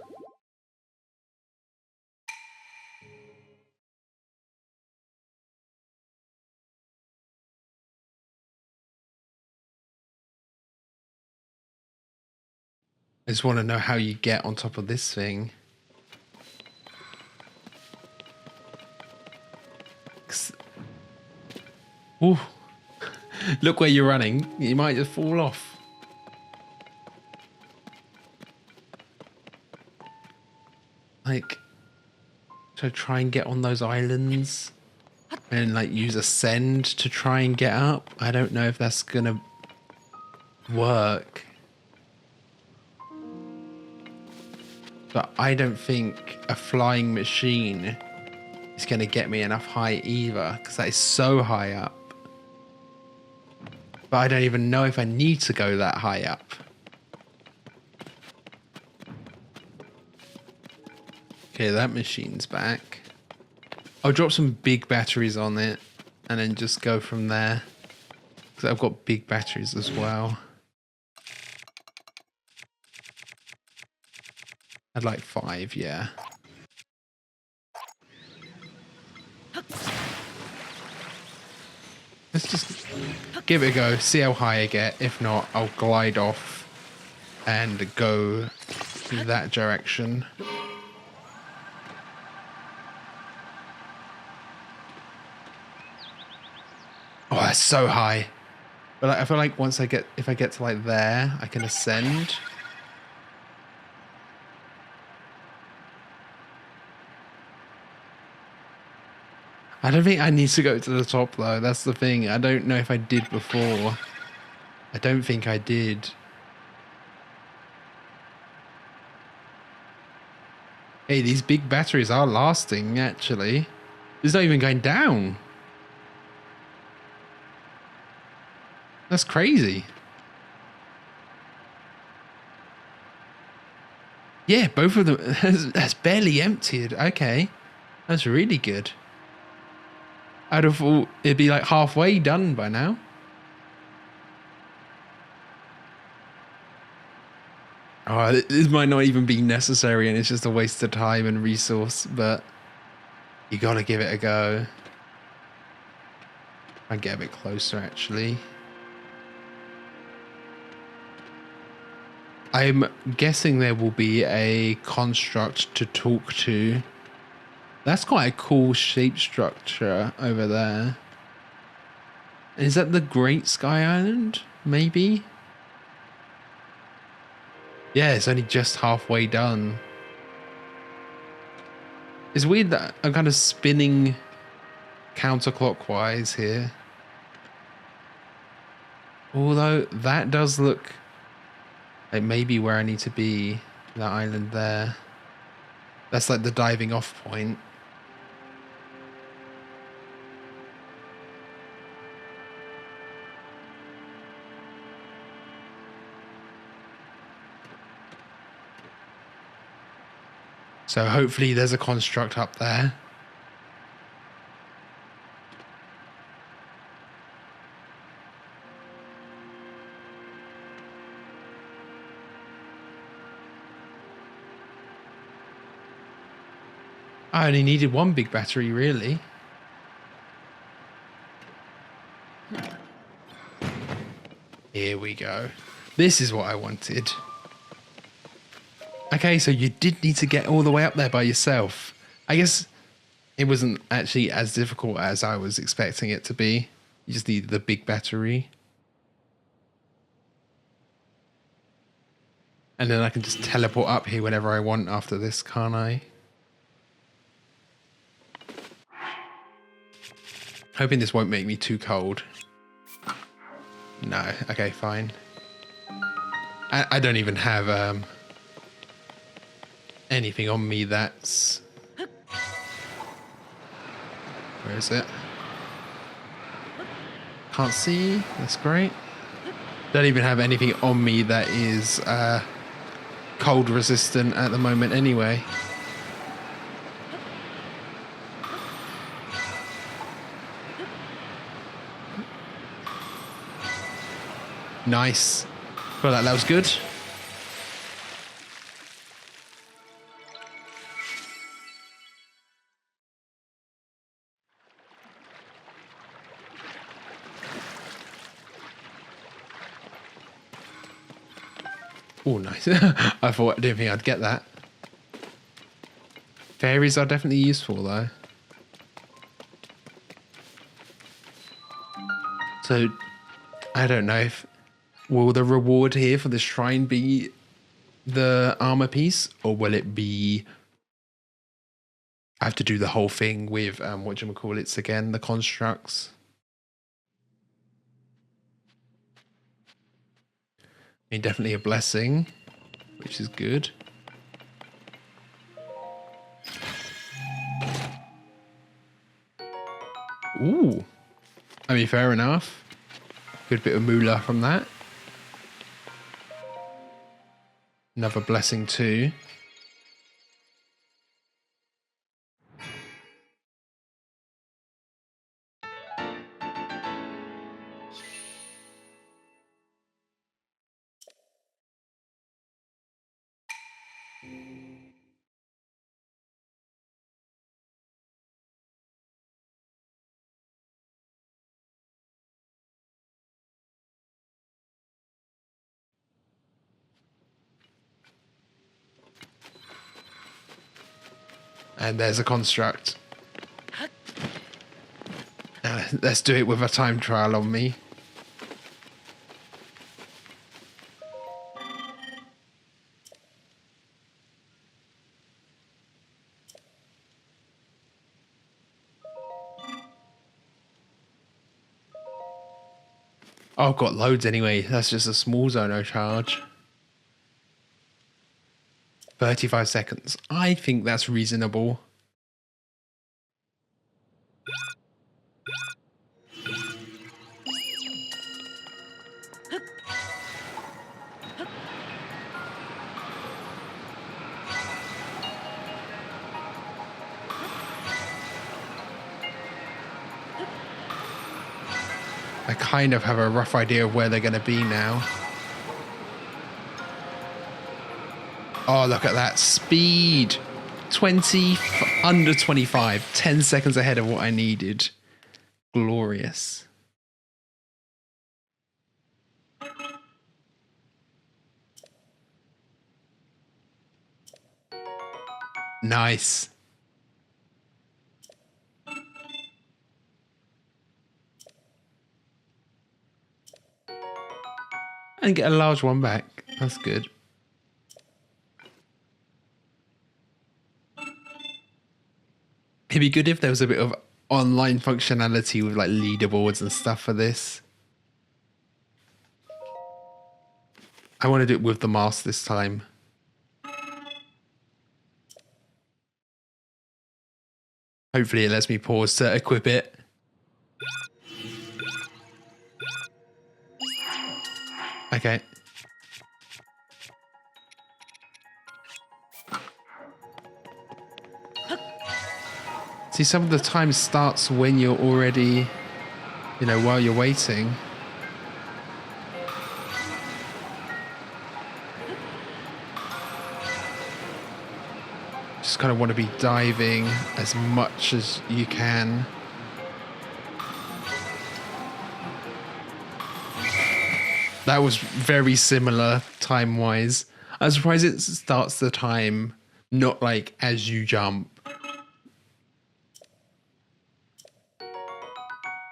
I just want to know how you get on top of this thing. Ooh. Look where you're running. You might just fall off. Like, to try and get on those islands and like use ascend to try and get up. I don't know if that's gonna work. But I don't think a flying machine is gonna get me enough height either, because that is so high up. But I don't even know if I need to go that high up. Okay, that machine's back. I'll drop some big batteries on it and then just go from there. Because I've got big batteries as well. I'd like 5, yeah. Let's just give it a go, see how high I get. If not, I'll glide off and go that direction. Oh, that's so high. But like, I feel like once if I get to like there, I can ascend. I don't think I need to go to the top though. That's the thing. I don't know if I did before. I don't think I did. Hey, these big batteries are lasting actually. It's not even going down. That's crazy. Yeah, both of them. That's barely emptied. Okay. That's really good. I'd have thought it'd be like halfway done by now. Oh, this might not even be necessary and it's just a waste of time and resource, but you gotta give it a go. I'll get a bit closer actually. I'm guessing there will be a construct to talk to. That's quite a cool shape structure over there. Is that the Great Sky Island? Maybe? Yeah, it's only just halfway done. It's weird that I'm kind of spinning counterclockwise here. Although that does look like maybe where I need to be, that island there. That's like the diving off point. So hopefully there's a construct up there. I only needed one big battery, really. Here we go. This is what I wanted. Okay, so you did need to get all the way up there by yourself. I guess it wasn't actually as difficult as I was expecting it to be. You just needed the big battery. And then I can just teleport up here whenever I want after this, can't I? Hoping this won't make me too cold. No, okay, fine. I don't even have anything on me that's... Where is it? Can't see, that's great. Don't even have anything on me that is cold resistant at the moment anyway. Nice. Well, that was good. Oh, nice. I didn't think I'd get that. Fairies are definitely useful, though. So, I don't know if... Will the reward here for this shrine be the armor piece? Or will it be... I have to do the whole thing with, whatchamacallits again, the constructs. I mean, definitely a blessing, which is good. Ooh. I mean, fair enough. Good bit of moolah from that. Another blessing too. And there's a construct. Now, let's do it with a time trial on me. Oh, I've got loads anyway. That's just a small zono charge. 35 seconds. I think that's reasonable. I kind of have a rough idea of where they're going to be now. Oh, look at that speed. 20, under 25. 10 seconds ahead of what I needed. Glorious. Nice. And get a large one back. That's good. It'd be good if there was a bit of online functionality with like leaderboards and stuff for this. I want to do it with the mask this time. Hopefully it lets me pause to equip it. Okay. See, some of the time starts when you're already, you know, while you're waiting. Just kind of want to be diving as much as you can. That was very similar time-wise. I'm surprised it starts the time not like as you jump.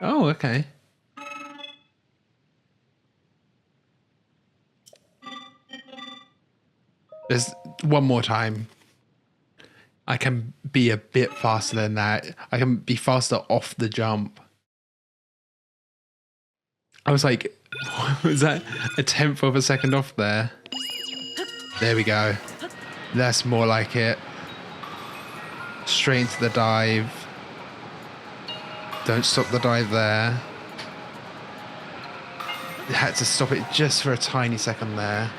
Oh, okay. There's one more time. I can be a bit faster than that. I can be faster off the jump. I was like, was that a 1/10 of a second off there? There we go. That's more like it. Straight into the dive. Don't stop the dive there. Had to stop it just for a tiny second there.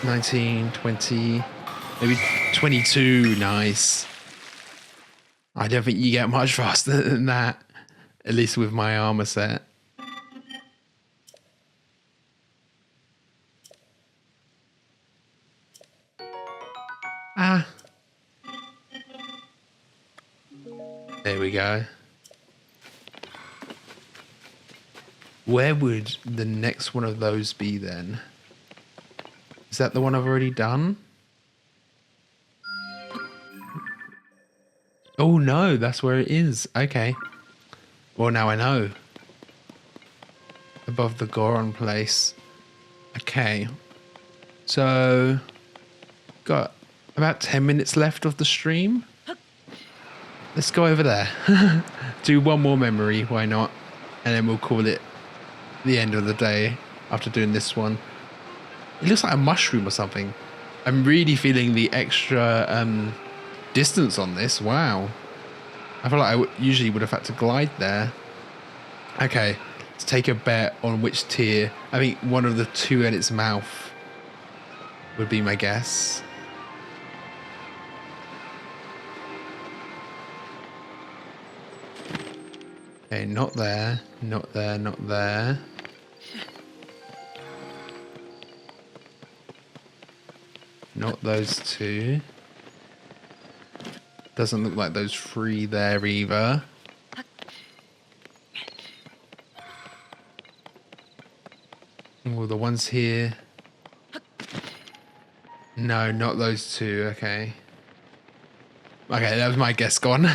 $19, $20, maybe $22. Nice. I don't think you get much faster than that, at least with my armor set. Ah. There we go. Where would the next one of those be then? Is that the one I've already done? Oh no, that's where it is. Okay. Well, now I know. Above the Goron place. Okay. So, got about 10 minutes left of the stream. Let's go over there. Do one more memory, why not? And then we'll call it the end of the day after doing this one. It looks like a mushroom or something. I'm really feeling the extra distance on this. Wow. I feel like I usually would have had to glide there. Okay, let's take a bet on which tier. I think one of the two in its mouth would be my guess. Okay, not there, not there, not there. Not those two. Doesn't look like those three there either. Oh, the ones here. No, not those two. Okay. Okay, that was my guess gone.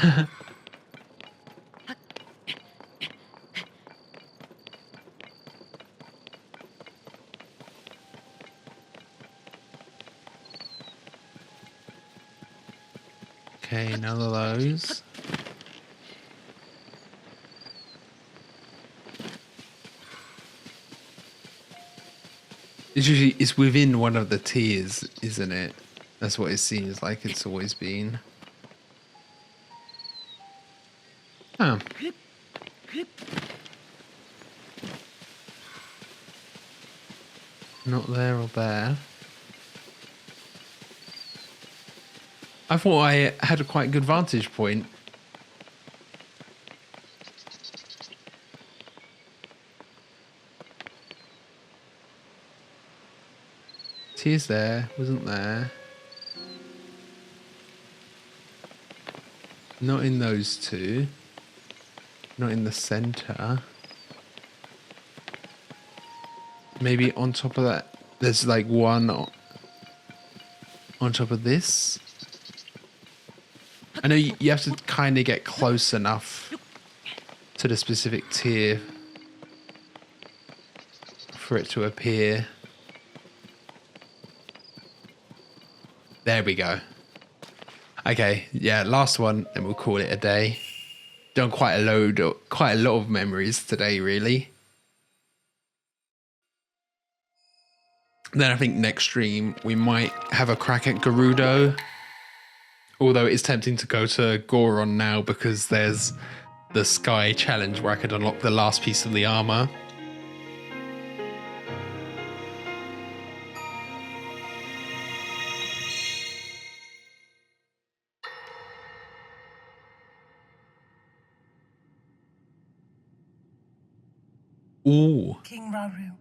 Okay, none of those. It's within one of the tiers, isn't it? That's what it seems like it's always been. Oh. Not there or there. I thought I had a quite good vantage point. Tears there, wasn't there? Not in those two. Not in the center. Maybe on top of that, there's like one on top of this. I know you have to kind of get close enough to the specific tier for it to appear. There we go. Okay, yeah, last one, and we'll call it a day. Done quite a lot of memories today, really. Then I think next stream we might have a crack at Gerudo. Although it's tempting to go to Goron now because there's the Sky Challenge where I could unlock the last piece of the armor. Ooh, King Rauru,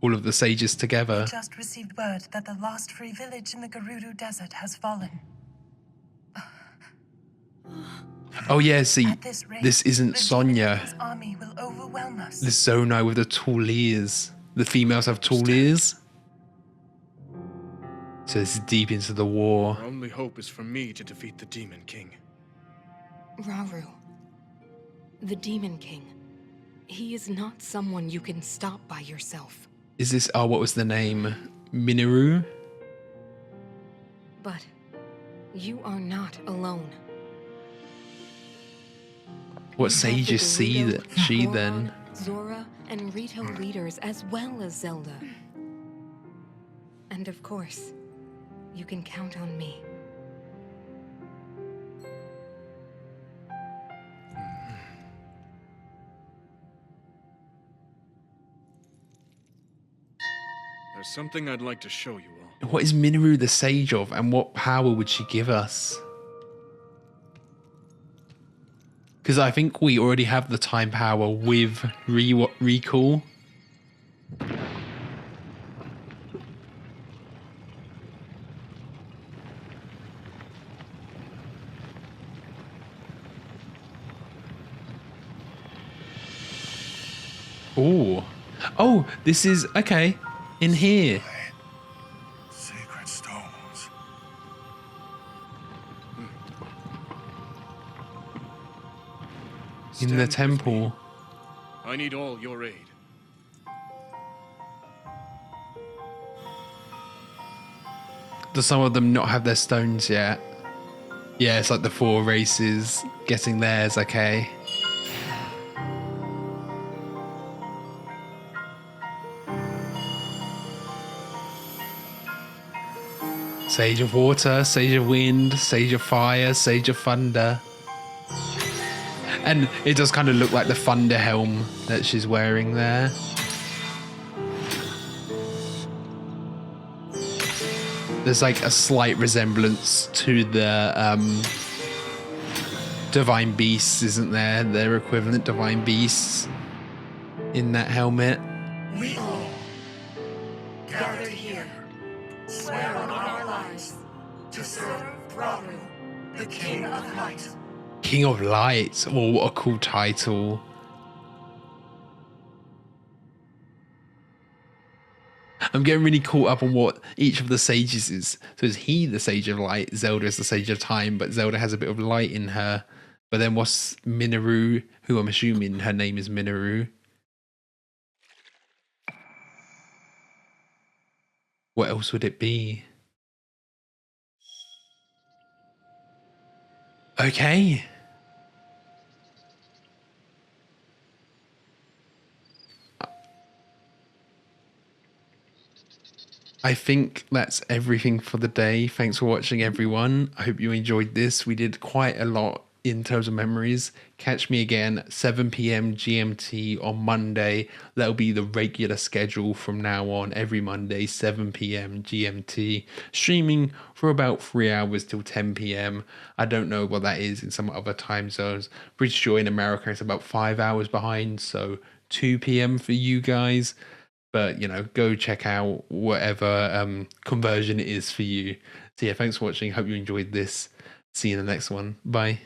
all of the sages together. just received word that the last free village in the Gerudo Desert has fallen. Oh yeah, see, At this rate, this isn't the Sonya. Demon King's army will overwhelm us. This Zonai with the tall ears. The females have tall ears. So this is deep into the war. Our only hope is for me to defeat the Demon King. Rauru, the Demon King. He is not someone you can stop by yourself. Is this, oh, what was the name? Minoru? But you are not alone. What You have sages the see Gerudo, that she Goron, then? Zora, and Rito leaders as well as Zelda. And of course, you can count on me. There's something I'd like to show you all. What is Minoru the sage of, and what power would she give us? Because I think we already have the time power with recall. Oh, oh, this is okay. In here. Sacred stones. In Stand the with temple. me. I need all your aid. Do some of them not have their stones yet? Yeah, it's like the 4 races getting theirs, okay. Sage of water, sage of wind, sage of fire, sage of thunder. And it does kind of look like the thunder helm that she's wearing there. There's like a slight resemblance to the divine beasts, isn't there? Their equivalent divine beasts in that helmet. We all, gathered here, swear on our lives to serve Rauru, the King of Light. King of Light. Oh, what a cool title. I'm getting really caught up on what each of the sages is. So is he the Sage of Light? Zelda is the Sage of Time, but Zelda has a bit of light in her. But then what's Minoru, who I'm assuming her name is Minoru? What else would it be? Okay. I think that's everything for the day. Thanks for watching, everyone. I hope you enjoyed this. We did quite a lot in terms of memories. Catch me again 7 p.m. GMT on Monday. That'll be the regular schedule from now on. Every Monday, 7 p.m. GMT. Streaming for about 3 hours till 10 p.m. I don't know what that is in some other time zones. Pretty sure in America it's about 5 hours behind. So 2 p.m. for you guys. But, you know, go check out whatever conversion it is for you. So yeah, thanks for watching. Hope you enjoyed this. See you in the next one. Bye.